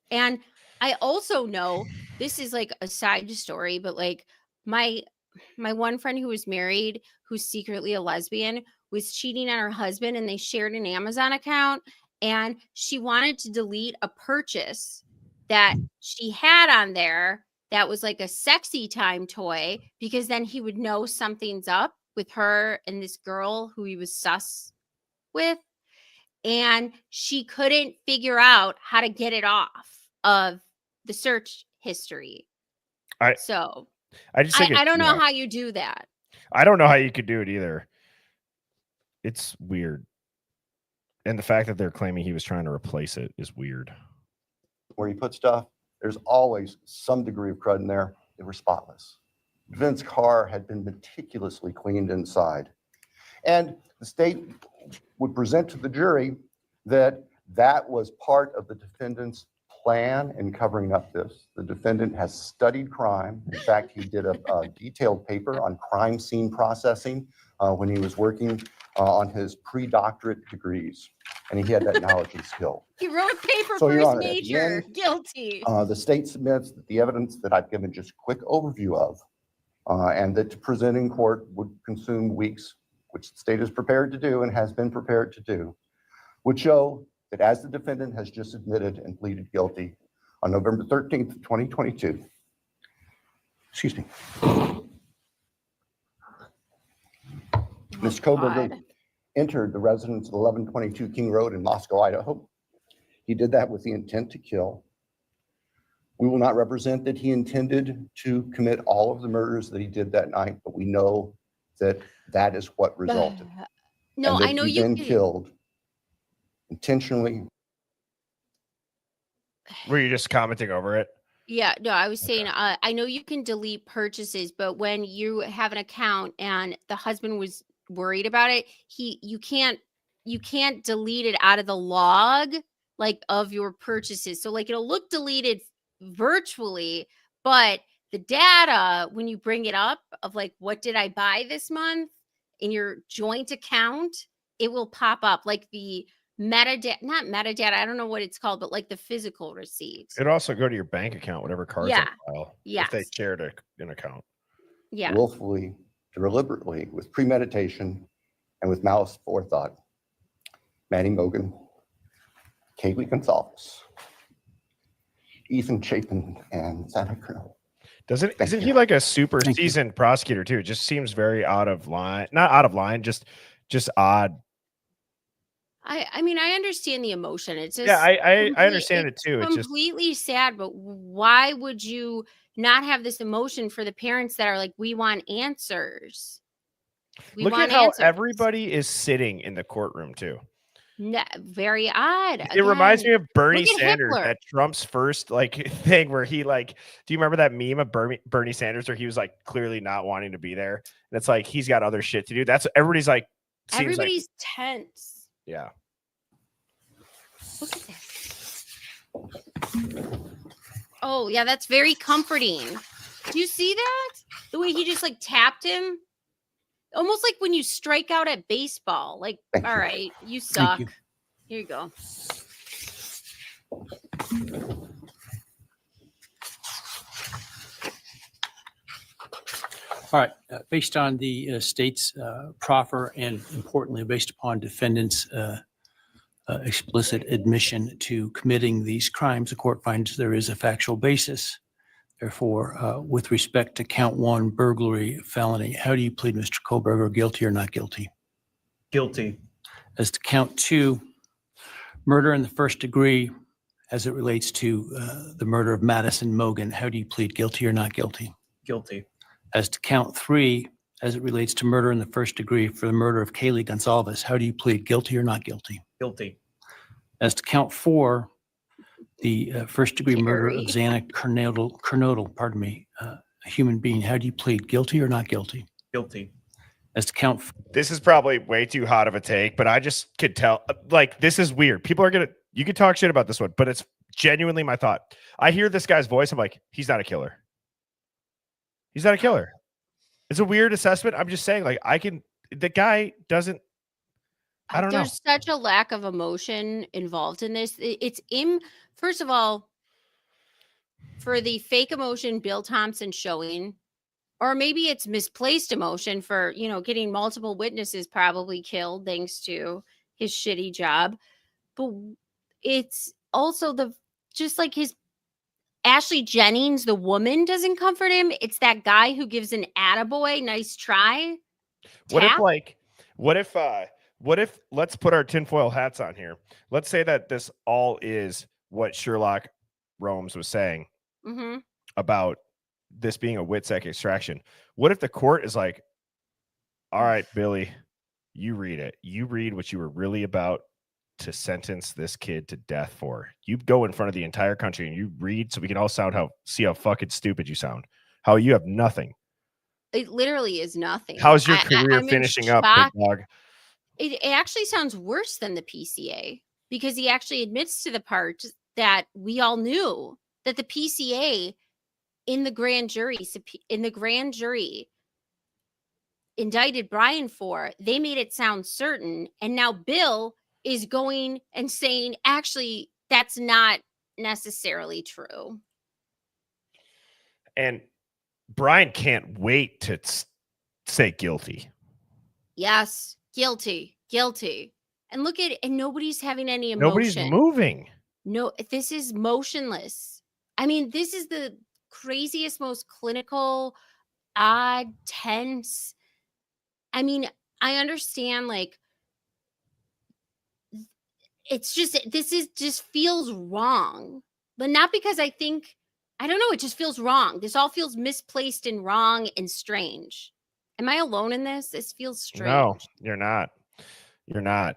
And I also know, this is like a side story, but like my one friend who was married, who's secretly a lesbian, was cheating on her husband, and they shared an Amazon account, and she wanted to delete a purchase that she had on there that was like a sexy time toy, because then he would know something's up with her and this girl who he was sus with. And she couldn't figure out how to get it off of the search history. I just think I don't know how you do that. I don't know how you could do it either. It's weird. And the fact that they're claiming he was trying to replace it is weird. Where you put stuff, there's always some degree of crud in there. They were spotless. Vince's car had been meticulously cleaned inside. And the state would present to the jury that that was part of the defendant's plan in covering up this. The defendant has studied crime. In fact, he did a detailed paper on crime scene processing when he was working on his pre-doctorate degrees. And he had that knowledge and skill. He wrote a paper So, for Your his Honor, at the major. end, Guilty. The state submits that the evidence that I've given just a quick overview of, and that to present in court would consume weeks, which the state is prepared to do and has been prepared to do, would show that as the defendant has just admitted and pleaded guilty on November 13th, 2022, excuse me, Ms. Kohberger entered the residence of 1122 King Road in Moscow, Idaho. He did that with the intent to kill. We will not represent that he intended to commit all of the murders that he did that night, but we know that that is what resulted. No, and that I know he you then can- killed intentionally. Were you just commenting over it? Yeah, no, I was saying, I know you can delete purchases, but when you have an account and the husband was worried about it, you can't delete it out of the log, like, of your purchases. So like it'll look deleted virtually, but the data, when you bring it up of like, what did I buy this month in your joint account, it will pop up like the metadata, not metadata, I don't know what it's called, but like the physical receipt. It'd also go to your bank account, whatever cards on file. If they Yes. shared an account. Yeah. Willfully, deliberately, with premeditation, and with malice forethought. Manny Mogan, Kaylee Gonzalez, Ethan Chapin, and Santa Cruz. Isn't he like a super seasoned prosecutor too? It just seems very out of line. Not out of line, just odd. I mean, I understand the emotion. It's just, Yeah, I understand it too. It's It's just completely sad, but why would you not have this emotion for the parents that are like, we want answers? Look at how everybody is sitting in the courtroom too. Very odd. It reminds me Again, of Bernie look at Sanders, Hitler. that Trump's first like thing where he like, do you remember that meme of Bernie Sanders where he was like clearly not wanting to be there? And it's like he's got other shit to do. That's everybody's like Everybody's tense. Yeah. Look at this. Oh, yeah, that's very comforting. Do you see that? The way he just like tapped him? Almost like when you strike out at baseball. Like, all right, you suck. you. Here you go. All right, based on the state's proffer and importantly, based upon defendants' explicit admission to committing these crimes, the court finds there is a factual basis. Therefore, with respect to count one, burglary, felony, how do you plead, Mr. Kohberger, guilty or not guilty? Guilty. As to count two, murder in the first degree, as it relates to the murder of Madison Mogan, how do you plead, guilty or not guilty? Guilty. As to count three, as it relates to murder in the first degree for the murder of Kaylee Gonzalez, how do you plead, guilty or not guilty? Guilty. As to count 4, the first-degree murder of Carrie. Xana Kernodle, pardon me, a human being, how do you plead, guilty or not guilty? Guilty. As to count This is probably way too hot of a take, but I just could tell. Like, this is weird. People are gonna. You could talk shit about this one, but it's genuinely my thought. I hear this guy's voice. I'm like, he's not a killer. He's not a killer. It's a weird assessment. I'm just saying, like, the guy doesn't. I don't know. There's such a lack of emotion involved in this. First of all, for the fake emotion Bill Thompson showing, or maybe it's misplaced emotion for, getting multiple witnesses probably killed thanks to his shitty job. But it's also just like his Ashley Jennings, the woman, doesn't comfort him. It's that guy who gives an attaboy, nice try. What if let's put our tinfoil hats on here. Let's say that this all is what Sherlock Holmes was saying about this being a WITSEC extraction. What if the court is like, all right, Billy, you read it. You read what you were really about to sentence this kid to death for. You go in front of the entire country and you read so we can all see how fucking stupid you sound. How you have nothing. It literally is nothing. How's your career I'm in finishing up, shock. big dog? It actually sounds worse than the PCA because he actually admits to the part that we all knew that the PCA in the grand jury indicted Bryan for, they made it sound certain. And now Bill is going and saying, actually, that's not necessarily true. And Bryan can't wait to say guilty. Yes, guilty. And look at it, and nobody's having any emotion. Nobody's moving. No, this is motionless. I mean, this is the craziest, most clinical, odd, tense. I mean, I understand, like, it's just, just feels wrong, but not because I don't know, it just feels wrong. This all feels misplaced and wrong and strange. Am I alone in this? This feels strange. No, you're not. You're not.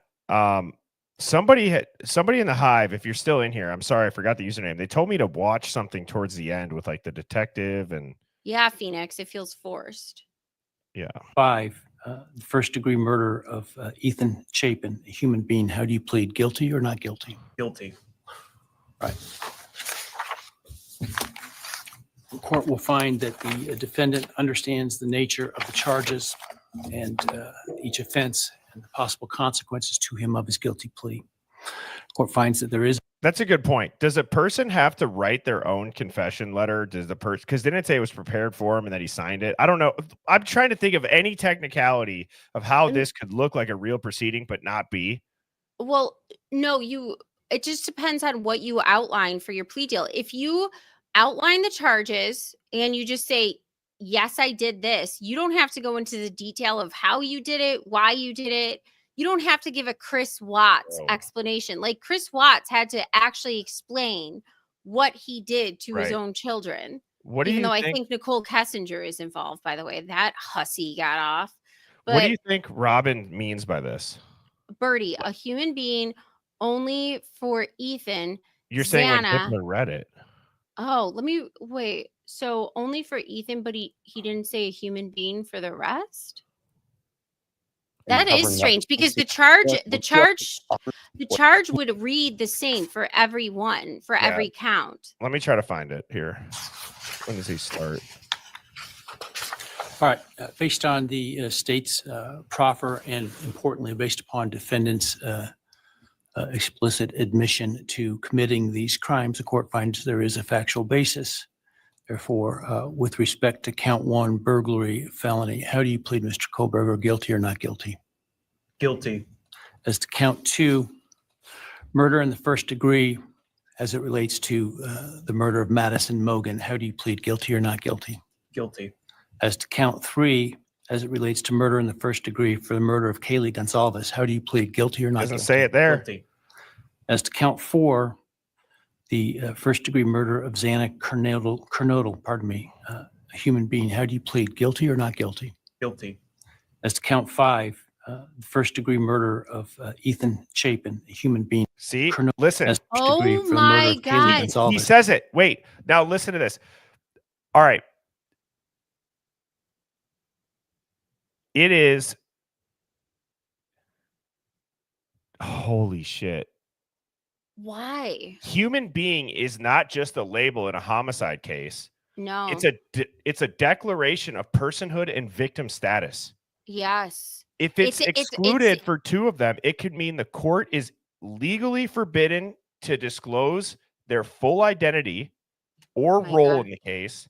Somebody in the Hive, if you're still in here, I'm sorry, I forgot the username. They told me to watch something towards the end with like the detective and. Yeah, Phoenix, it feels forced. Yeah. 5, the first-degree murder of Ethan Chapin, a human being, how do you plead, guilty or not guilty? Guilty. Right. The court will find that the defendant understands the nature of the charges and each offense and the possible consequences to him of his guilty plea. The court finds that there is. That's a good point. Does a person have to write their own confession letter? Does the person, because didn't it say it was prepared for him and that he signed it? I don't know. I'm trying to think of any technicality of how this could look like a real proceeding, but not be. Well, no, it just depends on what you outline for your plea deal. If you outline the charges and you just say, yes, I did this, you don't have to go into the detail of how you did it, why you did it. You don't have to give a Chris Watts explanation. Like Chris Watts had to actually explain what he did to his own children. Even though I think Nicole Kessinger is involved, by the way. That hussy got off. But what do you think Robin means by this? Birdie, a human being only for Ethan. You're saying when Xana, Hitler read it. Oh, let me wait. So only for Ethan, but he didn't say a human being for the rest? That is strange because the charge would read the same for everyone, for every count. Let me try to find it here. When does he start? All right. Based on the state's proffer and importantly, based upon defendants' explicit admission to committing these crimes, the court finds there is a factual basis. Therefore, with respect to count 1, burglary, felony, how do you plead, Mr. Kohberger, guilty or not guilty? Guilty. As to count 2, murder in the first degree, as it relates to the murder of Madison Mogan, how do you plead, guilty or not guilty? Guilty. As to count 3, as it relates to murder in the first degree for the murder of Kaylee Gonzalez, how do you plead, guilty or not Doesn't guilty? say it there. Guilty. As to count 4, the first-degree murder of Xana Kernodle, pardon me, a human being, how do you plead, guilty or not guilty? Guilty. As to count 5, first-degree murder of Ethan Chapin, a human being. See, Colonel- listen. as first Oh degree for the my murder of Kaylee God. He Gonzalez. says it. Wait, now listen to this. All right. It is. Holy shit. Why? Human being is not just a label in a homicide case. No. It's a declaration of personhood and victim status. Yes. If it's It's- excluded for two of them, it could mean the court is legally forbidden to disclose their full identity or My role God. in the case.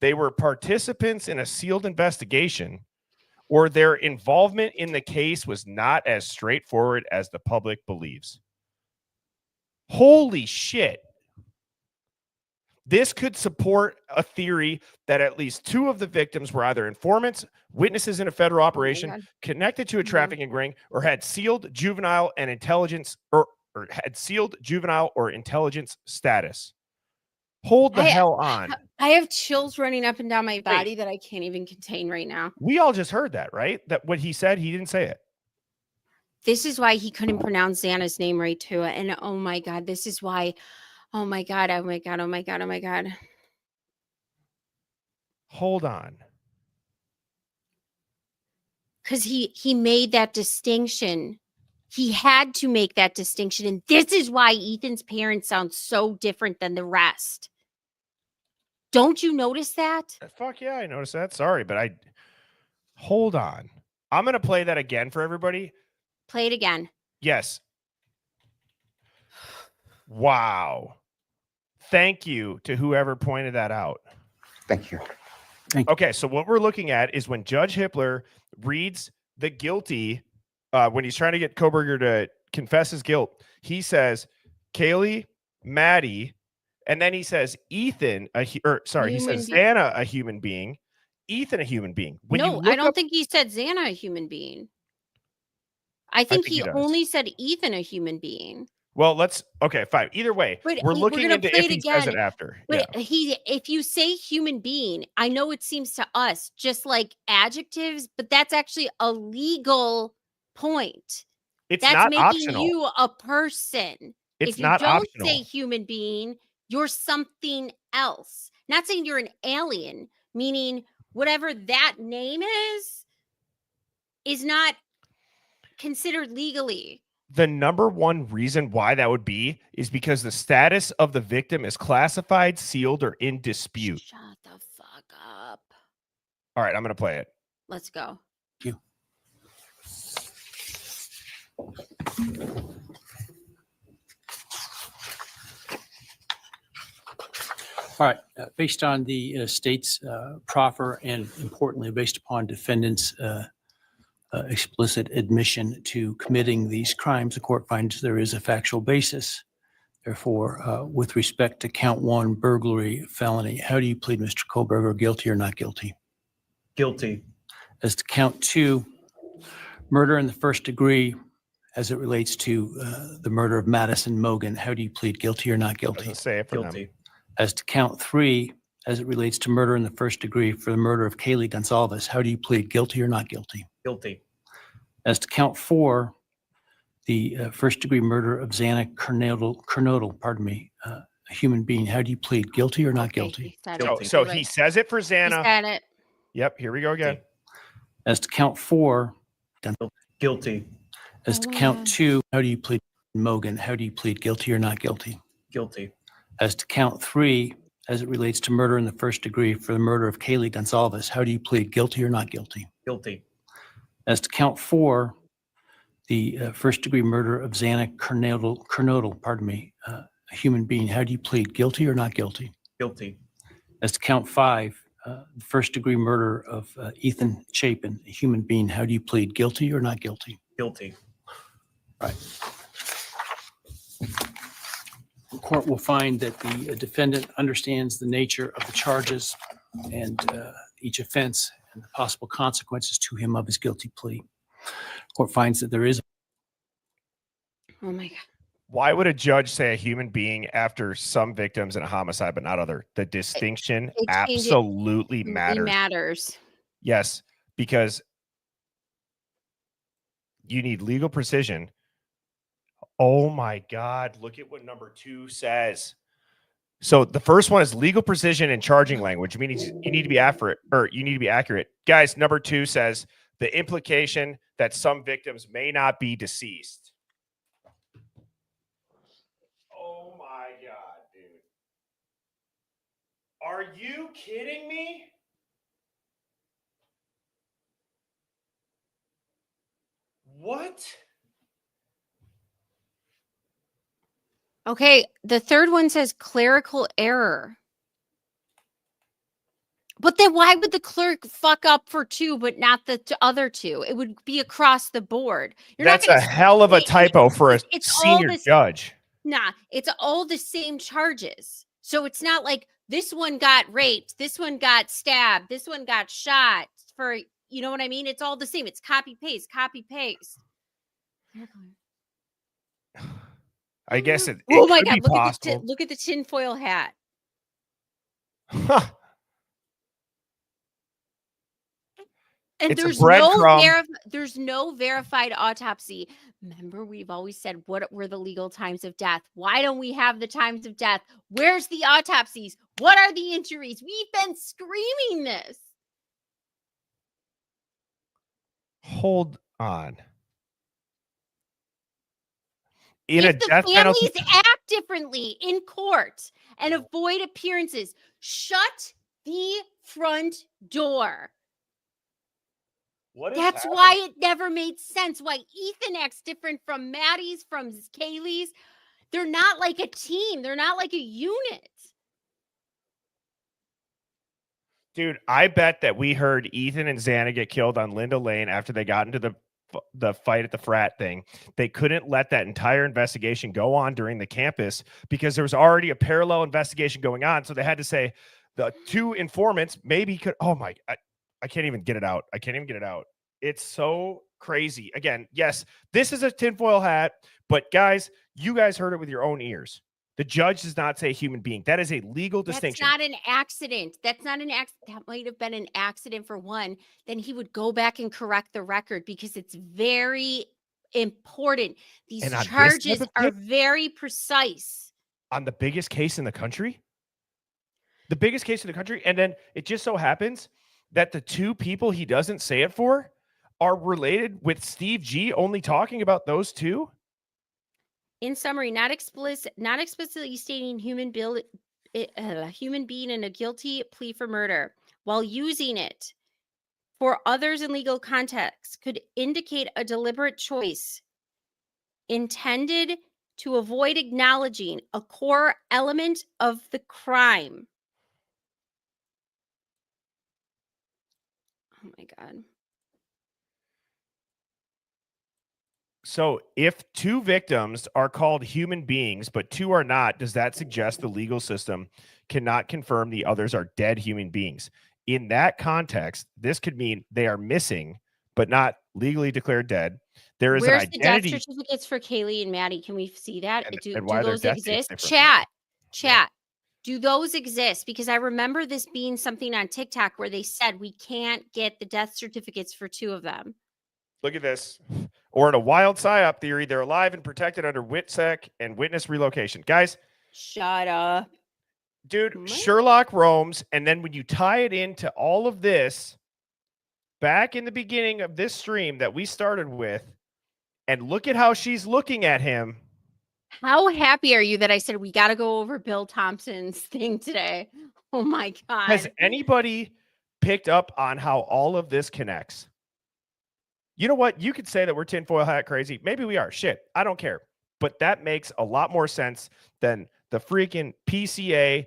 They were participants in a sealed investigation, or their involvement in the case was not as straightforward as the public believes. Holy shit. This could support a theory that at least two of the victims were either informants, witnesses in a federal operation, God. connected to a Mhm. trafficking ring, or had sealed juvenile and intelligence or had sealed juvenile or intelligence status. Hold the hell on. I have chills running up and down my body that I can't even contain right now. We all just heard that, right? That what he said, he didn't say it. This is why he couldn't pronounce Xana's name right too. And oh my God, this is why. Oh my God. Oh my God. Oh my God. Oh my God. Hold on. Because he made that distinction. He had to make that distinction. And this is why Ethan's parents sound so different than the rest. Don't you notice that? Fuck yeah, I noticed that. Sorry, but hold on. I'm going to play that again for everybody. Play it again. Yes. Wow. Thank you to whoever pointed that out. Thank you. Okay, so what we're looking at is when Judge Hippler reads the guilty, when he's trying to get Kohberger to confess his guilt, he says, Kaylee, Maddie, and then he says Ethan, he says Xana, a human being, Ethan, a human being. When you No, look I don't up- think he said Xana a human being. I think think he he does. only said Ethan a human being. Well, okay, fine. Either way, But we're we're looking gonna into play if it he says it again. after. But Yeah. if you say human being, I know it seems to us just like adjectives, but that's actually a legal point. It's That's not making optional. you a person. It's if you not don't optional. say human being, you're something else. Not saying you're an alien, meaning whatever that name is not considered legally. The number one reason why that would be is because the status of the victim is classified, sealed, or in dispute. Shut the fuck up. All right, I'm going to play it. Let's go. All right. Based on the state's proffer and importantly, based upon defendants' explicit admission to committing these crimes, the court finds there is a factual basis. Therefore, with respect to count one, burglary, felony, how do you plead, Mr. Kohberger, guilty or not guilty? Guilty. As to count two, murder in the first degree, as it relates to the murder of Madison Mogan, how do you plead, guilty or not guilty? Doesn't say it for them. Guilty. As to count three, as it relates to murder in the first degree for the murder of Kaylee Gonzalez, how do you plead, guilty or not guilty? Guilty. As to count four, the first degree murder of Xana Kernodle, a human being, how do you plead, guilty or not Okay, guilty? he said Guilty. it. So You're he right. says it for He Xana. said it. Yep, here we go again. As to count four, Guilty. as to Oh, count wow. two, how do you plead, Mogan, how do you plead, guilty or not guilty? Guilty. As to count three, as it relates to murder in the first degree for the murder of Kaylee Gonzalez, how do you plead, guilty or not guilty? Guilty. As to count four, the first degree murder of Xana Kernodle, a human being, how do you plead, guilty or not guilty? Guilty. As to count five, the first degree murder of Ethan Chapin, a human being, how do you plead, guilty or not guilty? Guilty. Right. The court will find that the defendant understands the nature of the charges and each offense and the possible consequences to him of his guilty plea. Court finds that there is. Oh my God. Why would a judge say a human being after some victims in a homicide but not other? The distinction It changes- absolutely It matters. matters. Yes, because you need legal precision. Oh my God. Look at what number 2 says. So the first one is legal precision and charging language, meaning you need to be accurate, or you need to be accurate. Guys, number 2 says the implication that some victims may not be deceased. Oh my God, dude. Are you kidding me? What? Okay, the third one says clerical error. But then why would the clerk fuck up for 2 but not the other 2? It would be across the board. You're That's not a gonna hell of a it- typo for a it's all senior this judge. Nah, it's all the same charges. So it's not like this one got raped, this one got stabbed, this one got shot for, you know what I mean? It's all the same. It's copy paste, copy paste. I guess it Oh my could God, be possible. look at the tinfoil hat. Huh. And It's a breadcrumb. there's no verified autopsy. Remember, we've always said, what were the legal times of death? Why don't we have the times of death? Where's the autopsies? What are the injuries? We've been screaming this. Hold on. In If a the death penalty, families act differently in court and avoid appearances, shut the front door. what is That's happening? why it never made sense. Why Ethan acts different from Maddie's, from Kaylee's. They're not like a team. They're not like a unit. Dude, I bet that we heard Ethan and Xana get killed on Linda Lane after they got into the fight at the frat thing. They couldn't let that entire investigation go on during the campus because there was already a parallel investigation going on. So they had to say the 2 informants maybe could. Oh my, I can't even get it out. I can't even get it out. It's so crazy. Again, yes, this is a tinfoil hat, but guys, you guys heard it with your own ears. The judge does not say human being. That is a legal distinction. That's not an accident. That's not an accident. That might have been an accident for one. Then he would go back and correct the record because it's very important. These And on this charges type of are case- very precise. on the biggest case in the country. The biggest case in the country. And then it just so happens that the 2 people he doesn't say it for are related with Steve G only talking about those 2. In summary, not explicitly stating human being in a guilty plea for murder while using it for others in legal context could indicate a deliberate choice intended to avoid acknowledging a core element of the crime. Oh my God. So if 2 victims are called human beings, but 2 are not, does that suggest the legal system cannot confirm the others are dead human beings? In that context, this could mean they are missing, but not legally declared dead. There is Where's an the death identity. certificates for Kaylee and Maddie? Can we see that? Do why their those death dates exist? different. Chat. Do those exist? Because I remember this being something on TikTok where they said we can't get the death certificates for 2 of them. Look at this. Or in a wild psyop theory, they're alive and protected under WITSEC and witness relocation. Guys, Shut up. dude, What? Sherlock roams, and then when you tie it into all of this, back in the beginning of this stream that we started with, and look at how she's looking at him. How happy are you that I said we got to go over Bill Thompson's thing today? Oh my God. Has anybody picked up on how all of this connects? You know what? You could say that we're tinfoil hat crazy. Maybe we are. Shit. I don't care. But that makes a lot more sense than the freaking PCA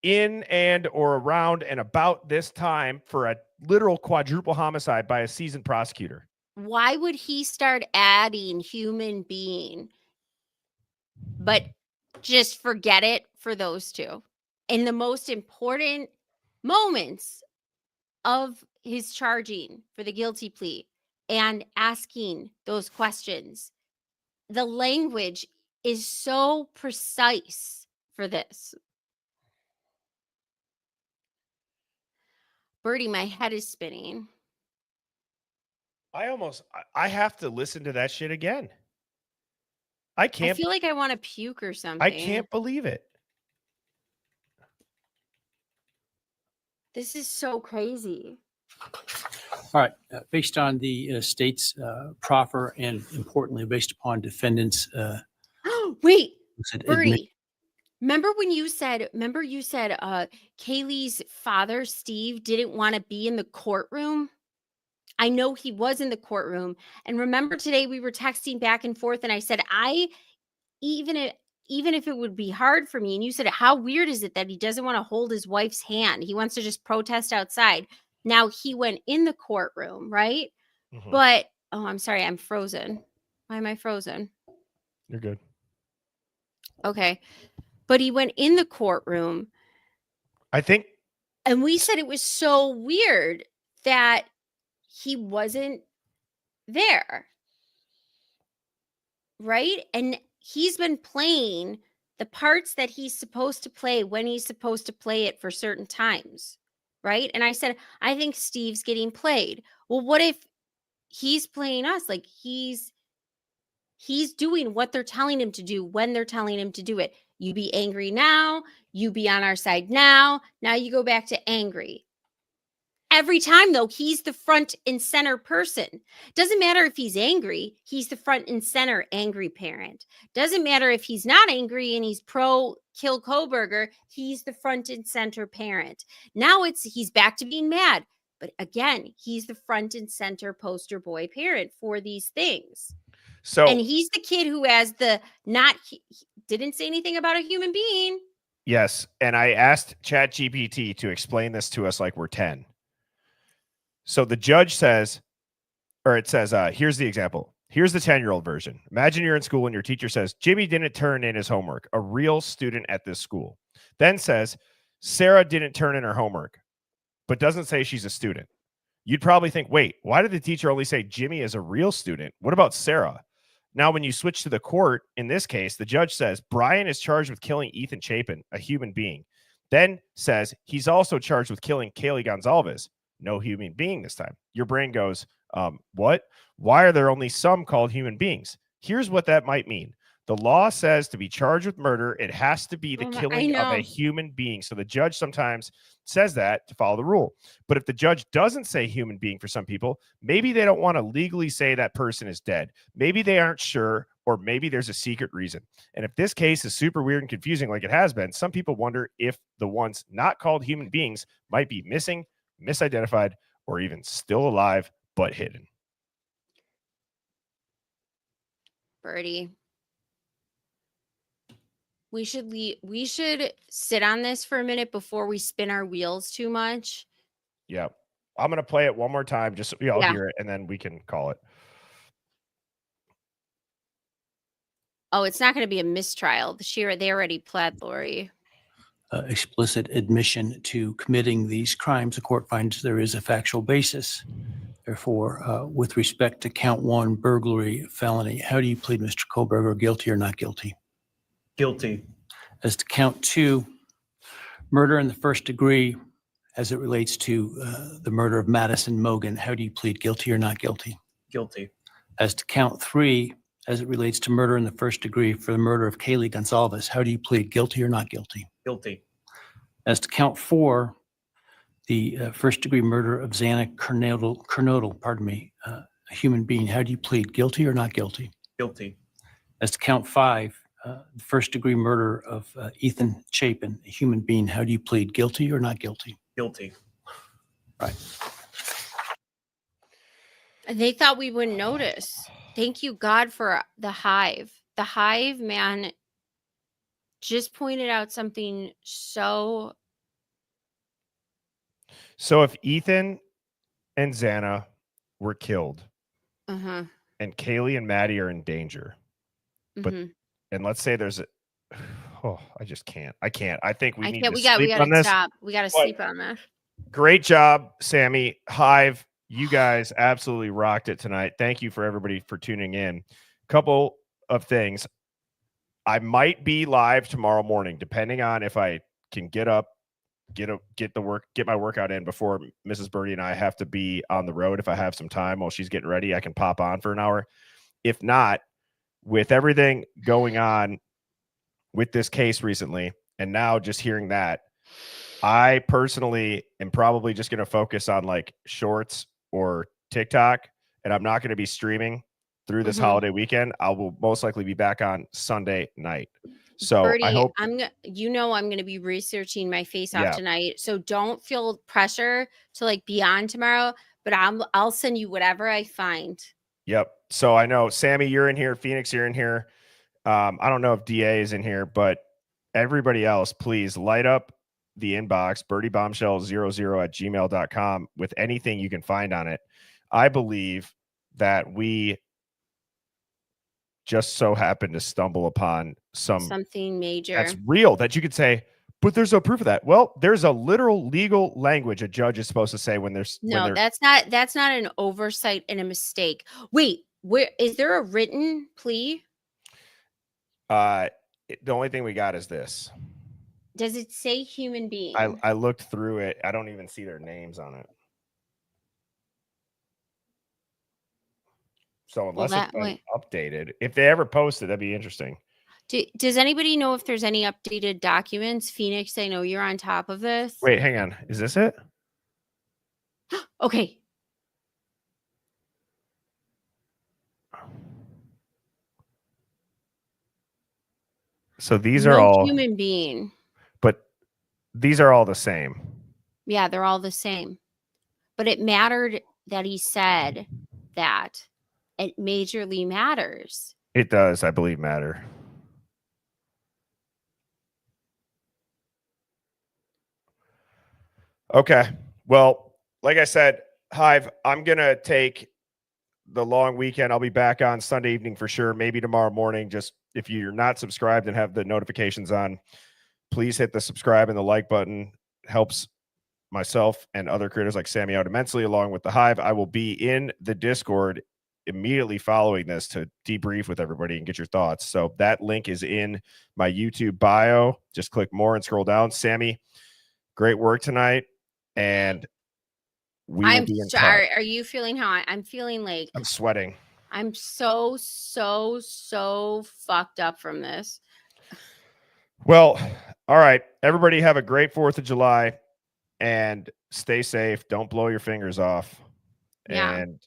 in and or around and about this time for a literal quadruple homicide by a seasoned prosecutor. Why would he start adding human being, but just forget it for those 2? In the most important moments of his charging for the guilty plea and asking those questions, the language is so precise for this. Birdie, my head is spinning. I have to listen to that shit again. I I can't feel like I want to puke or something. I can't believe it. This is so crazy. All right. Based on the state's proffer and importantly, based upon defendants' Wait, admission. Birdie. Remember you said Kaylee's father, Steve, didn't want to be in the courtroom? I know he was in the courtroom. And remember today we were texting back and forth and I said, even if it would be hard for me, and you said, how weird is it that he doesn't want to hold his wife's hand? He wants to just protest outside. Now he went in the courtroom, right? Mhm. But, oh, I'm sorry, I'm frozen. Why am I frozen? You're good. Okay. But he went in the courtroom. I think And we said it was so weird that he wasn't there. Right? And he's been playing the parts that he's supposed to play when he's supposed to play it for certain times. Right? And I said, I think Steve's getting played. Well, what if he's playing us? Like he's doing what they're telling him to do when they're telling him to do it. You be angry now, you be on our side now you go back to angry. Every time, though, he's the front and center person. Doesn't matter if he's angry, he's the front and center angry parent. Doesn't matter if he's not angry and he's pro kill Kohberger, he's the front and center parent. Now he's back to being mad. But again, he's the front and center poster boy parent for these things. so. And he's the kid who has didn't say anything about a human being. Yes, and I asked ChatGPT to explain this to us like we're 10. So the judge says, or it says, here's the example. Here's the 10-year-old version. Imagine you're in school and your teacher says, Jimmy didn't turn in his homework, a real student at this school. Then says, Sarah didn't turn in her homework, but doesn't say she's a student. You'd probably think, wait, why did the teacher only say Jimmy is a real student? What about Sarah? Now, when you switch to the court, in this case, the judge says, Bryan is charged with killing Ethan Chapin, a human being. Then says, he's also charged with killing Kaylee Gonzalez, no human being this time. Your brain goes, what? Why are there only some called human beings? Here's what that might mean. The law says to be charged with murder, it has to be the killing of a human being. So the judge sometimes says that to follow the rule. But if the judge doesn't say human being for some people, maybe they don't want to legally say that person is dead. Maybe they aren't sure, or maybe there's a secret reason. And if this case is super weird and confusing like it has been, some people wonder if the ones not called human beings might be missing, misidentified, or even still alive but hidden. Birdie. We should sit on this for a minute before we spin our wheels too much. Yeah. I'm going to play it one more time just so we all hear it, and then we can call it. Oh, it's not going to be a mistrial. They already pled, Lori. Explicit admission to committing these crimes, the court finds there is a factual basis. Therefore, with respect to count 1, burglary, felony, how do you plead, Mr. Kohberger, guilty or not guilty? Guilty. As to count 2, murder in the first degree, as it relates to the murder of Madison Mogan, how do you plead, guilty or not guilty? Guilty. As to count 3, as it relates to murder in the first degree for the murder of Kaylee Gonzalez, how do you plead, guilty or not guilty? Guilty. As to count 4, the first degree murder of Xana Kernodle, a human being, how do you plead, guilty or not guilty? Guilty. As to count 5, the first degree murder of Ethan Chapin, a human being, how do you plead, guilty or not guilty? Guilty. Right. They thought we wouldn't notice. Thank you, God, for the HIVE. The HIVE, man, just pointed out something so. So if Ethan and Xana were killed, Uh-huh. and Kaylee and Maddie are in danger, but and let's say there's I just can't. I can't. I think we need to sleep on this. Stop. We got to sleep on that. Great job, Sammy. HIVE, you guys absolutely rocked it tonight. Thank you for everybody for tuning in. Couple of things. I might be live tomorrow morning, depending on if I can get up get my workout in before Mrs. Birdie and I have to be on the road. If I have some time while she's getting ready, I can pop on for an hour. If not, with everything going on with this case recently, and now just hearing that, I personally am probably just going to focus on like shorts or TikTok, and I'm not going to be streaming through this holiday weekend. I will most likely be back on Sunday night. So Birdie, I hope I'm going to be researching my face off tonight. So don't feel pressure to like be on tomorrow, but I'll send you whatever I find. Yep. So I know Sammy, you're in here. Phoenix, you're in here. I don't know if DA is in here, but everybody else, please light up the inbox, birdiebombshell00@gmail.com with anything you can find on it. I believe that we just so happen to stumble upon something major that's real, that you could say, but there's no proof of that. Well, there's a literal legal language a judge is supposed to say when there's that's not an oversight and a mistake. Wait, where is there a written plea? The only thing we got is this. Does it say human being? I looked through it. I don't even see their names on it. So unless it's been updated, if they ever post it, that'd be interesting. Does anybody know if there's any updated documents? Phoenix, I know you're on top of this. Wait, hang on. Is this it? Okay. So these are all human being. But these are all the same. Yeah, they're all the same. But it mattered that he said that. It majorly matters. It does, I believe, matter. Okay. Well, like I said, Hive, I'm going to take the long weekend. I'll be back on Sunday evening for sure. Maybe tomorrow morning. Just if you're not subscribed and have the notifications on, please hit the subscribe and the like button. It helps myself and other creators like Sammy out immensely, along with the Hive. I will be in the Discord immediately following this to debrief with everybody and get your thoughts. So that link is in my YouTube bio. Just click more and scroll down. Sammy, great work tonight. And I'm sorry. Are you feeling how I'm feeling? Like I'm sweating. I'm so fucked up from this. Well, all right. Everybody have a great 4th of July and stay safe. Don't blow your fingers off. Yeah. And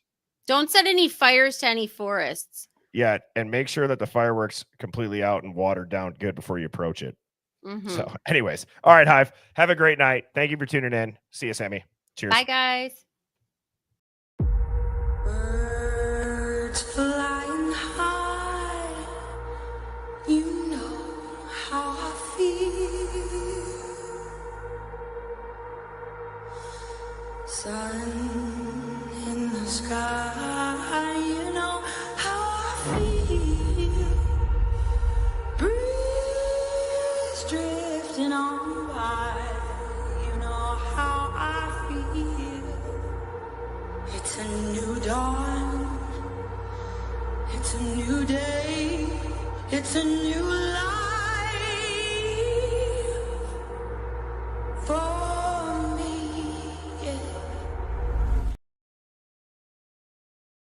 don't set any fires to any forests. Yeah. And make sure that the fireworks completely out and watered down good before you approach it. So anyways, all right, Hive, have a great night. Thank you for tuning in. See you, Sammy. Cheers. Bye, guys. Birds flying high, you know how I feel. Sun in the sky, you know how I feel. Breeze drifting on by, you know how I feel. It's a new dawn, it's a new day, it's a new life.